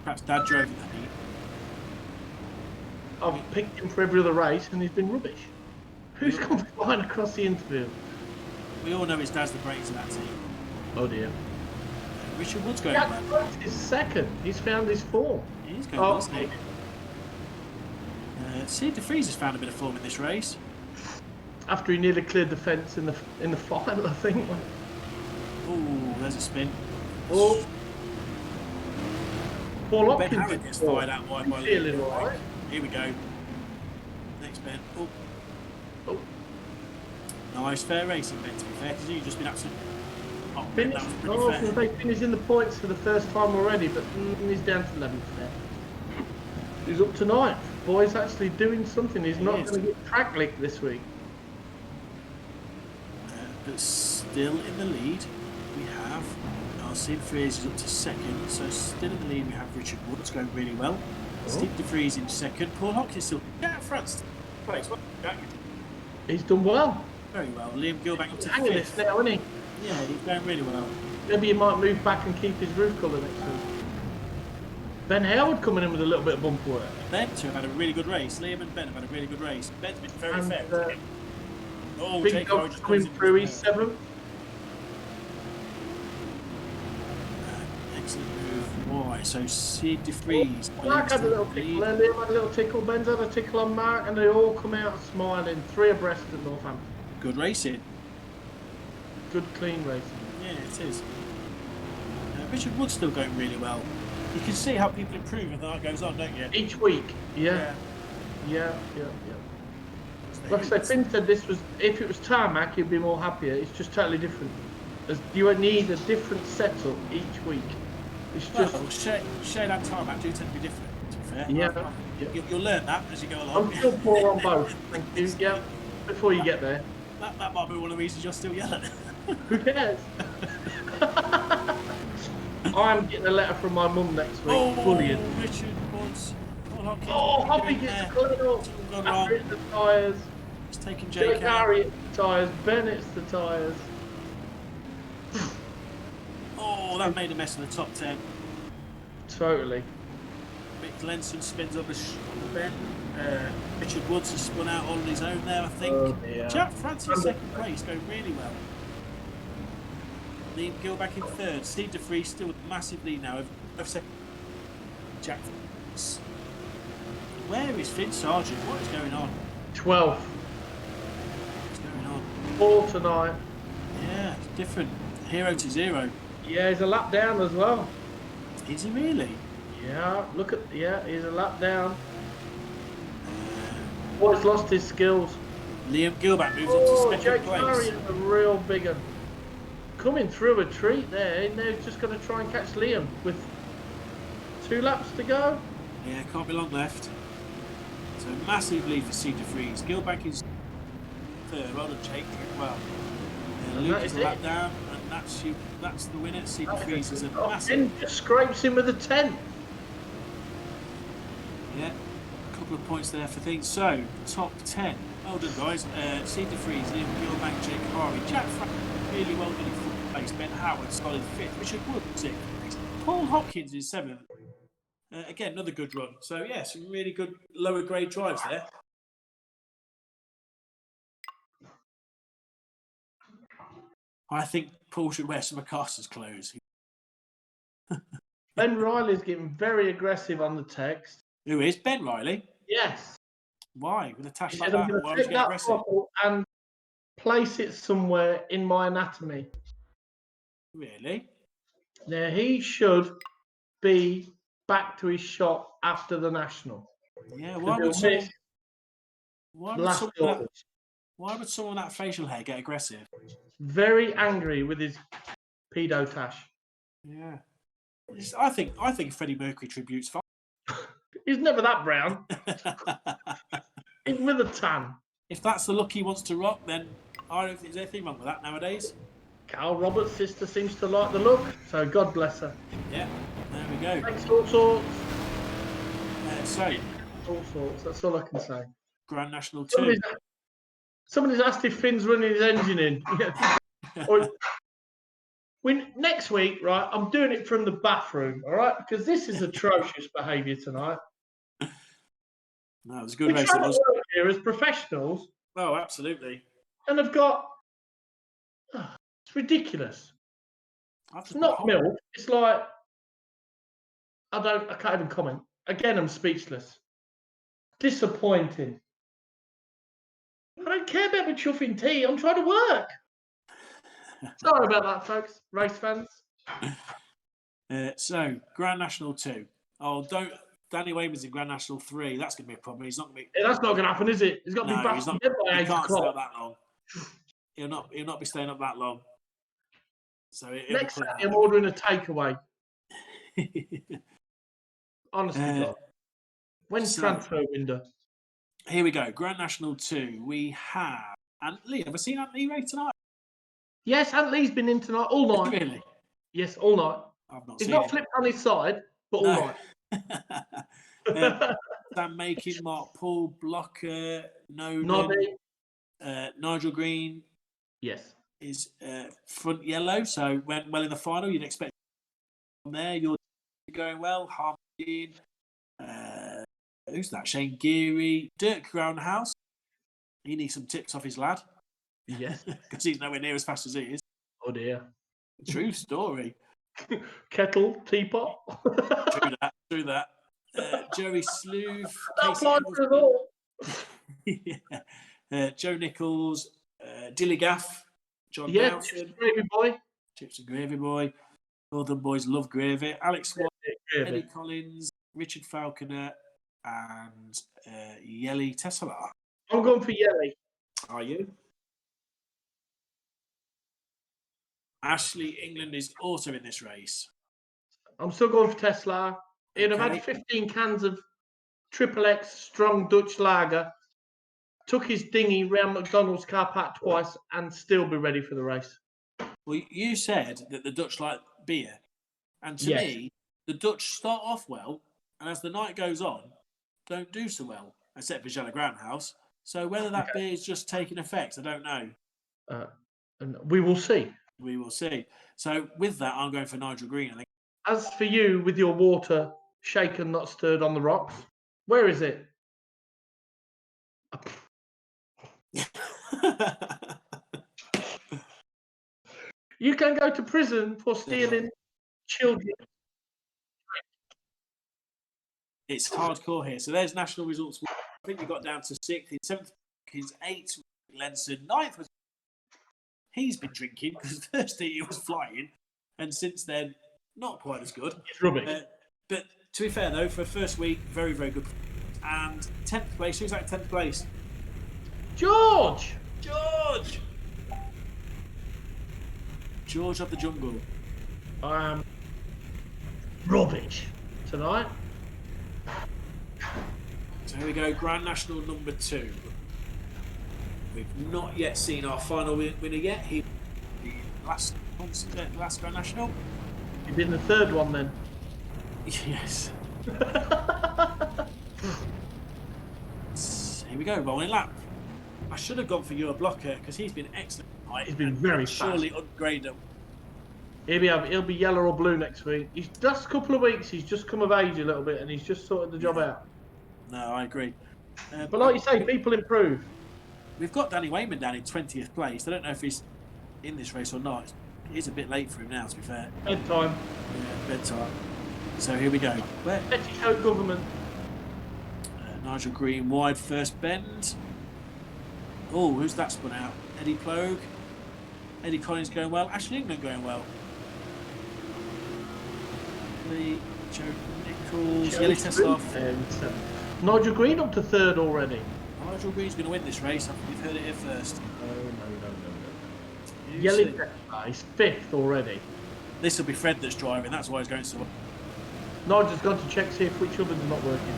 Perhaps Dad drove in the heat. I've picked him for every other race and he's been rubbish. Who's come flying across the interfield? We all know his dad's the brains of that team. Oh dear. Richard Wood's going Jack well. Frantz is second. He's found his form. He's going well, isn't he? See, DeFreeze has found a bit of form in this race. After he nearly cleared the fence in the final, I think. Oh, there's a spin. Oh. Paul Ben Hopkins Harrod gets fired out wide by feeling all right. Here we go. Next Ben. Oh. Oh. Nice, fair racing, Ben, to be fair, because you've just been absolutely... Oh, Finished. that was pretty fair. They finished in the points for the first time already, but he's down to 11th there. He's up to 9th. Boy's actually doing something. He's not going to get track licked this week. But still in the lead, we have Sid Freeze is up to second. So still in the lead, we have Richard Woods going really well. Steve DeFreeze in second. Paul Hopkins still. Jack Frantz place. He's done well. Very well. Liam Gilbank up to Hanging fifth. this now, isn't he? Yeah, he's going really well. Maybe he might move back and keep his roof colour next week. Ben Howard coming in with a little bit of bumper work. Ben too have had a really good race. Liam and Ben have had a really good race. Ben's been very fair. Oh, Big Jake Dog coming through. He's 7th. Excellent move. Why? So Sid DeFreeze. Mark had a little tickle there. Liam had a little tickle. Ben's had a tickle on Mark, and they all come out smiling. 3 abreast at Northampton. Good racing. Good, clean racing. Yeah, it is. Richard Wood's still going really well. You can see how people improve as the night goes on, don't you? Each week. Yeah. Like I said, Finn said this was, if it was tarmac, he'd be more happier. It's just totally different. You need a different setup each week. It's just... Well, shade and tarmac do tend to be different, to be fair. Yeah. You'll learn that as you go along. I'm still poor on both. Thank you. Yeah. Before you get there. That might be one of the reasons you're still yelling. Who cares? I'm getting a letter from my mum next week. Bullying. Richard Woods. Oh, Hoppy gets cleared up. After hitting the tyres. He's taking Jake out. Harry hits the tyres. Ben hits the tyres. Oh, that made a mess of the top 10. Totally. Mick Lenson spins on the Ben. Richard Woods has spun out on his own there, I think. Oh, yeah. Jack Frantz in second place, going really well. Liam Gilback in third. Steve DeFreeze still with a massive lead now of second. Jack Frantz. Where is Finn Sargent? What is going on? 12th. What's going on? 4 tonight. Yeah, it's different. 0 to 0. Yeah, he's a lap down as well. Is he really? Yeah, look at, he's a lap down. Boy's lost his skills. Liam Gilback moves on to second Jake place. Harry is a real big one. Coming through a treat there, and they're just going to try and catch Liam with 2 laps to go. Yeah, can't be long left. So massive lead for Steve DeFreeze. Gilback is third. Well done, Jake. Well, Luke is a lap down, and that's the winner. Steve DeFreeze is a massive. Just scrapes him with a 10. Yeah, a couple of points there for things. So top 10. Well done, guys. Steve DeFreeze, Liam Gilback, Jake Harvey, Jack Frank, really well done in fourth place. Ben Howard, solid fifth. Richard Wood, sixth place. Paul Hopkins is seventh. Again, another good run. So, yeah, some really good lower grade drives there. I think Paul should wear some Acosta's clothes. Ben Riley's getting very aggressive on the text. Who is? Ben Riley? Yes. Why? With a tash He like said, that? I'm going Why to would you take get that aggressive? bottle and place it somewhere in my anatomy. Really? Now, he should be back to his shop after the National. Yeah, why would someone with that facial hair get aggressive? Very angry with his pedo tash. Yeah. I think Freddie Mercury tribute's fine. He's never that brown. He's with a tan. If that's the look he wants to rock, then I don't think there's anything wrong with that nowadays. Carl Roberts' sister seems to like the look, so God bless her. Yeah, there we go. Thanks, all sorts. So, All sorts, that's all I can say. Grand National 2. Somebody's asked if Finn's running his engine in. Or, next week, right, I'm doing it from the bathroom, all right? Because this is atrocious behaviour tonight. No, it was a good We race. try It to was. work here as professionals, Oh, absolutely. and I've got... it's ridiculous. It's not milk. It's like... I can't even comment. Again, I'm speechless. Disappointing. I don't care about my chuffing tea. I'm trying to work. Sorry about that, folks. Race fans. So, Grand National 2. Oh, don't... Danny Wayman's in Grand National 3. That's going to be a problem. He's not going to be... Yeah, that's not going to happen, is it? He's got to be back he's not, to bed by he 8 can't stay o'clock. up that long. He'll not be staying up that long. So Next Saturday, I'm ordering a takeaway. Honestly, God. When's transfer window? Here we go. Grand National 2. We have Antley. Have I seen Antley race tonight? Yes, Antley's been in tonight all night. Really? Yes, all night. I've not He's seen not it. flipped on his side, but all night. Sam Making, Mark Paul, Blocker, Nolan, Noddy. Nigel Green. Yes. Is front yellow, so went well in the final. You'd expect from there. You're going well. Harmon, who's that? Shane Geary, Dirk Groundhouse. He needs some tips off his lad. Yes, because he's nowhere near as fast as he is. Oh dear. True story. Kettle, teapot. True that. Joey Sleuth. Joe Nichols, Dilly Gaff, John Nelson. Gravy boy. Chips and Gravy Boy. Northern boys love gravy. Alex Watt, Eddie Collins, Richard Falconer, and Yelly Tesla. I'm going for Yelly. Are you? Ashley England is also in this race. I'm still going for Tesla. He'd have had 15 cans of Triple X strong Dutch lager, took his dinghy round McDonald's car park twice, and still be ready for the race. Well, you said that the Dutch like beer. And to me, the Dutch start off well, and as the night goes on, don't do so well, except for Jella Groundhouse. So whether that beer is just taking effect, I don't know. And we will see. We will see. So with that, I'm going for Nigel Green, I think. As for you, with your water shaken, not stirred on the rocks, where is it? You can go to prison for stealing children. It's hardcore here. So there's national results. I think we got down to 6th. In 7th is 8th. Lenson. 9th was... He's been drinking because Thursday he was flying. And since then, not quite as good. It's rubbish. But to be fair, though, for first week, very, very good. And 10th place. Who's that 10th place? George! George of the Jungle. Rubbish tonight. So here we go, Grand National number 2. We've not yet seen our final winner yet. He the last Grand National. You've been the third one then. Yes. Here we go, rolling lap. I should have gone for your blocker because he's been excellent. He's been very fast. Surely upgrade him. He'll be yellow or blue next week. He's just a couple of weeks. He's just come of age a little bit, and he's just sorted the job out. No, I agree. But like you say, people improve. We've got Danny Wayman down in 20th place. I don't know if he's in this race or not. It's a bit late for him now, to be fair. Bedtime. Yeah, bedtime. So here we go. Petticoat government. Nigel Green wide first bend. Oh, who's that spun out? Eddie Plogue. Eddie Collins going well. Ashley England going well. Joe Nichols. Yelly Tesla. Nigel Green up to third already. Nigel Green's going to win this race. I think we've heard it here first. No. Yelly Tesla is 5th already. This will be Fred that's driving. That's why he's going so well. Nigel's gone to check see if which ovens are not working.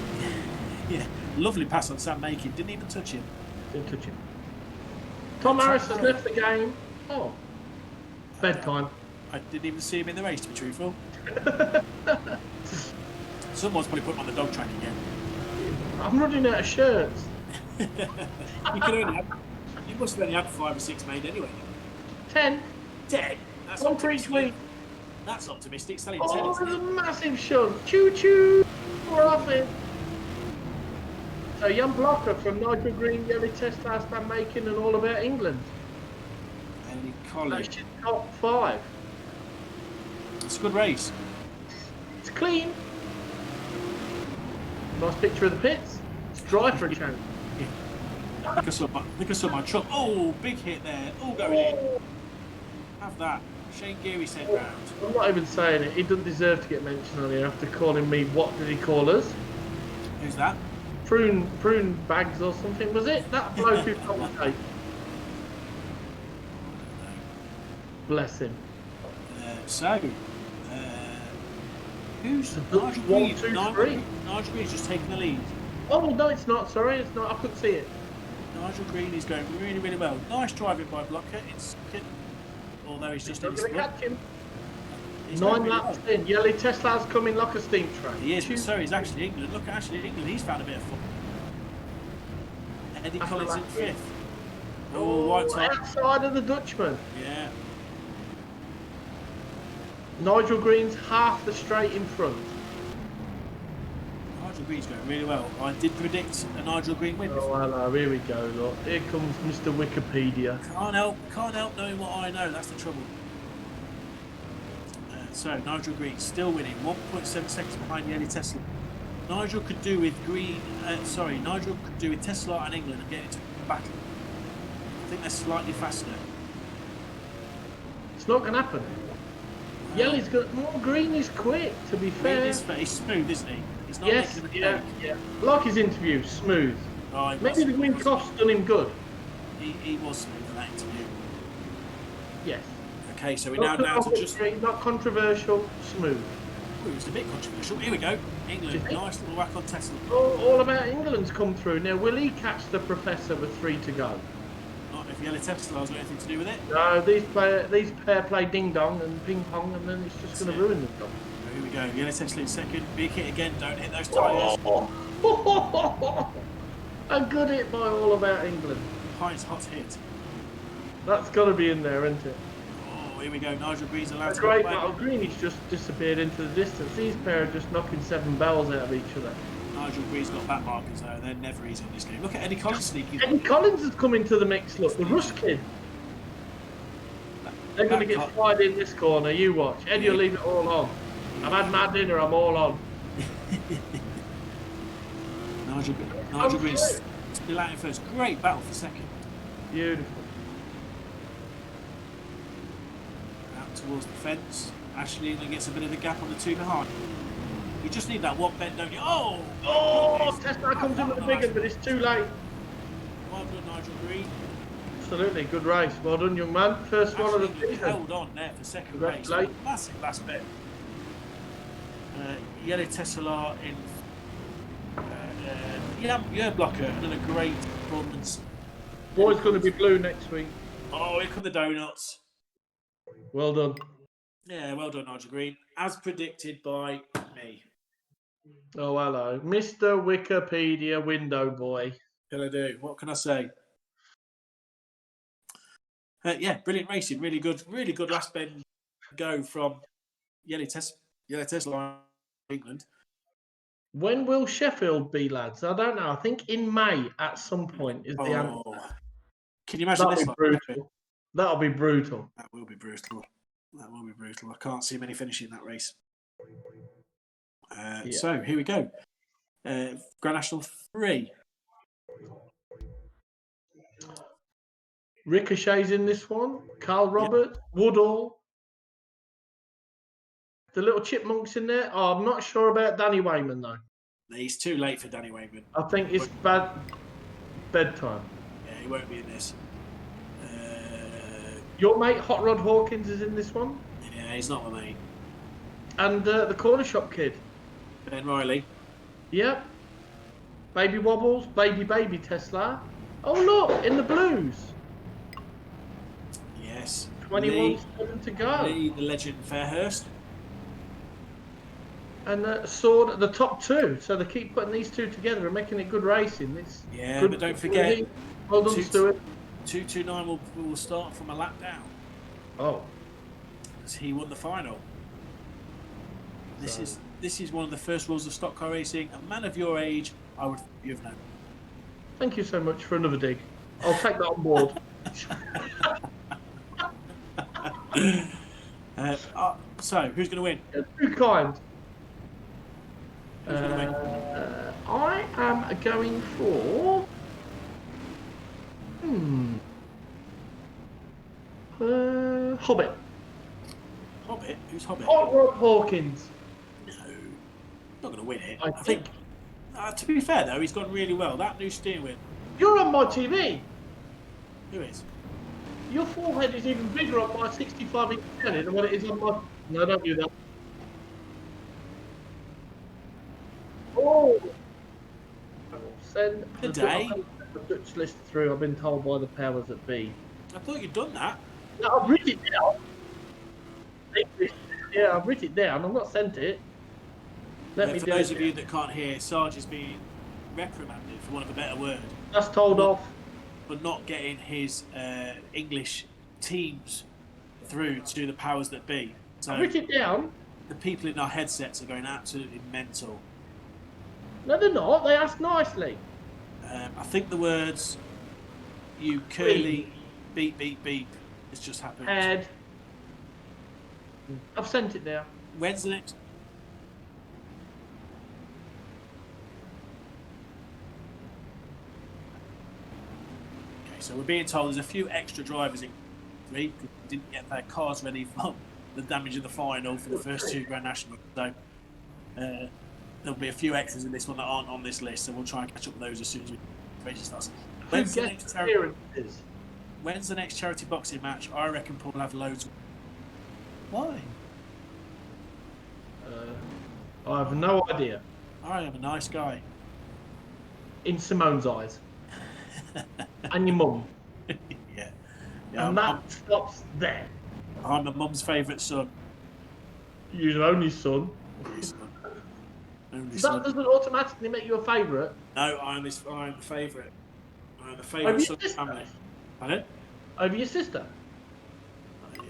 Yeah. Lovely pass on Sam Making. Didn't even touch him. Didn't touch him. Tom Harris has left the game. Oh. Bedtime. I didn't even see him in the race, to be truthful. Someone's probably put him on the dog track again. I'm running out of shirts. You must have only had 5 or 6 made anyway. 10. 10. That's One for each optimistic. week. That's optimistic. Selling 10. Oh, isn't there's it? a massive shunt. Choo choo. We're off it. So, young blocker from Nigel Green, Yellow Tesla, Stan Making, and All About England. Andy That's Collins. your top 5. It's a good race. It's clean. Nice picture of the pits. It's dry for a change. I think I saw my truck. Oh, big hit there. All going in. Have that. Shane Geary said round. I'm not even saying it. He doesn't deserve to get mentioned on here after calling me, what did he call us? Who's that? Prune bags or something, was it? That bloke who commentates. Bless him. Who's The Nigel Dutch Green? 1, 2, 3. Nigel Green's just taking the lead. Oh, no, it's not. Sorry, it's not. I couldn't see it. Nigel Green is going really, really well. Nice driving by Blocker. Although he's just in Not his going to sprint. catch him. He's going 9 really laps well. in. Yellow Tesla's coming like a steam train. He is, but so is actually England. Look at Ashley England. He's found a bit of fun. Eddie That's Collins the in last bit. 5th. Oh, white top. Outside of the Dutchman. Yeah. Nigel Green's half the straight in front. Nigel Green's going really well. I did predict a Nigel Green win. Oh, hello. Here we go, look. Here comes Mr. Wikipedia. Can't help knowing what I know. That's the trouble. So Nigel Green still winning, 1.7 seconds behind the early Tesla. Nigel could do with Nigel could do with Tesla and England and get into battle. I think they're slightly faster. It's not going to happen. Yellow's got more. Green is quick, to be fair. He's smooth, isn't he? He's not Yes, making a mistake. yeah. Like his interview, smooth. Oh, he Maybe was- the green cost's done him good. He was smooth in that interview. Yes. Okay, so we're now down to just. Not controversial, smooth. Oh, it was a bit controversial. Here we go. England, think? nice little whack on Tesla. All About England's come through. Now, will he catch the professor with 3 to go? Not if Yellow Tesla's got anything to do with it. No, these pair play ding dong and ping pong, and then it's just going to ruin them. Oh, here we go. Yellow Tesla in 2nd. Big hit again. Don't hit those tyres. A good hit by All About England. Hines hot hit. That's got to be in there, isn't it? Oh, here we go. Nigel Green's allowed A to great go battle. back. Green's just disappeared into the distance. These pair are just knocking 7 bells out of each other. Nigel Green's got back markers though. They're never easy in this game. Look at Eddie Collins sneaking. Eddie Collins has come into the mix. Look, the Rust kid. They're going to That get cut. fried in this corner. You watch. Eddie will leave it all on. I've had my dinner. I'm all on. Nigel Green's still out in first. Great battle for 2nd. Beautiful. Out towards the fence. Ashley England gets a bit of a gap on the 2 behind. You just need that one bend, don't you? Oh! Oh, Tesla comes in with the big one, but it's too late. Well done, Nigel Green. Absolutely, good race. Well done, young man. First one of the Ashley England season. held on there for 2nd race. Congratulations. Massive last bit. Yellow Tesla in yeah, blocker. Another great performance. Boy's going to be blue next week. Oh, here come the donuts. Well done. Yeah, well done, Nigel Green. As predicted by me. Oh, hello. Mr. Wikipedia window boy. Can I do? What can I say? Yeah, brilliant racing. Really good last bend go from Yellow Tesla England. When will Sheffield be, lads? I don't know. I think in May at some point is the answer. Can you imagine That'll this? be brutal. That'll be brutal. That will be brutal. That will be brutal. I can't see many finishing that race. Yeah. So here we go. Grand National 3. Ricochet's in this one. Carl Roberts, Woodall. The little chipmunks in there. Oh, I'm not sure about Danny Wayman though. He's too late for Danny Wayman. I think it's bad bedtime. Yeah, he won't be in this. Your mate Hot Rod Hawkins is in this one, Yeah, he's not my mate. and the corner shop kid. Ben Riley. Yep. Baby Wobbles, baby Tesla. Oh look, in the blues. Yes. 21 7 to go. Lee, the legend Fairhurst. and Sword at the top two. So they keep putting these two together and making it good racing. It's Yeah, good. but don't forget, Well done, Stuart. 229 will start from a lap down. Oh, As he won the final. This is one of the first rules of stock car racing. A man of your age, I would think you've known. thank you so much for another dig. I'll take that on board. So, who's going to win? Too kind. Who's going to win? I am going for. Hobbit. Hobbit? Who's Hobbit? Hot Rod Hawkins. No, not going to win it. I think. To be fair, though, he's gone really well. That new steering wheel. You're on my TV. Who is? Your forehead is even bigger on my 65-inch telly than what it is on my. No, don't do that. Oh! Send Today? the Dutch list through. I've been told by the powers that be. I thought you'd done that. No, I've written it down. Yeah, I've written it down. I've not sent it. Let me For do those it. of you that can't hear, Sarge is being reprimanded, for want of a better word, That's told off. for not getting his English teams through to the powers that be. So I've written it down. the people in our headsets are going absolutely mental. No, they're not. They asked nicely. I think the words "you curly beep beep beep" has just happened. Head. I've sent it there. When's the next? Okay, so we're being told there's a few extra drivers in three who didn't get their cars ready for the damage in the final for the first two Grand Nationals. So there'll be a few extras in this one that aren't on this list, so we'll try and catch up with those as soon as the race starts. When's the next charity boxing match? I reckon Paul will have loads. Why? I have no idea. I am a nice guy. In Simone's eyes. And your mum. Yeah. And that stops there. I'm my mum's favourite son. Your only son. Only That son. doesn't automatically make you a favourite. No, I'm the favourite. I'm the Over favourite your son of the sister? family. Pardon? Over your sister.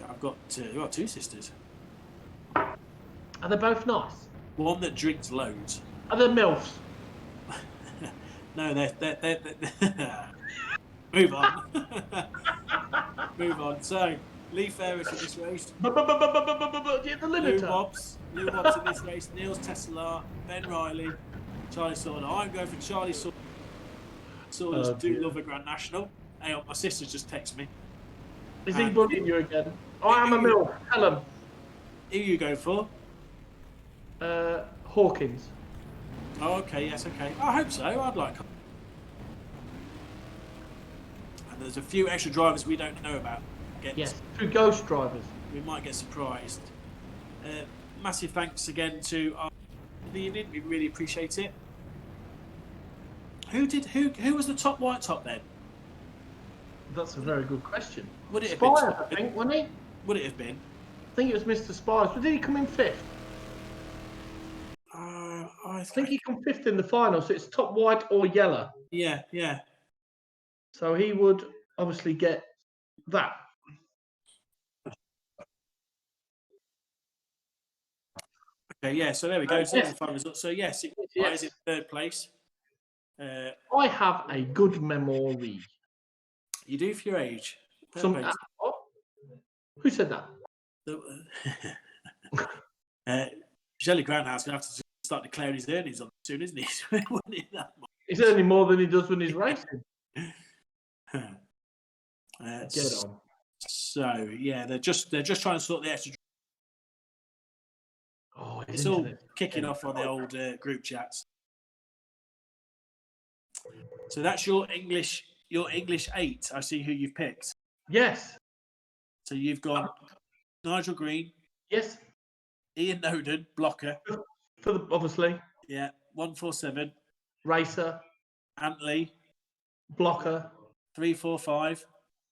I've got two sisters. Are they both nice? One that drinks loads. Are they MILFs? No, they're move on. Move on. So, Lee Ferris in this race. The Lou limiter. Wobbs in this race. Niels Teslar, Ben Riley, Charlie Sorner. I'm going for Charlie Sorner. Sorners do love a Grand National. Hang on, my sister's just texted me. Is he bugging you again? I am a MILF. Tell him. Who are you going for? Hawkins. Oh, okay, yes, okay. I hope so. I'd like. And there's a few extra drivers we don't know about. Yes, two ghost drivers. We might get surprised. Massive thanks again to our the evening. We really appreciate it. Who was the top white top then? That's a very good question. Would it have Spires, been? I think, wasn't he? Would it have been? I think it was Mr. Spires. But did he come in fifth? I I think he come fifth in the final, so it's top white or yellow. Yeah, yeah. So he would obviously get that. Okay, yeah. So there we go. So Yes. there's the final result. So yes, it Yes. is in third place. I have a good memory. You do for your age. Fair Some, play to what? Who said that? you. Shelley Groundhouse going to have to start declaring his earnings on soon, isn't he? Wouldn't he, that much? He's earning more than he does when he's racing. Get on. So yeah, they're just trying to sort the extra. Oh, It's all kicking off on the old group chats. So that's your English 8. I see who you've picked. Yes. So you've gone Nigel Green, Yes. Ian Noden, blocker. For the obviously. Yeah, 147. Racer. Antley, Blocker. 345.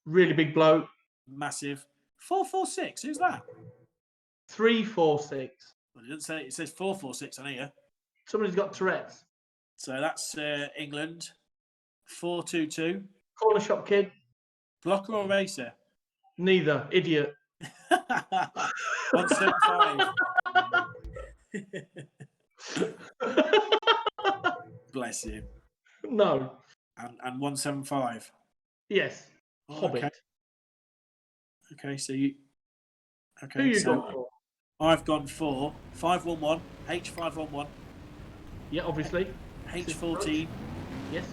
Really big bloke. Massive. 446. Who's that? 346. Well, It doesn't say. It says 446 on here. Somebody's got Tourette's. So that's England. 422. Corner shop kid. Blocker or racer? Neither. Idiot. 175. Bless him. No. And 175. Yes. Oh, Hobbit. Okay, so you. Okay, Who you so got for? I've gone for 511, H511, Yeah, obviously. H14, Yes.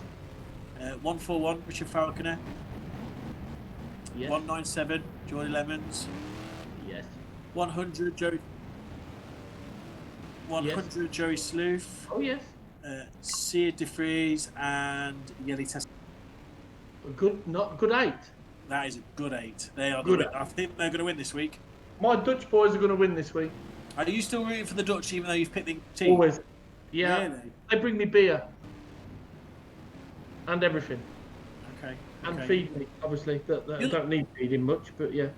141, Richard Falconer, Yes. 197, Jordy Lemons, Yes. 100, Joey. 100, Joey Sleuth, Oh, yes. Sear DeFries, and Yeli Test. A good, not good 8. That is a good 8. They are Good good. I think they're going to win this week. My Dutch boys are going to win this week. Are you still rooting for the Dutch, even though you've picked the team? Always. Yeah. Really? They bring me beer. And everything. Okay. And okay. feed me, obviously. I don't need feeding much, but yeah.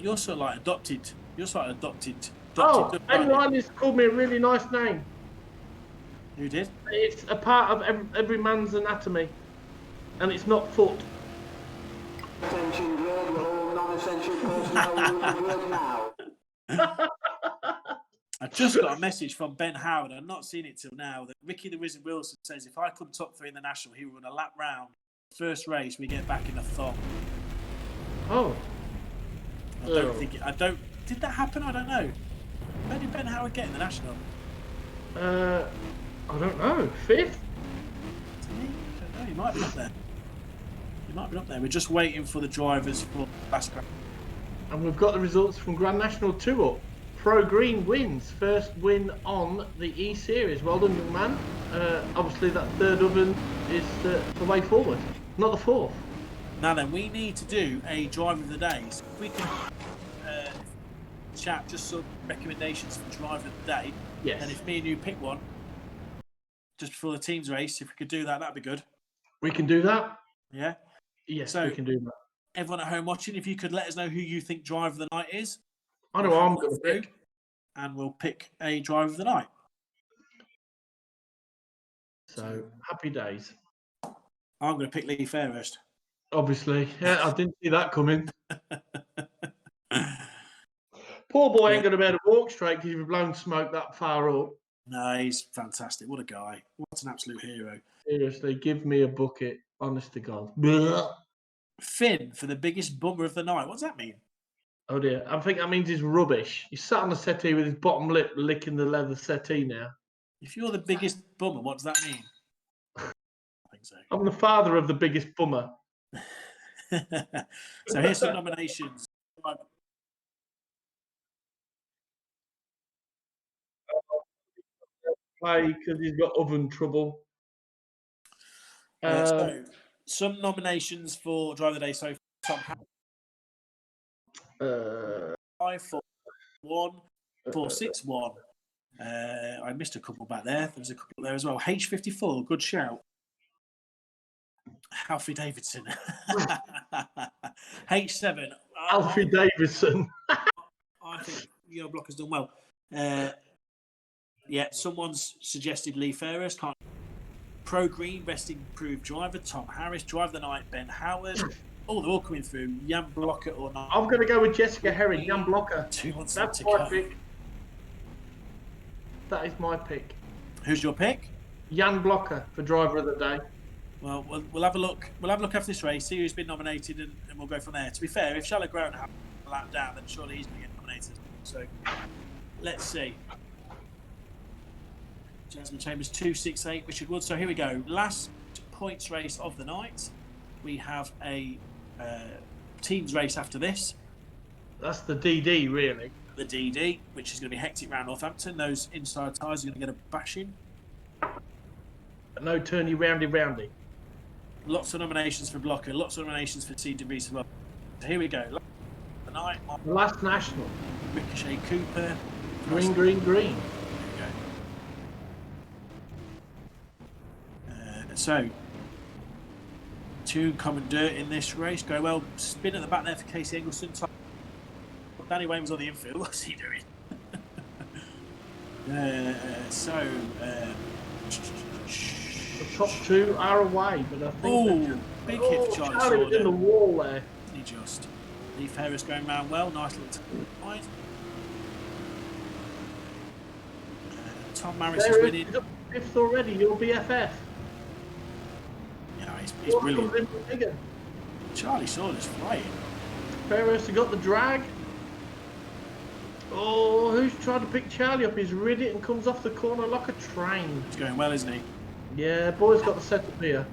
You're sort of like adopted. You're sort of adopted. Oh, Dutch, Ben aren't you? Riley's called me a really nice name. Who did? It's a part of every man's anatomy. And it's not foot. Attention grid, will all non-essential personnel leave the grid now. I just got a message from Ben Howard. I've not seen it till now. That Ricky the Risen Wilson says if I come top 3 in the national, he will run a lap round. First race, we get back in the thong. Oh. I don't think it. I don't. Did that happen? I don't know. Where did Ben Howard get in the national? I don't know. 5th? Did he? I don't know. He might be up there. He might be up there. We're just waiting for the drivers for last round. And we've got the results from Grand National 2 up. Pro Green wins. First win on the E Series. Well done, young man. Obviously, that third oven is the way forward, not the 4th. Now then, we need to do a driver of the day. So if we can chat just some recommendations for driver of the day. Yes. And if me and you pick one, just before the team's race, if we could do that, that'd be good. We can do that. Yeah? Yes, So- we can do that. Everyone at home watching, if you could let us know who you think driver of the night is. I know what I'm going to pick. And we'll pick a driver of the night. So, happy days. I'm going to pick Lee Fairhurst. Obviously. Yeah, I didn't see that coming. Poor boy ain't going to be able to walk straight because you've blown smoke that far up. No, he's fantastic. What a guy. What an absolute hero. Seriously, give me a bucket. Honest to God. Blah. Finn for the biggest bummer of the night. What does that mean? Oh dear. I think that means he's rubbish. He's sat on the settee with his bottom lip licking the leather settee now. If you're the biggest bummer, what does that mean? I think so. I'm the father of the biggest bummer. So here's some nominations. Why? Because he's got oven trouble. So some nominations for driver of the day so far. Tom 541 461. I missed a couple back there. There's a couple there as well. H54, good shout. Alfie Davidson. H7. Alfie Davidson. I think your blocker's done well. Yeah, someone's suggested Lee Fairhurst. Pro Green, best improved driver, Tom Harris. Driver of the night, Ben Howard. Oh, they're all coming through. Jan Blocker or not. I'm going to go with Jessica Herring, Jan Blocker. 2 months That's to my go. pick. That is my pick. Who's your pick? Jan Blocker for driver of the day. Well, we'll have a look. We'll have a look after this race, see who's been nominated, and we'll go from there. To be fair, if Charlotte Grown has a lap down, then surely he's going to get nominated. So let's see. Jasmine Chambers 268, Richard Wood. So here we go. Last points race of the night. We have a teams race after this. That's the DD, really. The DD, which is going to be hectic round Northampton. Those inside tyres are going to get a bashing. No turny roundy. Lots of nominations for Blocker. Lots of nominations for C. DeVries as well. So here we go. The night on The last national. Ricochet Cooper. Green. There we go. So, 2 common dirt in this race. Go well. Spin at the back there for Casey Eggleston. Danny Wayne was on the infield. What's he doing? The top two are away, but I think big hit for Charlie Charlie was in the Sordo. wall there. He just. Lee Ferris going round well. Nice little wide. Tom Maris is winning. He's up fifth already. Your BFF. Yeah, he's brilliant. Brilliant. Charlie Sordo's flying. Ferris has got the drag. Oh, who's trying to pick Charlie up? He's rid it and comes off the corner like a train. He's going well, isn't he? Yeah, boy's got the setup here.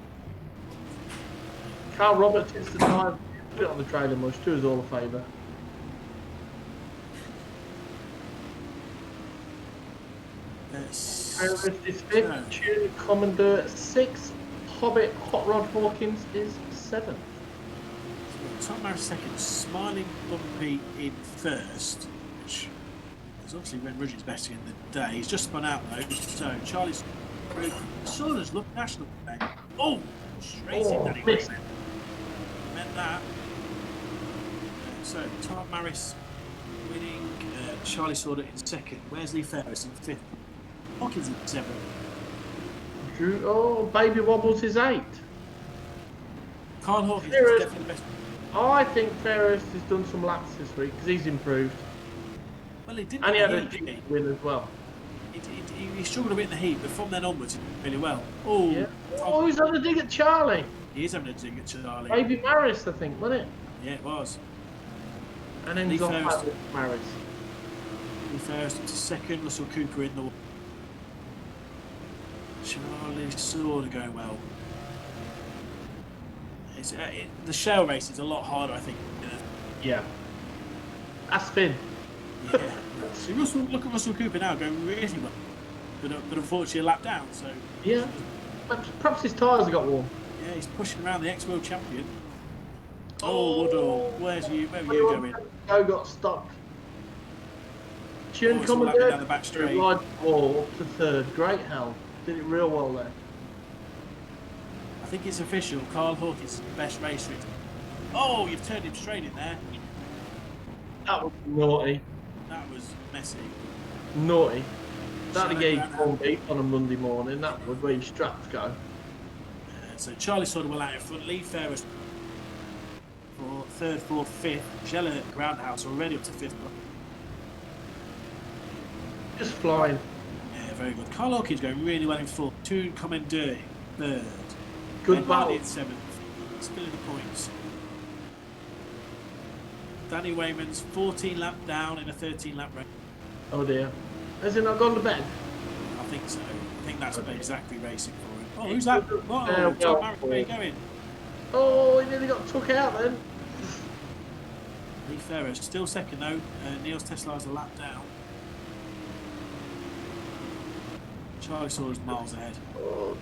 Carl Roberts hits the time. Put it on the trailer mush. Do us all a favour. Ferris is fifth. Tune Commodore 6. Hobbit Hot Rod Hawkins is 7th. Tom Maris second. Smiling Bumpy in first. Which is obviously when Rudge's best in the day. He's just spun out though. So Charlie's Sordo's look national today. Oh, straight in Danny Wayman. Meant that. So Tom Maris winning. Charlie Sordo in second. Where's Lee Ferris in fifth? Hawkins in seventh. Baby Wobbles is 8th. Carl Hawkins Ferris. is definitely the best. I think Ferris has done some laps this week because he's improved. Well, he didn't. And he had a didn't he? win as well. He struggled a bit in the heat, but from then onwards, he did really well. Oh, Yeah. Oh, he's having a dig at Charlie. he is having a dig at Charlie. Baby Maris, I think, wasn't it? Yeah, it was. And then Lee he's off Ferris. back with Maris. Lee Ferris to second, Russell Cooper in the. Charlie Sordo going well. It's, the shell race is a lot harder, I think. Yeah. That's Finn. Yeah. So look at Russell Cooper now going really well, but unfortunately a lap down. So Yeah. But perhaps his tyres have got warm. yeah, he's pushing around the ex-world champion. Oh, Woodall, where are you going? Go got stopped. Tune it's all happening down the back straight. Ride ball up to third. Great help. Did it real well there. I think it's official. Carl Hawkins is the best racer. Oh, you've turned him straight in there. That was naughty. That was messy. Naughty. That'd Shallow get you ground. one beat on a Monday morning. That would where your straps go. So Charlie Sordo will out in front. Lee Ferris for third, fourth, fifth. Shella Groundhouse already up to fifth. Just flying. Yeah, very good. Carl Hawkins going really well in fourth. Toon Commander third. Good Ben battle. Hardy in seventh. Spilling the points. Danny Wayman's 14 lap down in a 13 lap race. Oh dear. Has he not gone to bed? I think so. I think that's exactly racing for him. Oh, who's that? Whoa, well, Tom Maris, where are you going? Oh, he nearly got took out then. Lee Ferris still second though. Neil's Tesla has a lap down. Charlie Sordo's miles ahead. Oh.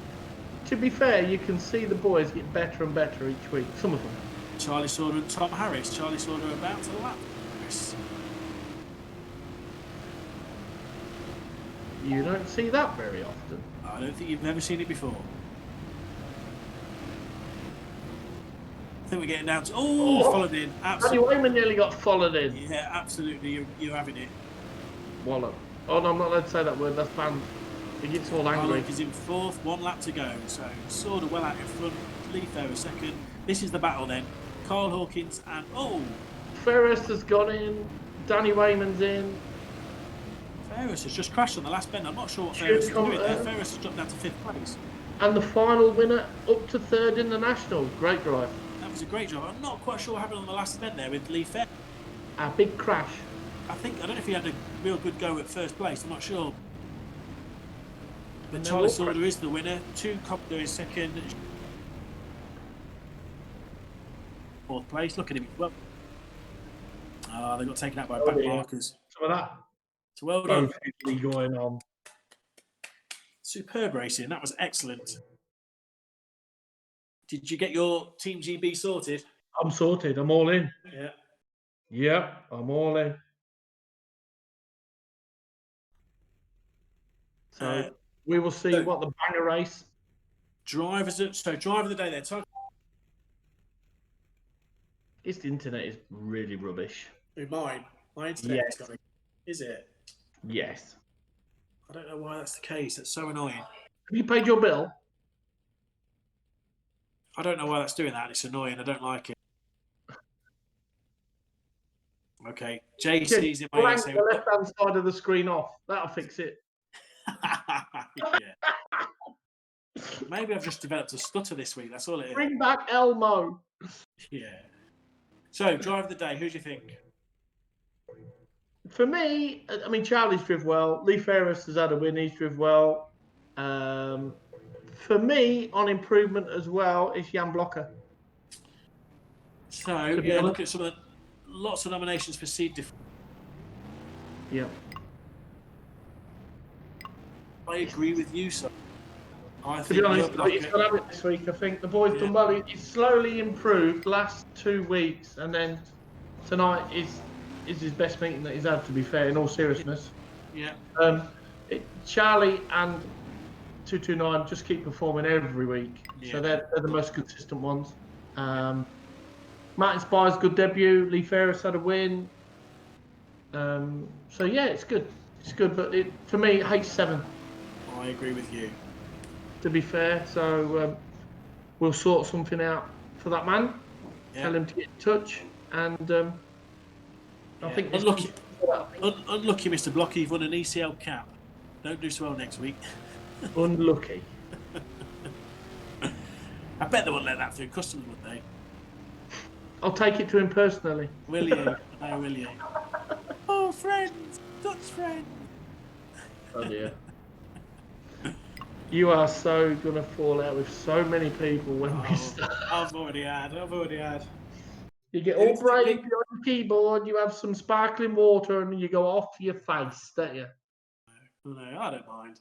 To be fair, you can see the boys get better and better each week. Some of them. Charlie Sordo and Tom Harris. Charlie Sordo about to lap. You don't see that very often. I don't think you've ever seen it before. I think we're getting down to... Oh, followed in. Danny Absolutely. Wayman nearly got followed in. Yeah, absolutely. You're having it. Wallop. Oh no, I'm not allowed to say that word. That's banned. He gets all angry. Carlock is in fourth. 1 lap to go. So Sordo well out in front. Lee Ferris second. This is the battle then. Carl Hawkins and... Oh! Ferris has gone in. Danny Wayman's in. Ferris has just crashed on the last bend. I'm not sure what Ferris is doing there. Ferris has dropped down to 5th place. And the final winner up to 3rd in the Nationals. Great drive. That was a great job. I'm not quite sure what happened on the last bend there with Lee Ferris. A big crash. I don't know if he had a real good go at first place. I'm not sure. But And Charlie they're all Sordo is the winner. 2 Commodore is second. 4th place. Look at him. Well, they got taken out by back dear. markers. Some of that. So well done. Both going on. Superb racing. That was excellent. Did you get your Team GB sorted? I'm sorted. I'm all in. Yeah. Yep, I'm all in. So we will see what the banger race. Driver of the day there. Tom. This internet is really rubbish. Mine. My internet Yes. is going. Is it? Yes. I don't know why that's the case. That's so annoying. Have you paid your bill? I don't know why that's doing that. It's annoying. I don't like it. Okay, JC's in my ear Blank saying, the left-hand side of the screen off. That'll fix it. yeah. Maybe I've just developed a stutter this week. That's all it is. Bring back Elmo. Yeah. So, driver of the day, who do you think? For me, I mean, Charlie's driven well. Lee Ferris has had a win. He's driven well. For me, on improvement as well, is Jan Blocker. So, yeah, look at some of the lots of nominations for seed difference. Yeah. I agree with you, sir. I To think be honest, Blocker- he's going to have it this week. I think the boy's done well. He's slowly improved last 2 weeks, and then tonight is his best meeting that he's had, to be fair, in all seriousness. Yeah. Charlie and 229 just keep performing every week. Yeah. So they're the most consistent ones. Martin Spy's good debut. Lee Ferris had a win. So yeah, it's good. It's good, but for me, H7. I agree with you. To be fair, so we'll sort something out for that man. Yeah. Tell him to get in touch, and I think unlucky, Mr. Blocky, you've won an ECL cap. Don't do so well next week. Unlucky. I bet they won't let that through customers, would they? I'll take it to him personally. Will you? Oh, will you? Oh, friends, Dutch friends. Oh dear. You are so gonna fall out with so many people when we start. I've already had. You get all brave behind the keyboard, you have some sparkling water, and you go off your face, don't you? No, I don't mind.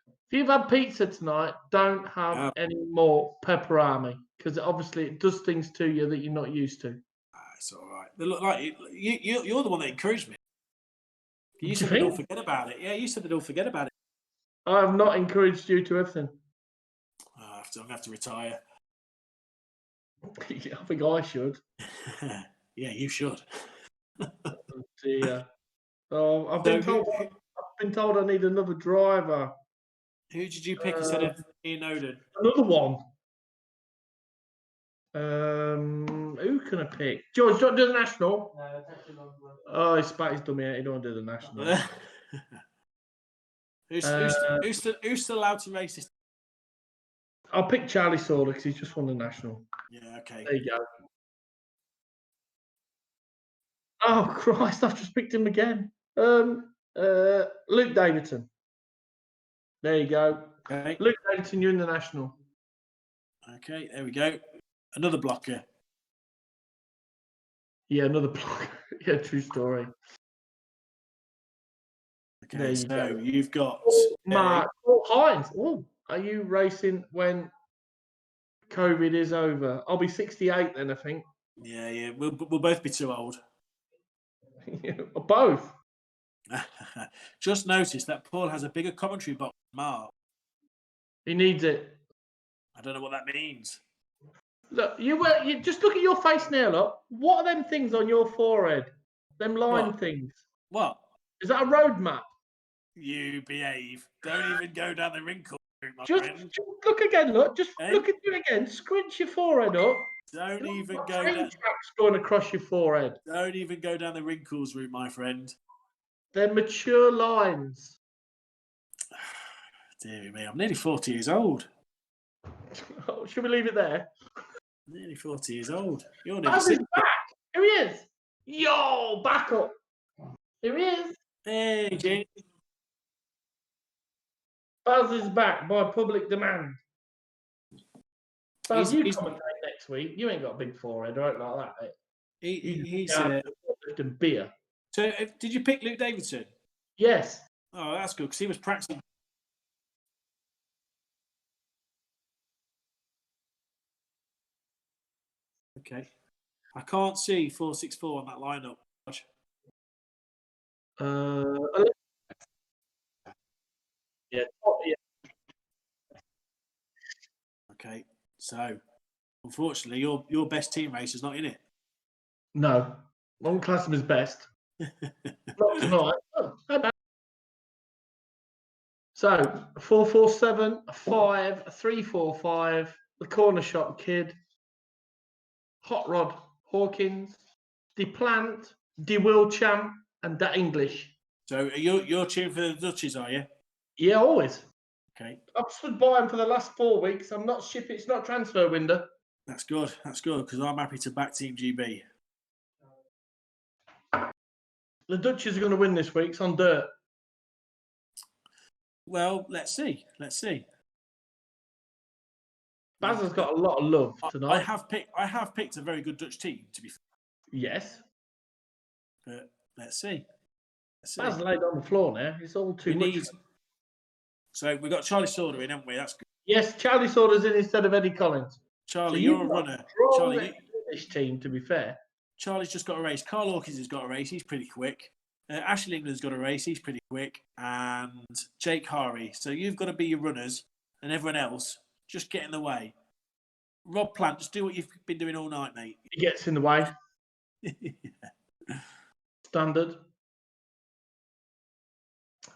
If you've had pizza tonight, don't have any more pepperami, because obviously it does things to you that you're not used to. It's all right. They look like you're the one that encouraged me. You said don't forget about it. Yeah, you said don't forget about it. I have not encouraged you to everything. I'm going to have to retire. I think I should. Yeah, you should. Oh dear. Oh, I've been told I need another driver. Who did you pick instead of Ian Oden? Another one. Who can I pick? George, don't do the national. Oh, he's done me out. He don't do the national. Who's still allowed to race this? I'll pick Charlie Sawler because he's just won the national. Yeah, okay. There you go. Oh Christ! I've just picked him again. Luke Davidson. There you go. Okay. Luke Davidson, you're in the national. Okay, there we go. Another blocker. Yeah, another blocker. Yeah, true story. Okay, there you so go. You've got Mark Hines. Oh, are you racing when COVID is over? I'll be 68 then, I think. Yeah. We'll both be too old. Both. Just noticed that Paul has a bigger commentary box than Mark. He needs it. I don't know what that means. Look, you just look at your face now. Look, what are them things on your forehead? Them line things. What? Is that a road map? You behave. Don't even go down the wrinkle route, my Just look again. Look, just look at it again. Squinch your forehead up. Don't even go train down. tracks going across your forehead. Don't even go down the wrinkles route, my friend. They're mature lines. Dear me, I'm nearly 40 years old. Oh, should we leave it there? Nearly 40 years old. You're nearly Baz is 60. back. Here he is. Yo, back up. Here he is. Hey, Jane. Baz is back by public demand. Baz, you commentate next week. You ain't got a big forehead, right? Like that. He's lifting beer. So, did you pick Luke Davidson? Yes. Oh, that's good because he was practicing. Okay. I can't see 464 on that lineup. Yeah. Okay. So, unfortunately, your best team race is not in it. No. One class him as best. Not tonight. Oh, how about So 447, a 5, a 345, the corner shop kid, Hot Rod Hawkins, the Plant, the Will Champ, and the English. So you're cheering for the Dutchies, are you? Yeah, always. Okay. I've stood by them for the last 4 weeks. I'm not shipping. It's not transfer window. That's good. That's good because I'm happy to back Team GB. The Dutchies are going to win this week. It's on dirt. Well, let's see. Let's see. Baz has got a lot of love tonight. I have picked a very good Dutch team, to be fair. Yes. But let's see. Baz laid on the floor now. It's all too much. So we've got Charlie Sorder in, haven't we? That's good. Yes, Charlie Sorder's in instead of Eddie Collins. Charlie, So you're a runner. Charlie, this team, to be fair. Charlie's just got a race. Carl Hawkins has got a race. He's pretty quick. Ashley England's got a race. He's pretty quick. And Jake Hari. So you've got to be your runners, and everyone else just get in the way. Rob Plant, just do what you've been doing all night, mate. He gets in the way. Standard.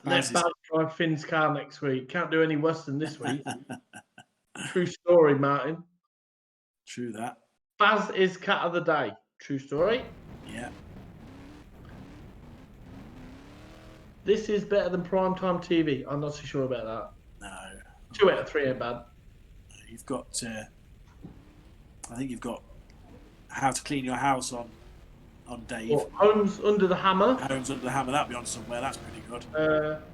Let Baz drive Finn's car next week. Can't do any worse than this week. True story, Martin. True that. Baz is cat of the day. True story. Yeah. This is better than primetime TV. I'm not so sure about that. No. 2 out of 3 ain't bad. You've got, I think you've got How to Clean Your House on Dave. Well, Homes Under the Hammer. Homes Under the Hammer, that'll be on somewhere. That's pretty good.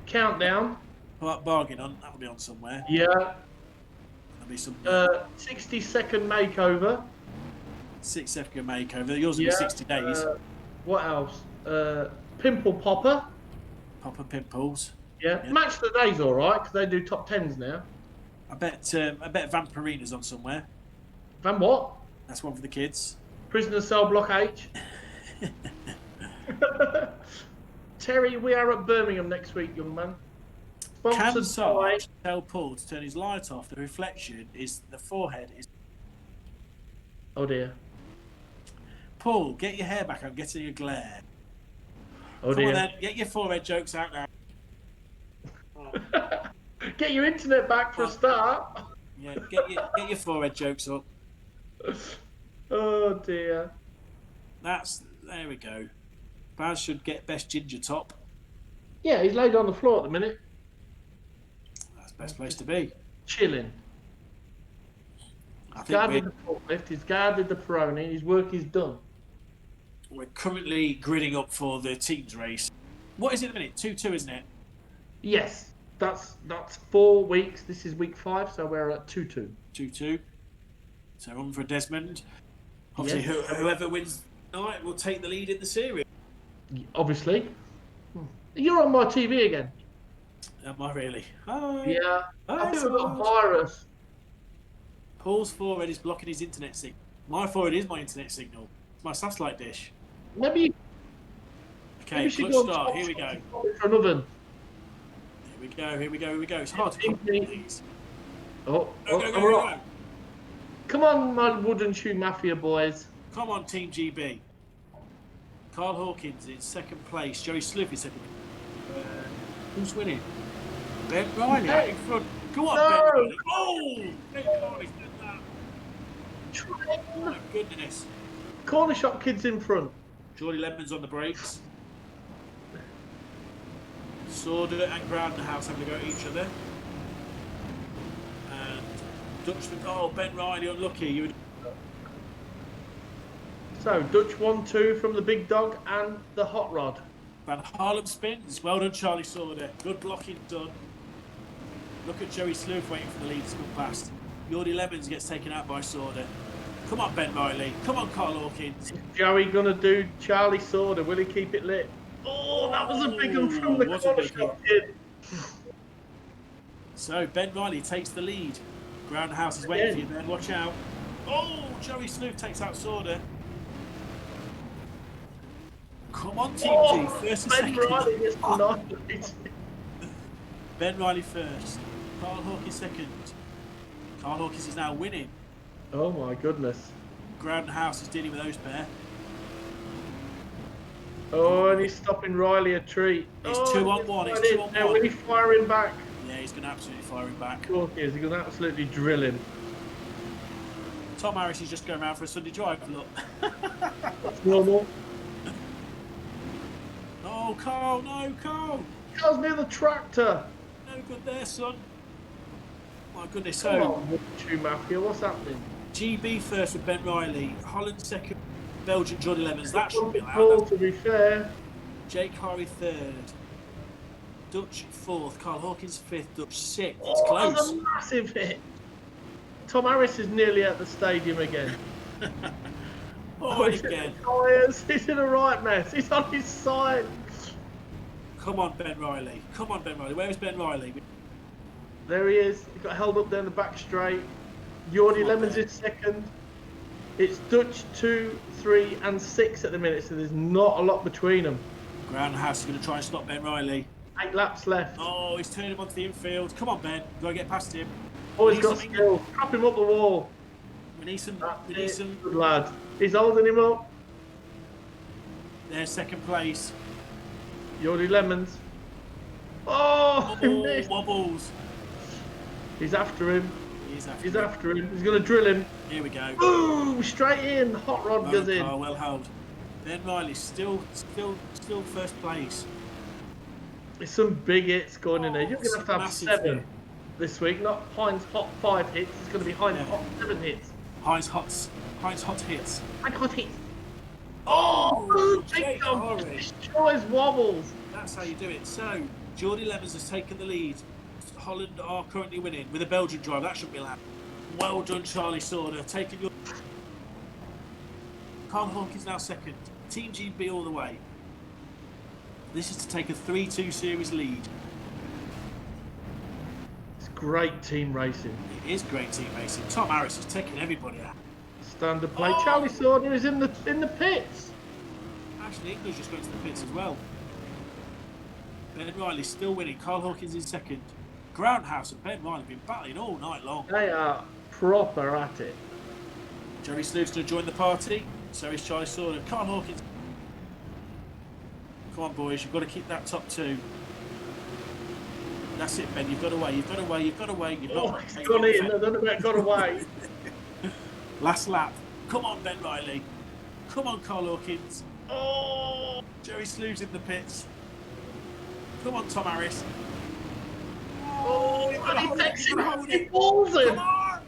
Countdown. Bargain on, that'll be on somewhere. Yeah. There'll be some 60-second makeover. 6-second makeover. Yours will be 60 days. What else? Pimple Popper. Popper Pimples. Yeah. Match the Day's all right because they do top 10s now. I bet Vampirina's on somewhere. Van what? That's one for the kids. Prisoner Cell Block H. Terry, we are at Birmingham next week, young man. Can Sponsored by... tell Paul to turn his light off? The reflection is the forehead is. Oh dear. Paul, get your hair back. I'm getting a glare. Oh Come on dear. then, get your forehead jokes out now. Get your internet back for a start. Yeah, get your forehead jokes up. Oh dear. There we go. Baz should get best ginger top. Yeah, he's laid on the floor at the minute. That's the best place to be. Chilling. I think Guarded the forklift, he's guarded the Peroni, his work is done. we're currently gridding up for the teams race. What is it at the minute? 2-2, isn't it? Yes, that's 4 weeks. This is week 5, so we're at 2-2. 2-2. So on for Desmond. Obviously, whoever wins tonight will take the lead in the series. Obviously. You're on my TV again. Am I really? Hi. Yeah. Hi, I think we've got a Sarge. virus. Paul's forehead is blocking his internet signal. My forehead is my internet signal. It's my satellite dish. Maybe Okay, should clutch go on start. top Here we go. for an oven. Here we go. Here we go. Here we go. It's hard to put these. Oh, Go, go, go, go, go. Come on, my wooden shoe mafia boys. Come on, Team GB. Carl Hawkins in second place. Joey Sleuth in second place. Who's winning? Ben Riley out in front. Go on, No. Ben Riley. Oh! Ben Riley's done that. Oh, my goodness. Corner shop kids in front. Geordie Lemon's on the brakes. Sorder and Groundhouse having to go at each other. And Dutchman. Oh, Ben Riley unlucky. You. So, Dutch 1-2 from the big dog and the hot rod. Van Harlem spins. Well done, Charlie Sorder. Good blocking done. Look at Joey Sleuth waiting for the lead to come past. Geordie Lemons gets taken out by Sorder. Come on, Ben Riley. Come on, Carl Hawkins. Joey gonna do Charlie Sorder. Will he keep it lit? Oh, that was a big one from the Was a corner big shop kid. So Ben Riley takes the lead. Groundhouse is waiting for you, Ben. Watch out. Oh, Joey Sleuth takes out Sorder. Come on, Team G. First and Ben second. Riley gets annihilated. Ben Riley first. Carl Hawkins second. Carl Hawkins is now winning. Oh my goodness. Groundhouse is dealing with those pair. Oh, and he's stopping Riley a treat. It's 2 on 1. It's 2 on 1. Now, will he fire him back? Yeah, Yeah, he's going to absolutely fire him back. Of course he is. He's going to absolutely drill him. Tom Harris is just going around for a Sunday drive. Look. That's normal. Oh, Carl, no, Carl. Carl's near the tractor. No good there, son. My goodness. Come So, on, Schumacher, what's happening? GB first with Ben Riley. Holland second. Belgian Jordy Lemons. That should be Ball, allowed. to be fair. Jake Harry third. Dutch fourth. Carl Hawkins fifth. Dutch sixth. It's Oh, that's close. a massive hit. Tom Harris is nearly at the stadium again. Oh, and he's in again. the tyres. He's in a right mess. He's on his side. Come on, Ben Riley. Come on, Ben Riley. Where is Ben Riley? There he is. He got held up there in the back straight. Jordy Come on, Lemons Ben. is second. It's Dutch 2, 3, and 6 at the minute, so there's not a lot between them. Groundhouse is going to try and stop Ben Riley. 8 laps left. Oh, he's turning him onto the infield. Come on, Ben. You've got to get past him. Oh, he's We need got something- skills. Trap him up the wall. We need some. That's We need it. some. Good lad. He's holding him up. There's second place. Jordy Lemons. Oh, he Oh, missed. wobbles. He's after him. He's after. He's him. after him. He's going to drill him. Here we go. Boom! Straight in. Hot rod goes in. Oh, well held. Ben Riley still first place. There's some big hits going in there. You're going to have Massive 7 hit. this week. Not Hines Hot 5 hits. It's going to be Hines Yeah. Hot 7 hits. Hines hot hits. Hines Hot hits. Oh, Big Jake time. Horry. Destroys wobbles. That's how you do it. So, Jordy Levens has taken the lead. Holland are currently winning with a Belgian drive. That should be allowed. Well done, Charlie Sauter. Taking your. Carl Hawkins now second. Team GB all the way. This is to take a 3-2 series lead. It's great team racing. It is great team racing. Tom Harris is taking everybody out. Standard play. Oh. Charlie Sauter is in the pits. Actually, English just going to the pits as well. Ben Riley still winning. Carl Hawkins in second. Groundhouse and Ben Riley have been battling all night long. They are proper at it. Jerry Sleuth's going to join the party. So is Charlie Sauter. Carl Hawkins. Come on, boys. You've got to keep that top 2. That's it, Ben. You've got away. You've got away. You've got away. You've Oh, not. he's gone in. I don't know where it got away. Last lap. Come on, Ben Riley. Come on, Carl Hawkins. Oh, Jerry Sleuth's in the pits. Come on, Tom Harris. oh, you've got to and he hold it, takes you've him. got to hold He it. balls Come him. on.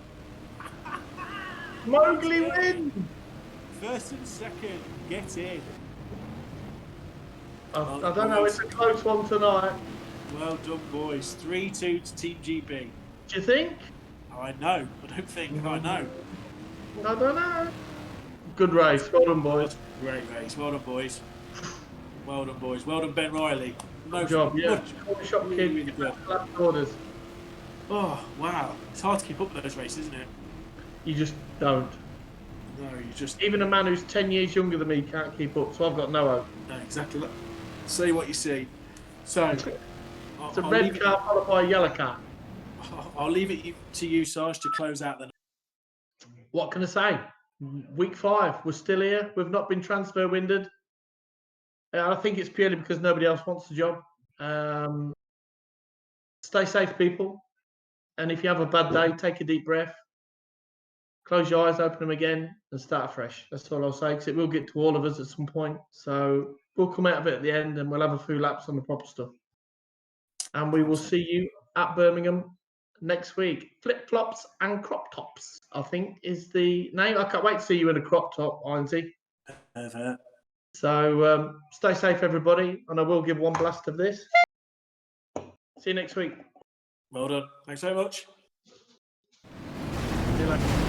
Mowgli wins. First and second. Get in. I don't know. It's a close one tonight. Well done, boys. 3-2 to Team GB. Do you think? I know. I don't think. I know. I don't know. Good race. Well done, boys. Great race. Well done, boys. Well done, boys. Well done, Ben Riley. Good job. Yeah. Corner shop really, kid. really good. Last orders. Oh, wow. It's hard to keep up with those races, isn't it? You just don't. No, you just... Even a man who's 10 years younger than me can't keep up, so I've got no hope. No, exactly. See what you see. So, It's a I'll red leave it- car followed by a yellow car. I'll leave it to you, Sarge, to close out the... What can I say? Week 5, we're still here. We've not been transfer winded. I think it's purely because nobody else wants the job. Stay safe, people. And if you have a bad day, take a deep breath. Close your eyes, open them again, and start fresh. That's all I'll say, because it will get to all of us at some point. So we'll come out of it at the end, and we'll have a few laps on the proper stuff. And we will see you at Birmingham next week. Flip flops and crop tops, I think, is the name. I can't wait to see you in a crop top, Hinesy. So stay safe, everybody, and I will give one blast of this. See you next week. Well done. Thanks so much. See you later.